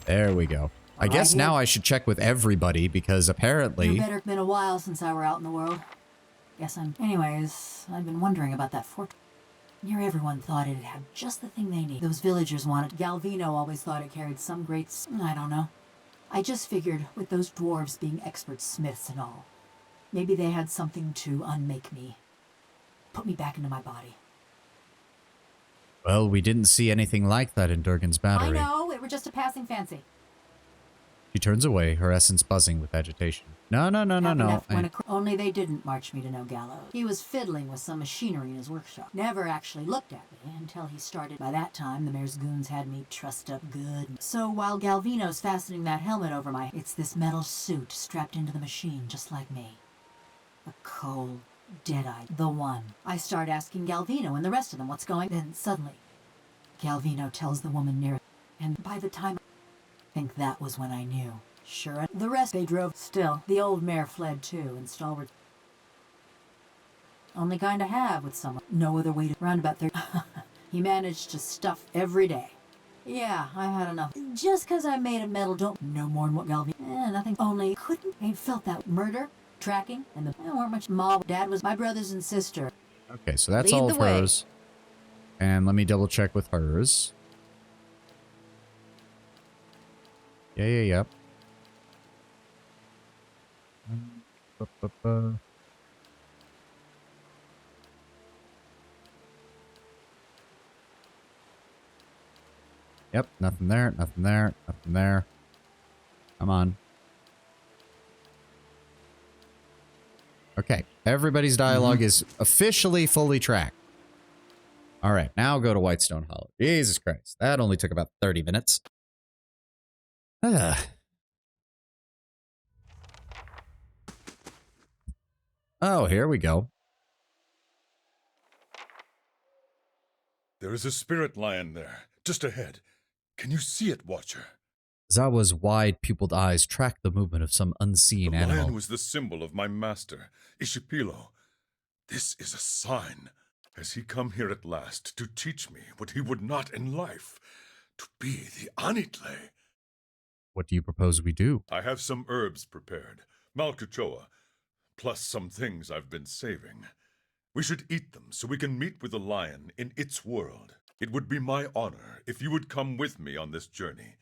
There we go. I guess now I should check with everybody because apparently... It better been a while since I were out in the world. Guess I'm... Anyways, I've been wondering about that fort. Near everyone thought it'd have just the thing they need. Those villagers wanted. Galvino always thought it carried some great... I don't know. I just figured, with those dwarves being expert smiths and all, maybe they had something to unmake me. Put me back into my body. Well, we didn't see anything like that in Durgan's battery. I know, it were just a passing fancy. She turns away, her essence buzzing with agitation. No. Only they didn't march me to no gallows. He was fiddling with some machinery in his workshop. Never actually looked at me until he started. By that time, the mayor's goons had me trussed up good. So while Galvino's fastening that helmet over my... It's this metal suit strapped into the machine, just like me. A cold, dead-eyed, the one. I start asking Galvino and the rest of them what's going... Then suddenly, Galvino tells the woman near... And by the time... I think that was when I knew. Sure, the rest they drove. Still, the old mare fled too, and Stalwart... Only kind of have with someone. No other way to... Roundabout there. He managed to stuff every day. Yeah, I've had enough. Just 'cause I made a metal don't... No more than what Galvino... Nothing. Only couldn't... Ain't felt that murder, tracking, and the... weren't much mob. Dad was my brothers and sister. Okay, so that's Lead all the of way. hers. And let me double check with hers. Yeah. Yep, nothing there, nothing there, nothing there. Come on. Okay, everybody's dialogue is officially fully tracked. All right, now go to Whitestone Hollow. Jesus Christ, that only took about 30 minutes. Oh, here we go. There is a spirit lion there, just ahead. Can you see it, Watcher? Zawa's wide-pupiled eyes track the movement of some unseen The animal. lion was the symbol of my master, Ishipilo. This is a sign. Has he come here at last to teach me what he would not in life? To be the Anitle? What do you propose we do? I have some herbs prepared, Malkachoa, plus some things I've been saving. We should eat them so we can meet with the lion in its world. It would be my honor if you would come with me on this journey.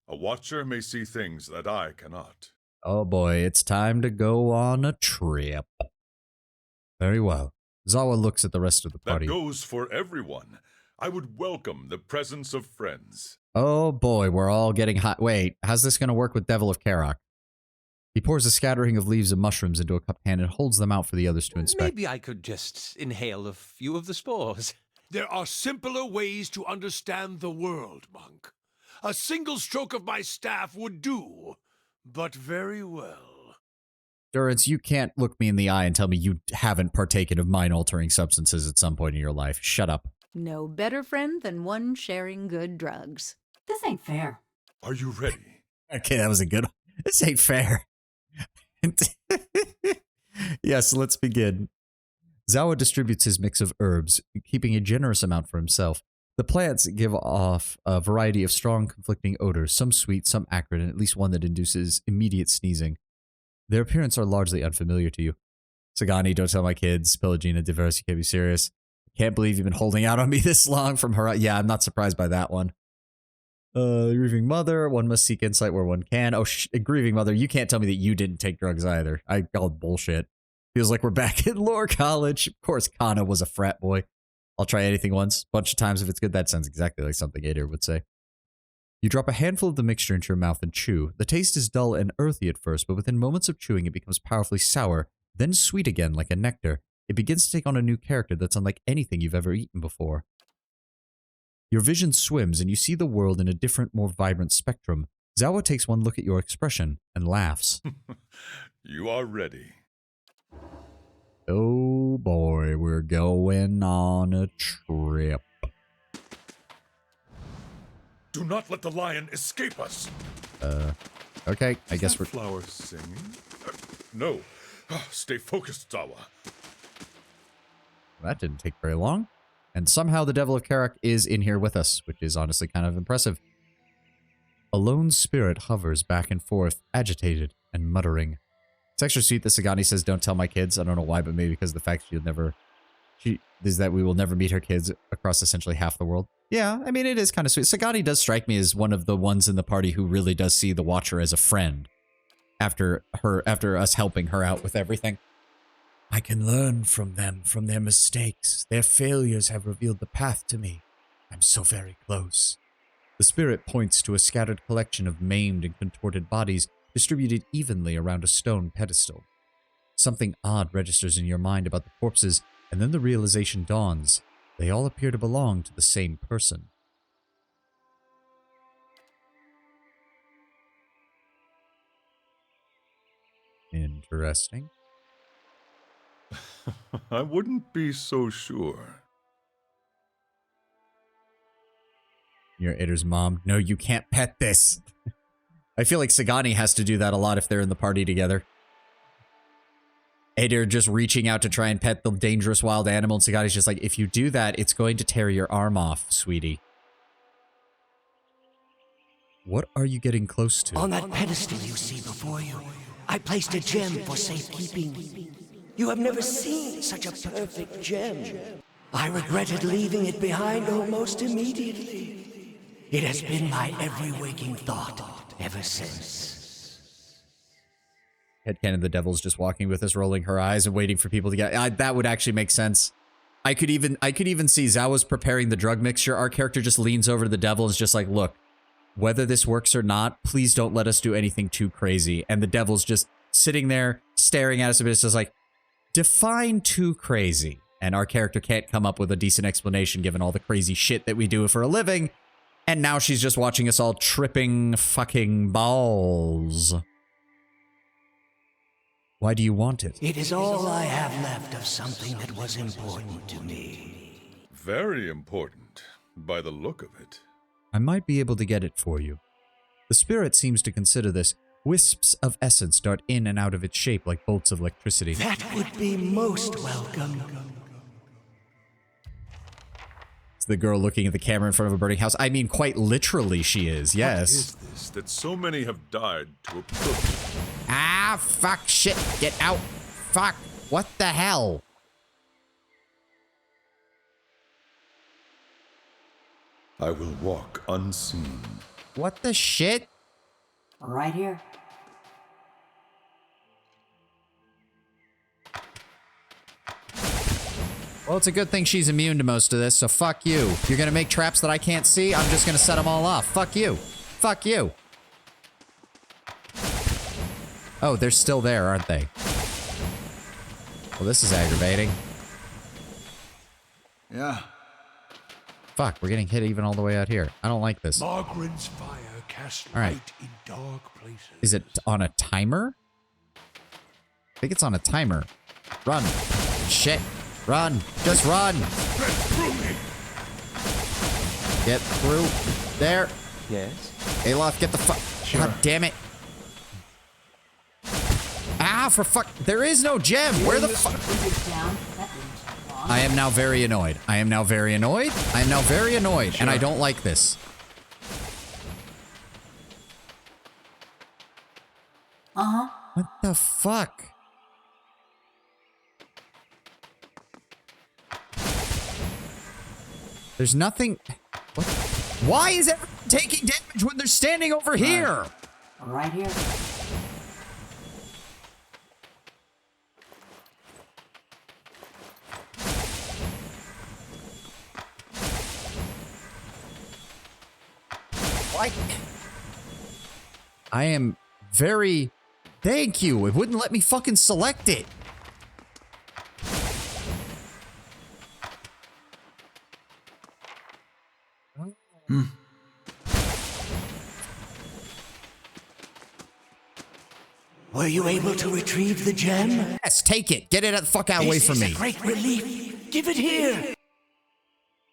A watcher may see things that I cannot. Oh boy, it's time to go on a trip. Very well. Zawa looks at the rest of the party. That goes for everyone. I would welcome the presence of friends. Oh boy, we're all getting hot. Wait, how's this going to work with Devil of Karok? He pours a scattering of leaves and mushrooms into a cup can and holds them out for the others to inspect. Maybe I could just inhale a few of the spores. There are simpler ways to understand the world, monk. A single stroke of my staff would do, but very well. Durance, you can't look me in the eye and tell me you haven't partaken of mind-altering substances at some point in your life. Shut up. No better friend than one sharing good drugs. This ain't fair. Are you ready? Okay, that was a good one. This ain't fair. Yes, let's begin. Zawa distributes his mix of herbs, keeping a generous amount for himself. The plants give off a variety of strong conflicting odors, some sweet, some acrid, and at least one that induces immediate sneezing. Their appearance are largely unfamiliar to you. Sagani, don't tell my kids. Pelagina, Diverse, you can't be serious. Can't believe you've been holding out on me this long from her. Yeah, I'm not surprised by that one. Grieving Mother, one must seek insight where one can. Oh, Grieving Mother, you can't tell me that you didn't take drugs either. I called bullshit. Feels like we're back in lore college. Of course, Kana was a frat boy. I'll try anything once. Bunch of times if it's good. That sounds exactly like something Adir would say. You drop a handful of the mixture into your mouth and chew. The taste is dull and earthy at first, but within moments of chewing, it becomes powerfully sour, then sweet again like a nectar. It begins to take on a new character that's unlike anything you've ever eaten before. Your vision swims, and you see the world in a different, more vibrant spectrum. Zawa takes one look at your expression and laughs. You are ready. Oh boy, we're going on a trip. Do not let the lion escape us. Okay, I guess we're... Flower singing? No. Stay focused, Zawa. That didn't take very long. And somehow the Devil of Karak is in here with us, which is honestly kind of impressive. A lone spirit hovers back and forth, agitated and muttering. It's extra sweet that Sagani says, don't tell my kids. I don't know why, but maybe because of the fact is that we will never meet her kids across essentially half the world. Yeah, I mean, it is kind of sweet. Sagani does strike me as one of the ones in the party who really does see the Watcher as a friend after us helping her out with everything. I can learn from them, from their mistakes. Their failures have revealed the path to me. I'm so very close. The spirit points to a scattered collection of maimed and contorted bodies distributed evenly around a stone pedestal. Something odd registers in your mind about the corpses, and then the realization dawns. They all appear to belong to the same person. Interesting. I wouldn't be so sure. You're Ider's mom. No, you can't pet this. I feel like Sagani has to do that a lot if they're in the party together. Adir just reaching out to try and pet the dangerous wild animal, and Sagani's just like, if you do that, it's going to tear your arm off, sweetie. What are you getting close to? On that pedestal you see before you, I placed a gem for safekeeping. You have never seen such a perfect gem. I regretted leaving it behind almost immediately. It has been my every waking thought ever since. Headcanon the Devil's just walking with us, rolling her eyes and waiting for people to get... that would actually make sense. I could even see Zawa's preparing the drug mixture. Our character just leans over to the Devil and is just like, look, whether this works or not, please don't let us do anything too crazy. And the Devil's just sitting there, staring at us a bit. It's just like, define too crazy. And our character can't come up with a decent explanation given all the crazy shit that we do for a living. And now she's just watching us all tripping fucking balls. Why do you want it? It is all I have left of something that was important to me. Very important, by the look of it. I might be able to get it for you. The spirit seems to consider this. Wisps of essence dart in and out of its shape like bolts of electricity. That would be most welcome. It's the girl looking at the camera in front of a burning house. I mean, quite literally she is, yes. What is this that so many have died to approach? Ah, fuck, shit, get out. Fuck, what the hell? I will walk unseen. What the shit? Right here. Well, it's a good thing she's immune to most of this, so fuck you. You're gonna make traps that I can't see? I'm just gonna set them all off. Fuck you. Fuck you. Oh, they're still there, aren't they? Well, this is aggravating. Yeah. Fuck, we're getting hit even all the way out here. I don't like this. Margaren's fire casts All right. light in dark places. Is it on a timer? I think it's on a timer. Run. Shit. Run. Just run. Get through. There. Yes? Alof, get the fuck. Sure. God damn it. Ah, for fuck. There is no gem. Where the fuck? I am now very annoyed. I am now very annoyed. I am now very annoyed. Sure. And I don't like this. Uh-huh. What the fuck? There's nothing... What? Why is everyone taking damage when they're standing over here? Right here. What? I am very... Thank you. It wouldn't let me fucking select it. Were you able to retrieve the gem? Yes, take it. Get it the fuck out away from me. This is a great relief. Give it here.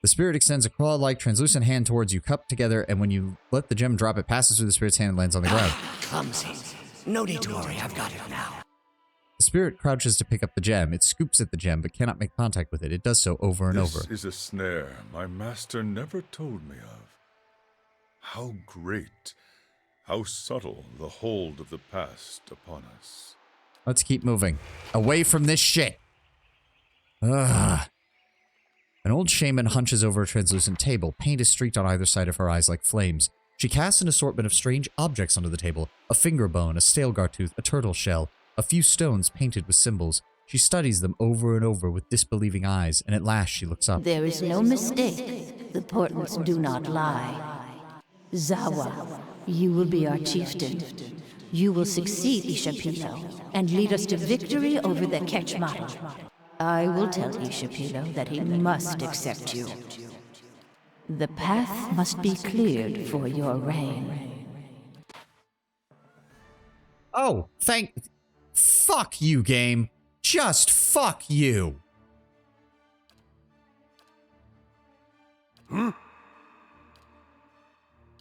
The spirit extends a claw-like translucent hand towards you, cupped together, and when you let the gem drop, it passes through the spirit's hand and lands on the ground. Clumsy. No need to worry, I've got it now. The spirit crouches to pick up the gem. It scoops at the gem, but cannot make contact with it. It does so over and over. This is a snare my master never told me of. How great, how subtle the hold of the past upon us. Let's keep moving. Away from this shit. Ugh. An old shaman hunches over a translucent table. Paint is streaked on either side of her eyes like flames. She casts an assortment of strange objects onto the table. A finger bone, a Stalgar tooth, a turtle shell, a few stones painted with symbols. She studies them over and over with disbelieving eyes, and at last she looks up. There is no mistake. The portents do not lie. Zawa, you will be our chieftain. You will succeed Ishapilo and lead us to victory over the Ketchmata. I will tell Ishapilo that he must accept you. The path must be cleared for your reign. Oh, fuck you, game. Just fuck you.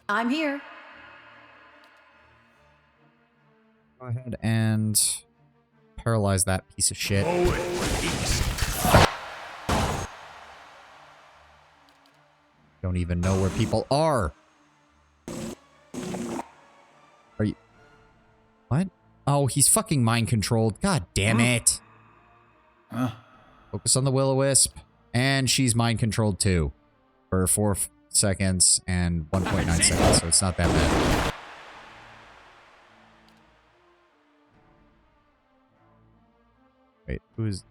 I'm here. Go ahead and paralyze that piece of shit. Don't even know where people are. Are you... What? Oh, he's fucking mind controlled. God damn it. Focus on the Will-O-Wisp. And she's mind controlled too. For 4 seconds and 1.9 seconds, so it's not that bad. Wait, who's...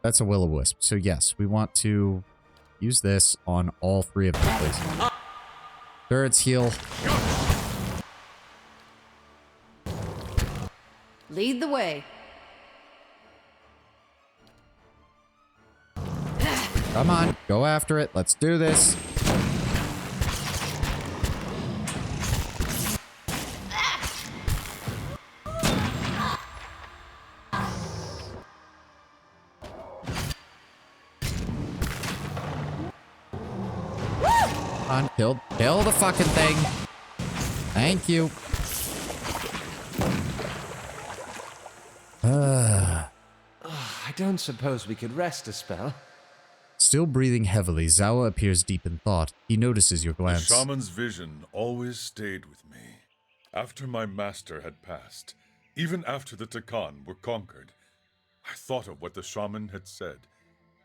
That's a Will-O-Wisp. So yes, we want to use this on all 3 of them, please. Turrets heal. Lead the way. Come on, go after it. Let's do this. Come on, kill the fucking thing. Thank you. I don't suppose we could rest a spell. Still breathing heavily, Zawa appears deep in thought. He notices your glance. The shaman's vision always stayed with me. After my master had passed, even after the Takan were conquered, I thought of what the shaman had said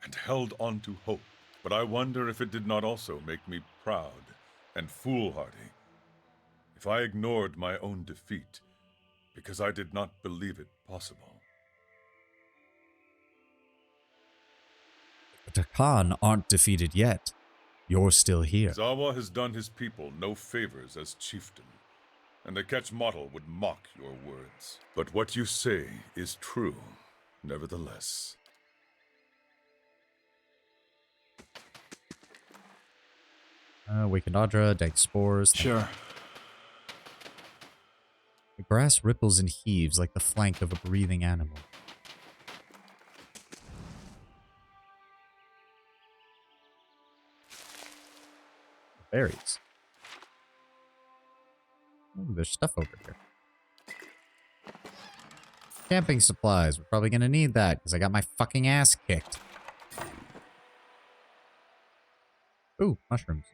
and held on to hope. But I wonder if it did not also make me proud and foolhardy. If I ignored my own defeat because I did not believe it possible. The Takan aren't defeated yet. You're still here. Zawa has done his people no favors as chieftain, and the Ketchmata would mock your words. But what you say is true, nevertheless. Wakened Audra, dank spores. Sure. The grass ripples and heaves like the flank of a breathing animal. Berries. Ooh, there's stuff over here. Camping supplies. We're probably gonna need that because I got my fucking ass kicked. Ooh, mushrooms.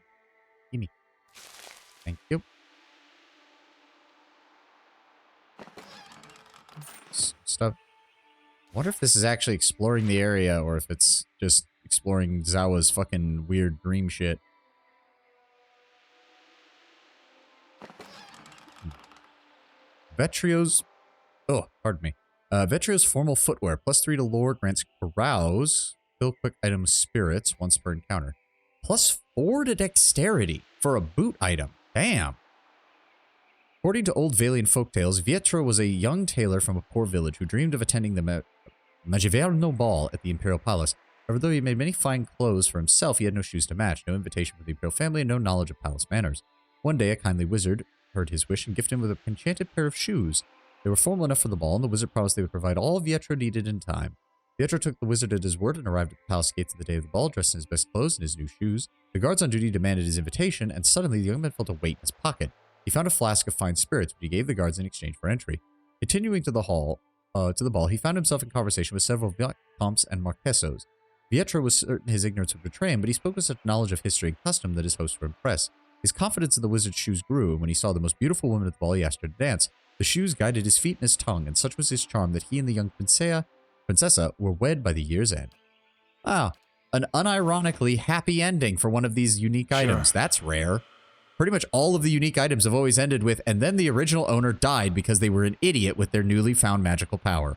Gimme. Thank you. Stuff. Wonder if this is actually exploring the area or if it's just exploring Zawa's fucking weird dream shit. Vetrio's... Oh, pardon me. Vetrio's formal footwear. +3 to lore. Grants carouse. Fill quick item spirits once per encounter. +4 to dexterity for a boot item. Damn. According to old Valian folktales, Vietro was a young tailor from a poor village who dreamed of attending the Magiverno ball at the Imperial Palace. However, though he made many fine clothes for himself, he had no shoes to match, no invitation from the Imperial family, and no knowledge of palace manners. One day, a kindly wizard heard his wish and gifted him with an enchanted pair of shoes. They were formal enough for the ball, and the wizard promised they would provide all Vietro needed in time. Vietro took the wizard at his word and arrived at the palace gates the day of the ball, dressed in his best clothes and his new shoes. The guards on duty demanded his invitation, and suddenly the young man felt a weight in his pocket. He found a flask of fine spirits, which he gave the guards in exchange for entry. Continuing to the ball, he found himself in conversation with several Vicomtes and Marquesos. Vietro was certain his ignorance would betray him, but he spoke with such knowledge of history and custom that his hosts were impressed. His confidence in the wizard's shoes grew, and when he saw the most beautiful woman at the ball, he asked her to dance. The shoes guided his feet and his tongue, and such was his charm that he and the young princessa were wed by the year's end. Ah, an unironically happy ending for one of these unique items. That's rare. Pretty much all of the unique items have always ended with, and then the original owner died because they were an idiot with their newly found magical power.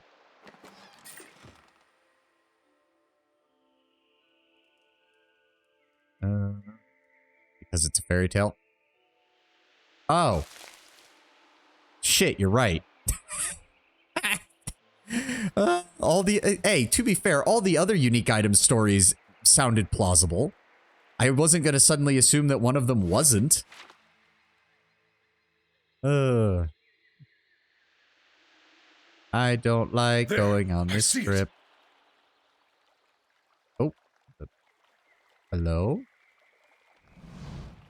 Because it's a fairy tale? Oh. Shit, you're right. Hey, to be fair, all the other unique item stories sounded plausible. I wasn't going to suddenly assume that one of them wasn't. I don't like going on this trip. Oh. Hello?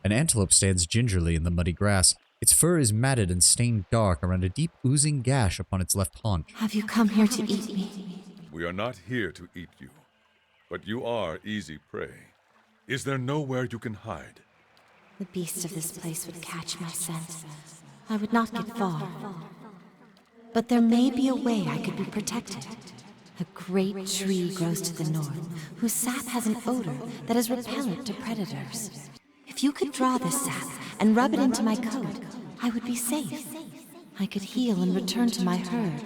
An antelope stands gingerly in the muddy grass. Its fur is matted and stained dark around a deep oozing gash upon its left haunch. Have you come here to eat me? We are not here to eat you, but you are easy prey. Is there nowhere you can hide? The beasts of this place would catch my scent. I would not get far. But there may be a way I could be protected. A great tree grows to the north, whose sap has an odor that is repellent to predators. If you could draw this sap and rub it into my coat, I would be safe. I could heal and return to my herd.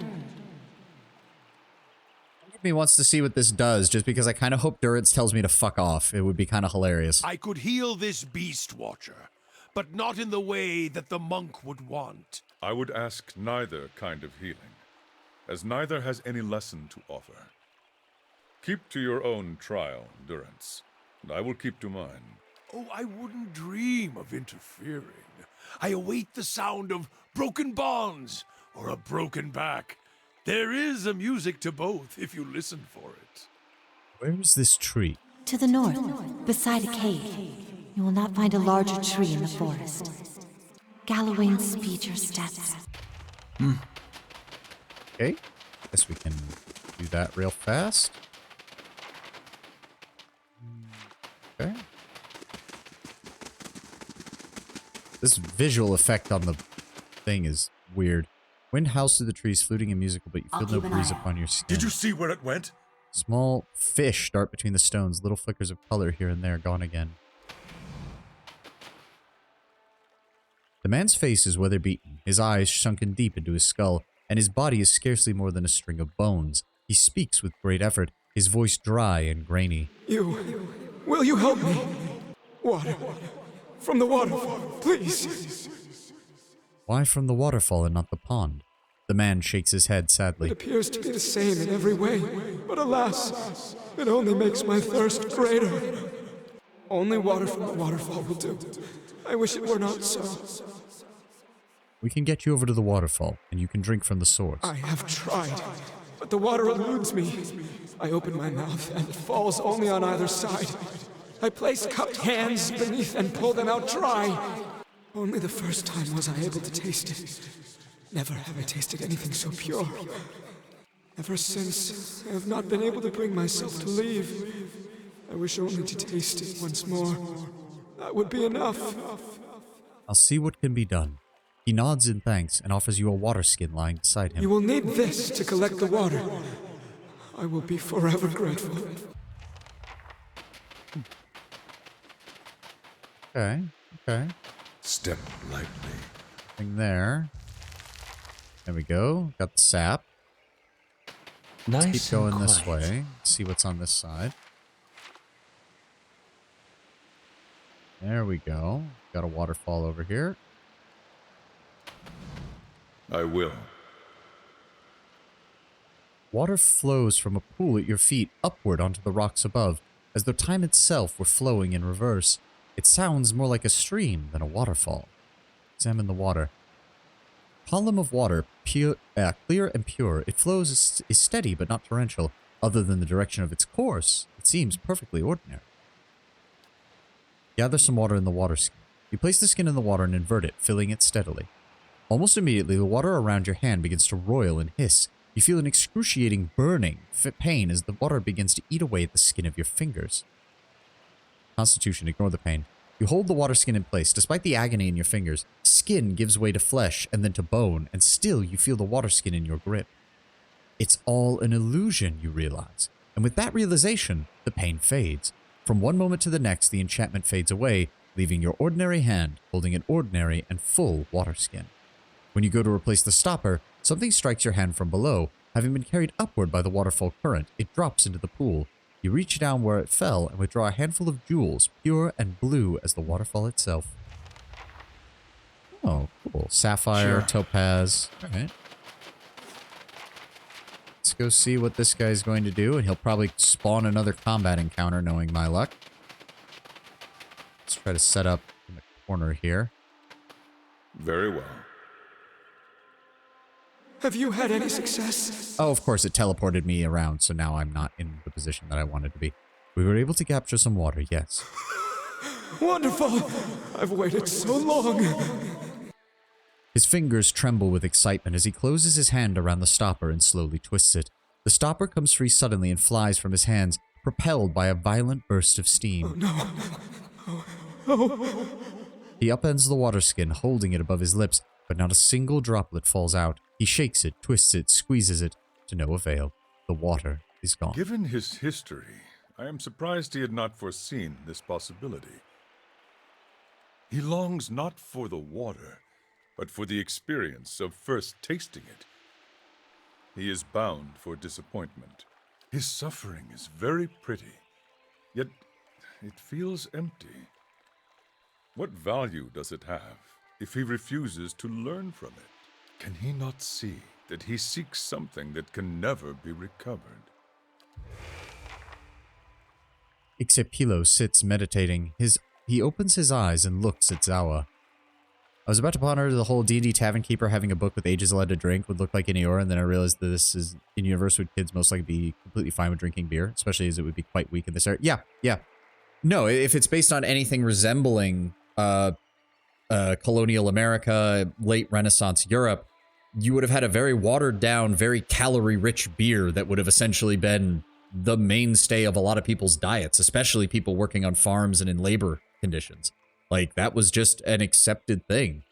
Part of me wants to see what this does, just because I kind of hope Durance tells me to fuck off. It would be kind of hilarious. I could heal this beast watcher, but not in the way that the monk would want. I would ask neither kind of healing, as neither has any lesson to offer. Keep to your own trial, Durance, and I will keep to mine. Oh, I wouldn't dream of interfering. I await the sound of broken bonds or a broken back. There is a music to both if you listen for it. Where is this tree? To the north, beside a cave. You will not find a larger tree in the forest. Galawain speed your steps. Okay. Guess we can do that real fast. Okay. This visual effect on the thing is weird. Wind howls through the trees, fluting and musical, but you feel no breeze upon your skin. Did you see where it went? Small fish dart between the stones, little flickers of color here and there, gone again. The man's face is weather-beaten, his eyes sunken deep into his skull, and his body is scarcely more than a string of bones. He speaks with great effort, his voice dry and grainy. Will you help me? Water. From the waterfall, please. Why from the waterfall and not the pond? The man shakes his head sadly. It appears to be the same in every way, but alas, it only makes my thirst greater. Only water from the waterfall will do. I wish it were not so. We can get you over to the waterfall, and you can drink from the source. I have tried, but the water eludes me. I open my mouth, and it falls only on either side. I place cupped hands beneath and pull them out dry. Only the first time was I able to taste it. Never have I tasted anything so pure. Ever since, I have not been able to bring myself to leave. I wish only to taste it once more. That would be enough. I'll see what can be done. He nods in thanks and offers you a water skin lying beside him. You will need this to collect the water. I will be forever grateful. Okay, okay. Step lightly. Thing there. There we go. Got the sap. Let's keep going this way. See what's on this side. There we go. Got a waterfall over here. I will. Water flows from a pool at your feet upward onto the rocks above, as though time itself were flowing in reverse. It sounds more like a stream than a waterfall. Examine the water. Column of water, clear and pure. It flows is steady but not torrential. Other than the direction of its course, it seems perfectly ordinary. Gather some water in the water skin. You place the skin in the water and invert it, filling it steadily. Almost immediately, the water around your hand begins to roil and hiss. You feel an excruciating burning pain as the water begins to eat away at the skin of your fingers. Constitution, ignore the pain. You hold the water skin in place. Despite the agony in your fingers, skin gives way to flesh and then to bone, and still you feel the water skin in your grip. It's all an illusion, you realize. And with that realization, the pain fades. From one moment to the next, the enchantment fades away, leaving your ordinary hand holding an ordinary and full water skin. When you go to replace the stopper, something strikes your hand from below. Having been carried upward by the waterfall current, it drops into the pool. You reach down where it fell and withdraw a handful of jewels, pure and blue as the waterfall itself. Oh, cool. Sapphire, topaz. Alright. Let's go see what this guy's going to do, and he'll probably spawn another combat encounter, knowing my luck. Let's try to set up in the corner here. Very well. Have you had any success? Oh, of course, it teleported me around, so now I'm not in the position that I wanted to be. We were able to capture some water, yes. Wonderful! I've waited so long. His fingers tremble with excitement as he closes his hand around the stopper and slowly twists it. The stopper comes free suddenly and flies from his hands, propelled by a violent burst of steam. Oh, no. Oh. He upends the water skin, holding it above his lips, but not a single droplet falls out. He shakes it, twists it, squeezes it, to no avail. The water is gone. Given his history, I am surprised he had not foreseen this possibility. He longs not for the water, but for the experience of first tasting it. He is bound for disappointment. His suffering is very pretty, yet it feels empty. What value does it have if he refuses to learn from it? Can he not see that he seeks something that can never be recovered? Ixepilo sits meditating. He opens his eyes and looks at Zawa. I was about to ponder the whole D&D Tavern Keeper having a book with ages allowed to drink would look like in Eora, and then I realized that this is in universe would kids most likely be completely fine with drinking beer, especially as it would be quite weak in this area. Yeah. No, if it's based on anything resembling colonial America, late Renaissance Europe, you would have had a very watered down, very calorie-rich beer that would have essentially been the mainstay of a lot of people's diets, especially people working on farms and in labor conditions. Like, that was just an accepted thing.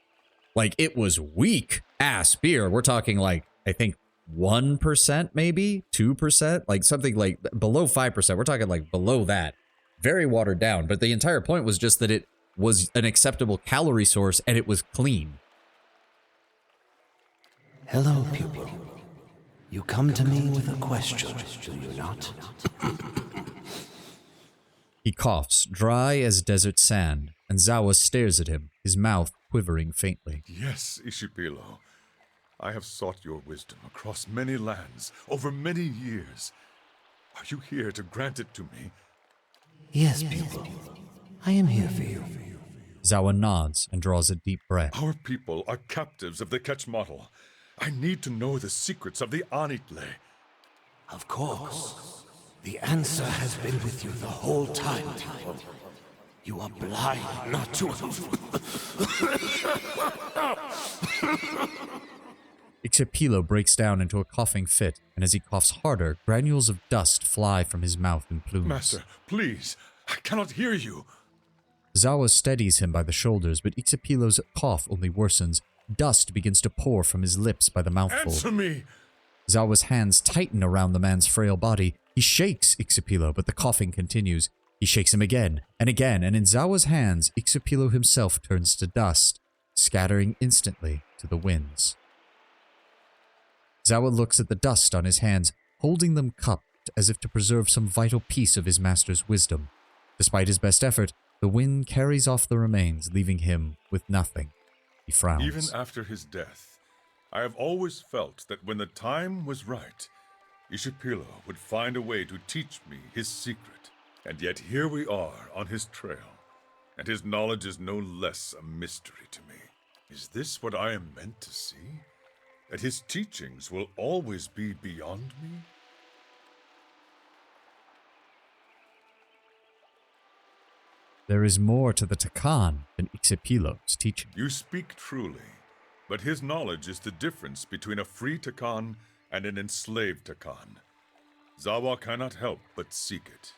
Like, it was weak-ass beer. We're talking, like, I think 1% maybe? 2%? Like, something like below 5%. We're talking, like, below that. Very watered down. But the entire point was just that it was an acceptable calorie source and it was clean. Hello, pupil. You come to me with a question, do you not? He coughs, dry as desert sand, and Zawa stares at him, his mouth quivering faintly. Yes, Ishipilo. I have sought your wisdom across many lands, over many years. Are you here to grant it to me? Yes, pupil. I am here for you. Zawa nods and draws a deep breath. Our people are captives of the Ketchmotl. I need to know the secrets of the Anitle. Of course. The answer has been with you the whole time, pupil. You are blind not to... Ixepilo breaks down into a coughing fit, and as he coughs harder, granules of dust fly from his mouth in plumes. Master, please, I cannot hear you. Zawa steadies him by the shoulders, but Ixepilo's cough only worsens. Dust begins to pour from his lips by the mouthful. Answer me! Zawa's hands tighten around the man's frail body. He shakes Ixepilo, but the coughing continues. He shakes him again, and in Zawa's hands, Ixepilo himself turns to dust, scattering instantly to the winds. Zawa looks at the dust on his hands, holding them cupped as if to preserve some vital piece of his master's wisdom. Despite his best effort, the wind carries off the remains, leaving him with nothing. He frowns. Even after his death, I have always felt that when the time was right, Ishipilo would find a way to teach me his secret. And yet here we are on his trail, and his knowledge is no less a mystery to me. Is this what I am meant to see? That his teachings will always be beyond me? There is more to the Takan than Ixipilo's teaching. You speak truly, but his knowledge is the difference between a free Takan and an enslaved Takan. Zawa cannot help but seek it.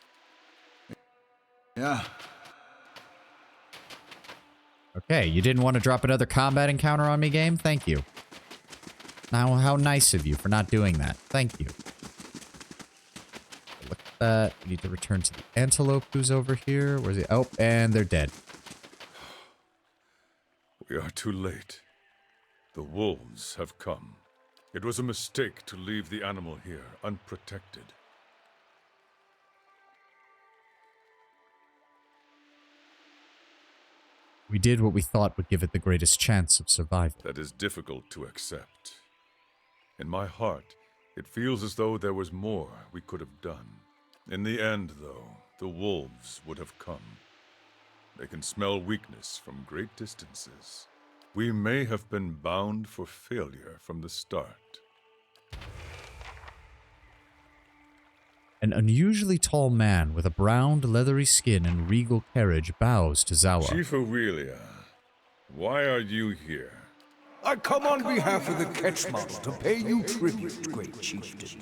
Yeah. Okay, you didn't want to drop another combat encounter on me, game? Thank you. Now, how nice of you for not doing that. Thank you. Look at that. We need to return to the antelope who's over here. Where's he? Oh, and they're dead. We are too late. The wolves have come. It was a mistake to leave the animal here unprotected. We did what we thought would give it the greatest chance of survival. That is difficult to accept. In my heart, it feels as though there was more we could have done. In the end, though, the wolves would have come. They can smell weakness from great distances. We may have been bound for failure from the start. An unusually tall man with a brown, leathery skin and regal carriage bows to Zawa. Chief Aurelia, why are you here? I come on behalf of the Ketch Model to pay you tribute, great chieftain.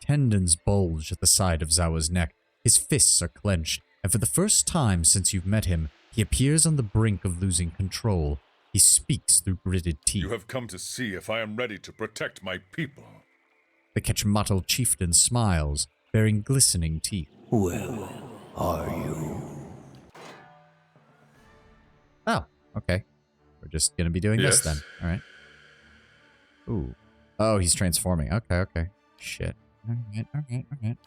Tendons bulge at the side of Zawa's neck. His fists are clenched, and for the first time since you've met him, he appears on the brink of losing control. He speaks through gritted teeth. You have come to see if I am ready to protect my people. The Ketchmatl chieftain smiles, bearing glistening teeth. Well, are you? Oh, okay. We're just gonna be doing this then. Alright. Ooh. Oh, he's transforming. Okay, okay. Shit. Alright, alright, alright.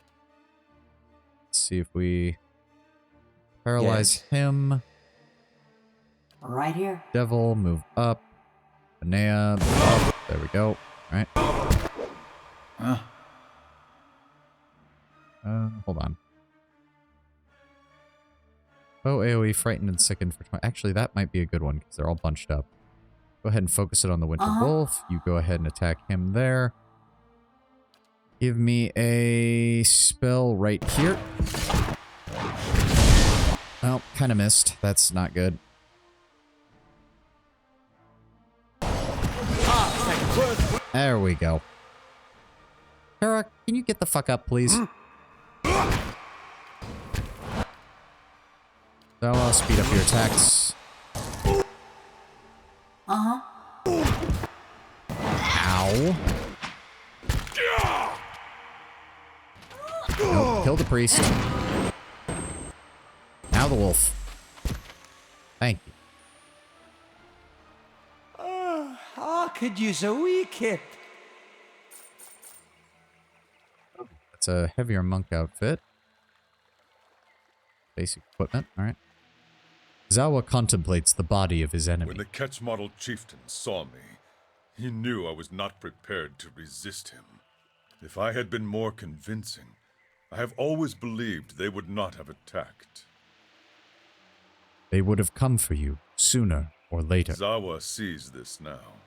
Let's see if we paralyze him. Right here. Devil, move up. Anea, move up. There we go. Alright. Huh? Hold on. Oh, AoE, frightened and sickened for 20. Actually, that might be a good one because they're all bunched up. Go ahead and focus it on the Winter Wolf. You go ahead and attack him there. Give me a spell right here. Well, kind of missed. That's not good. There we go. Kara, can you get the fuck up, please? So I'll speed up your attacks. Uh-huh. Ow. Nope, kill the priest. Now the wolf. Thank you. How could you so weak it? That's a heavier monk outfit. Basic equipment, alright. Zawa contemplates the body of his enemy. When the Ketch Model chieftain saw me, he knew I was not prepared to resist him. If I had been more convincing, I have always believed they would not have attacked. They would have come for you, sooner or later. Zawa sees this now.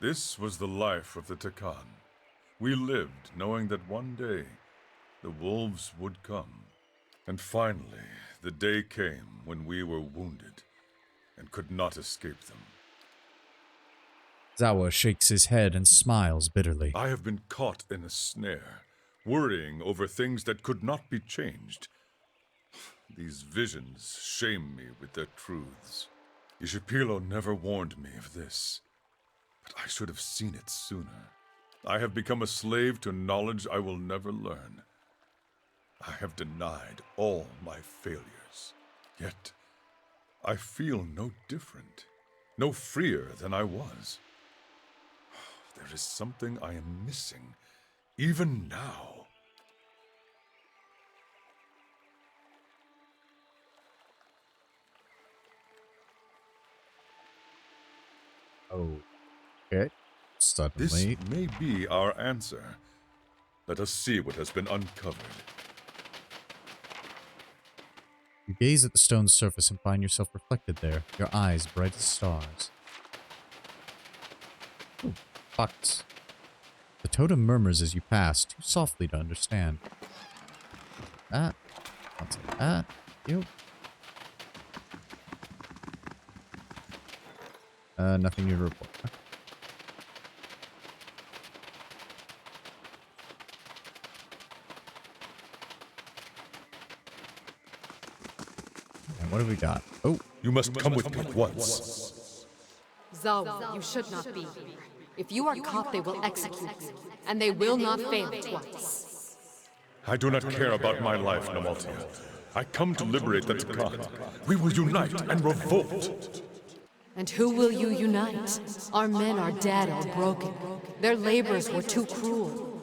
This was the life of the Takan. We lived knowing that one day the wolves would come. And finally, the day came when we were wounded and could not escape them. Zawa shakes his head and smiles bitterly. I have been caught in a snare, worrying over things that could not be changed. These visions shame me with their truths. Ishipilo never warned me of this, but I should have seen it sooner. I have become a slave to knowledge I will never learn. I have denied all my failures, yet I feel no different, no freer than I was. There is something I am missing, even now. Oh. Okay. Suddenly. This may be our answer. Let us see what has been uncovered. You gaze at the stone's surface and find yourself reflected there, your eyes bright as stars. Ooh, bucks. The totem murmurs as you pass, too softly to understand. That. Lots of that. You. Nothing new to report. And what have we got? Oh, you must come with me at once. Zawa, you should not be here. If you are caught, they will execute you, and they will not fail twice. I do not care about my life, Namaltia. I come to liberate the Takan. We will unite and revolt. And who will you unite? Our men are dead or broken. Their labors were too cruel.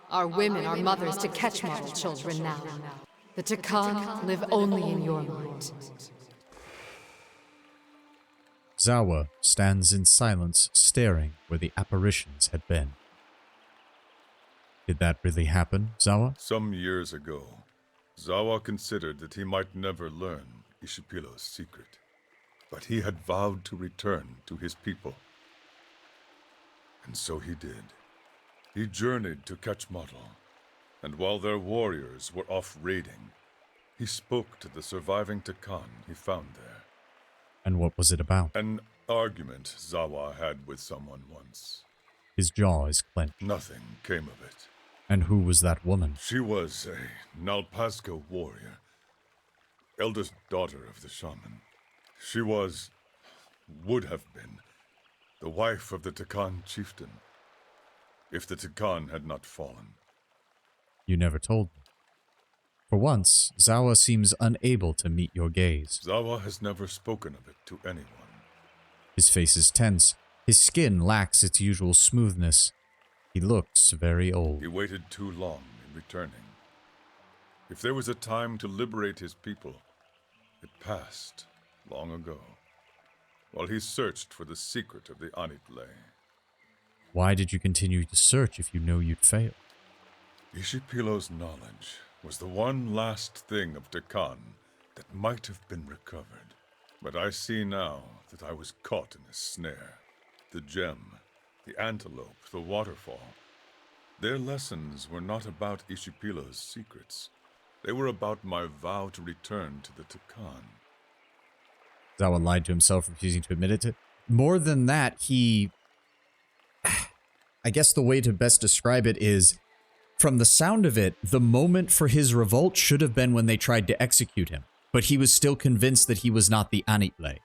Our women are mothers to catch model children now. The Takan live only in your mind. Zawa stands in silence, staring where the apparitions had been. Did that really happen, Zawa? Some years ago, Zawa considered that he might never learn Ishipilo's secret. But he had vowed to return to his people. And so he did. He journeyed to Ketchmotl, and while their warriors were off raiding, he spoke to the surviving Takan he found there. And what was it about? An argument Zawa had with someone once. His jaw is clenched. Nothing came of it. And who was that woman? She was a Nalpazga warrior, eldest daughter of the shaman. She would have been, the wife of the Takan chieftain, if the Takan had not fallen. You never told me. For once, Zawa seems unable to meet your gaze. Zawa has never spoken of it to anyone. His face is tense. His skin lacks its usual smoothness. He looks very old. He waited too long in returning. If there was a time to liberate his people, it passed long ago, while he searched for the secret of the Anitle. Why did you continue to search if you know you'd fail? Ishipilo's knowledge was the one last thing of Takan that might have been recovered. But I see now that I was caught in a snare. The gem, the antelope, the waterfall. Their lessons were not about Ishipilo's secrets. They were about my vow to return to the Takan. Zawa lied to himself, refusing to admit it. More than that, he... I guess the way to best describe it is, from the sound of it, the moment for his revolt should have been when they tried to execute him. But he was still convinced that he was not the Anitle.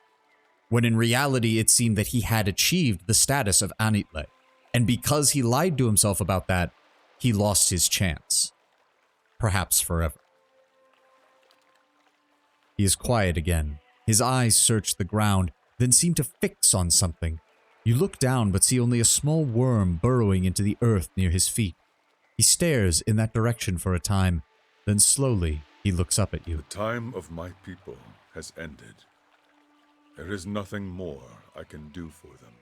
When in reality, it seemed that he had achieved the status of Anitle. And because he lied to himself about that, he lost his chance. Perhaps forever. He is quiet again. His eyes search the ground, then seem to fix on something. You look down but see only a small worm burrowing into the earth near his feet. He stares in that direction for a time, then slowly he looks up at you. The time of my people has ended. There is nothing more I can do for them.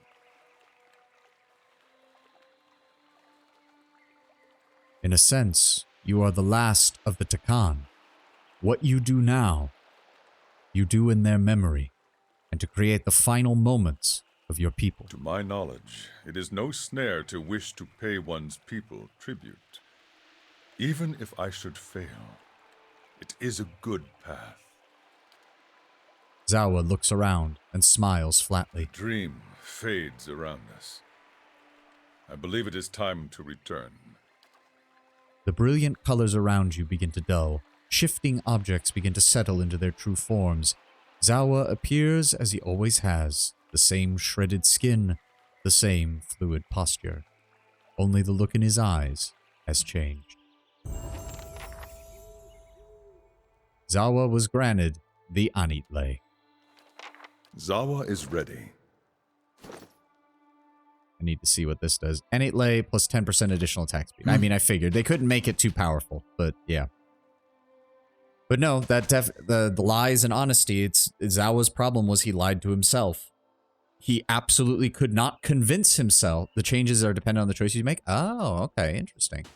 In a sense, you are the last of the Takan. What you do now, you do in their memory, and to create the final moments of your people. To my knowledge, it is no snare to wish to pay one's people tribute. Even if I should fail, it is a good path. Zawa looks around and smiles flatly. The dream fades around us. I believe it is time to return. The brilliant colors around you begin to dull. Shifting objects begin to settle into their true forms. Zawa appears as he always has, the same shredded skin, the same fluid posture. Only the look in his eyes has changed. Zawa was granted the Anitle. Zawa is ready. I need to see what this does. Anitle plus 10% additional attack speed. I mean, I figured they couldn't make it too powerful, but yeah. But no, that the lies and honesty, Zawa's problem was he lied to himself. he absolutely could not convince himself. The changes are dependent on the choices you make. Oh, okay, interesting.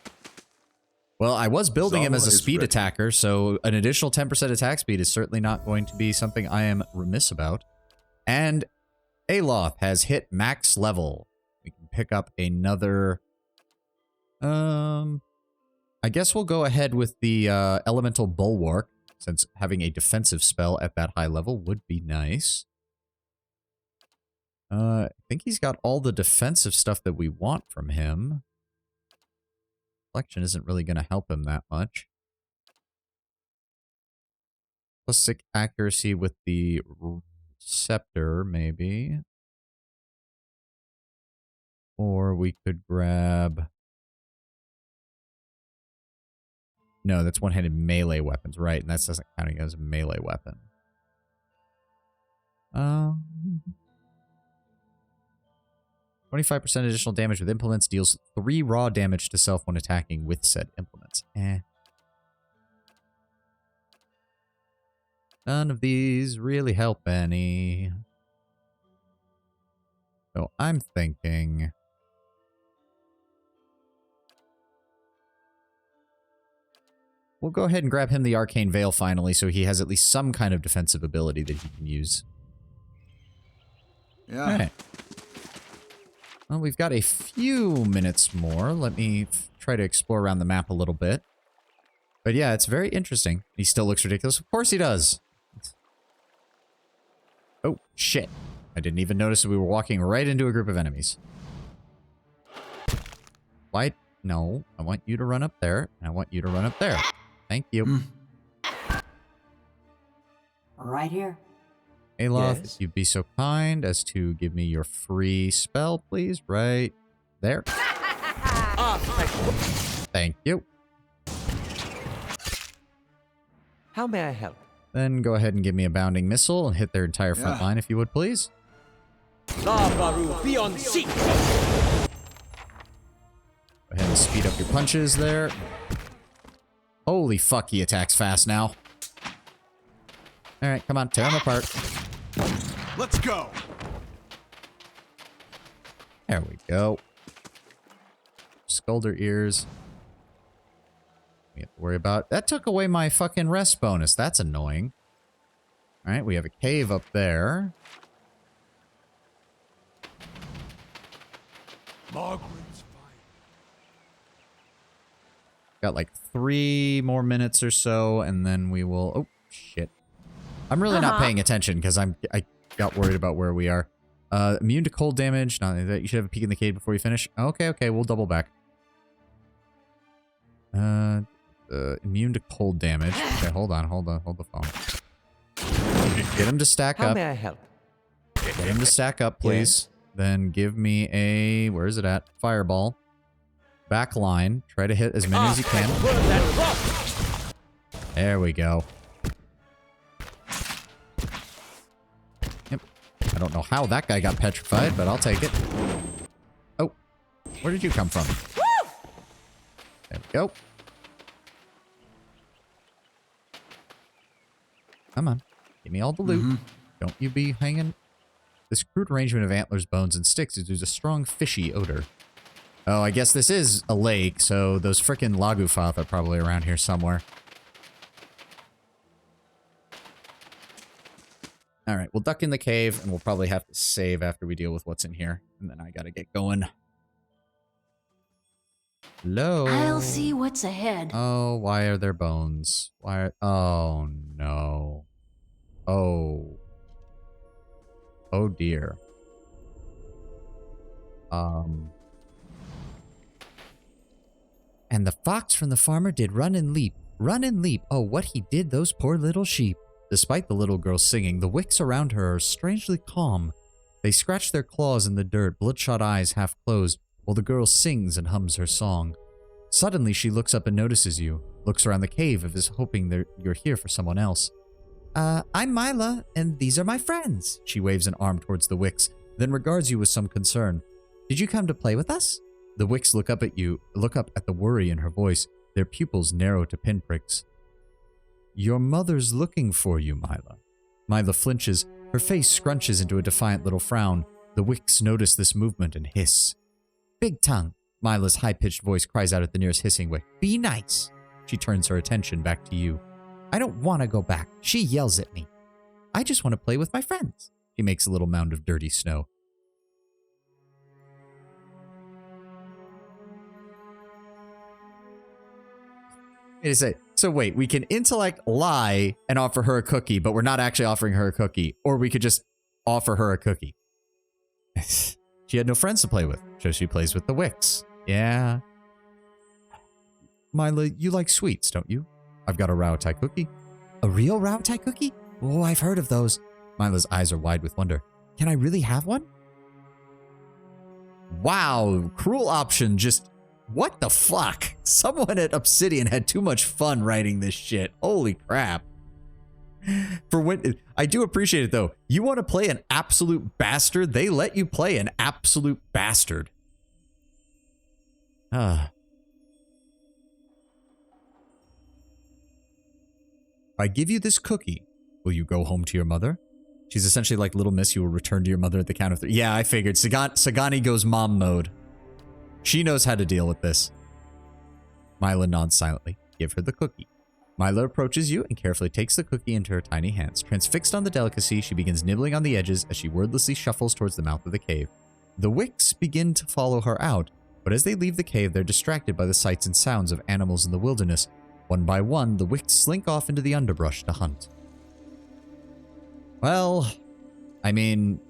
Well, I was building him as a speed attacker, so an additional 10% attack speed is certainly not going to be something I am remiss about. And Aloth has hit max level. We can pick up another... I guess we'll go ahead with the Elemental Bulwark, since having a defensive spell at that high level would be nice. I think he's got all the defensive stuff that we want from him. Reflection isn't really going to help him that much. Plus 6 accuracy with the scepter, maybe. Or we could grab... No, that's one-handed melee weapons, right? And that doesn't count as a melee weapon. 25% additional damage with implements deals 3 raw damage to self when attacking with said implements. None of these really help any. So I'm thinking... We'll go ahead and grab him the Arcane Veil finally, so he has at least some kind of defensive ability that he can use. Yeah. All right. Well, we've got a few minutes more. Let me try to explore around the map a little bit. But yeah, it's very interesting. He still looks ridiculous. Of course he does. Oh, shit. I didn't even notice that we were walking right into a group of enemies. Why? No, I want you to run up there, and I want you to run up there. Thank you. Right here. Aloth, if you'd be so kind as to give me your free spell, please. Right there. Thank you. How may I help? Then go ahead and give me a bounding missile and hit their entire front line, if you would, please. La Baru, be on seat! Go ahead and speed up your punches there. Holy fuck, he attacks fast now. Alright, come on, tear him apart. Let's go. There we go. Skulder ears. We have to worry about... That took away my fucking rest bonus. That's annoying. Alright, we have a cave up there. Margaret's Got like 3 more minutes or so, and then we will... Oh, shit. I'm really not paying attention, because I got worried about where we are. Immune to cold damage. Not that you should have a peek in the cave before you finish. Okay, we'll double back. Immune to cold damage. Okay, hold the phone. Get him to stack up. How may I help? Get him to stack up, please. Then give me a... Where is it at? Fireball. Back line. Try to hit as many as you can. There we go. Yep. I don't know how that guy got petrified, but I'll take it. Oh. Where did you come from? There we go. Come on. Give me all the loot. Don't you be hanging... This crude arrangement of antlers, bones, and sticks exudes a strong fishy odor. Oh, I guess this is a lake, so those frickin' Lagufath are probably around here somewhere. Alright, we'll duck in the cave, and we'll probably have to save after we deal with what's in here. And then I gotta get going. Hello? I'll see what's ahead. Oh, why are there bones? Why are... Oh, no. Oh. Oh, dear. And the fox from the farmer did run and leap. Run and leap. Oh, what he did, those poor little sheep. Despite the little girl singing, the wicks around her are strangely calm. They scratch their claws in the dirt, bloodshot eyes half closed, while the girl sings and hums her song. Suddenly, she looks up and notices you. Looks around the cave as if hoping that you're here for someone else. I'm Mila, and these are my friends. She waves an arm towards the wicks, then regards you with some concern. Did you come to play with us? The wicks look up at you, look up at the worry in her voice, their pupils narrow to pinpricks. Your mother's looking for you, Mila. Mila flinches. Her face scrunches into a defiant little frown. The wicks notice this movement and hiss. Big tongue, Mila's high-pitched voice cries out at the nearest hissing wick. Be nice. She turns her attention back to you. I don't want to go back. She yells at me. I just want to play with my friends. She makes a little mound of dirty snow. Wait a sec. So wait, we can intellect lie and offer her a cookie, but we're not actually offering her a cookie. Or we could just offer her a cookie. She had no friends to play with, so she plays with the wicks. Yeah. Mila, you like sweets, don't you? I've got a Rao-Tai cookie. A real Rao-Tai cookie? Oh, I've heard of those. Mila's eyes are wide with wonder. Can I really have one? Wow, cruel option just... What the fuck? Someone at Obsidian had too much fun writing this shit. Holy crap. For when I do appreciate it though. You want to play an absolute bastard? They let you play an absolute bastard. If I give you this cookie, will you go home to your mother? She's essentially like Little Miss, you will return to your mother at the count of 3. Yeah, I figured. Sagani goes mom mode. She knows how to deal with this. Mila nods silently. Give her the cookie. Mila approaches you and carefully takes the cookie into her tiny hands. Transfixed on the delicacy, she begins nibbling on the edges as she wordlessly shuffles towards the mouth of the cave. The wicks begin to follow her out, but as they leave the cave, they're distracted by the sights and sounds of animals in the wilderness. One by one, the wicks slink off into the underbrush to hunt. Well, I mean,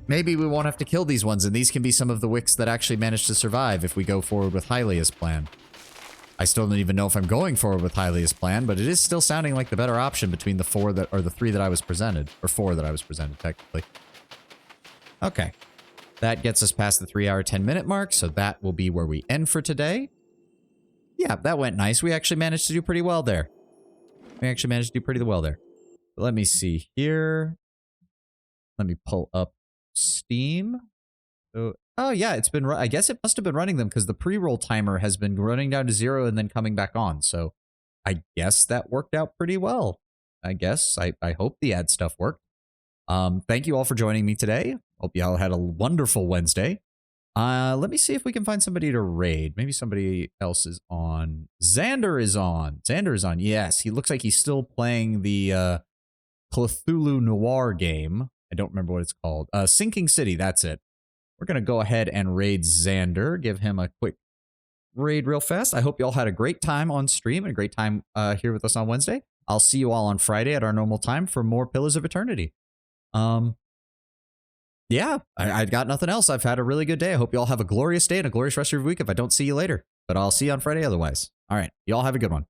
maybe we won't have to kill these ones, and these can be some of the wicks that actually manage to survive if we go forward with Hylia's plan. I still don't even know if I'm going forward with Hylia's plan, but it is still sounding like the better option between the 3 that I was presented. Or 4 that I was presented, technically. Okay. That gets us past the 3-hour, 10-minute mark, so that will be where we end for today. Yeah, that went nice. We actually managed to do pretty well there. But let me see here. Let me pull up Steam. Oh yeah, it's been. I guess it must have been running them because the pre-roll timer has been running down to 0 and then coming back on. So I guess that worked out pretty well. I guess. I hope the ad stuff worked. Thank you all for joining me today. Hope you all had a wonderful Wednesday. Let me see if we can find somebody to raid. Maybe somebody else is on. Xander is on. Yes, he looks like he's still playing the Cthulhu Noir game. I don't remember what it's called. Sinking City, that's it. We're going to go ahead and raid Xander. Give him a quick raid real fast. I hope you all had a great time on stream and a great time here with us on Wednesday. I'll see you all on Friday at our normal time for more Pillars of Eternity. Yeah, I got nothing else. I've had a really good day. I hope you all have a glorious day and a glorious rest of your week if I don't see you later. But I'll see you on Friday otherwise. All right, you all have a good one.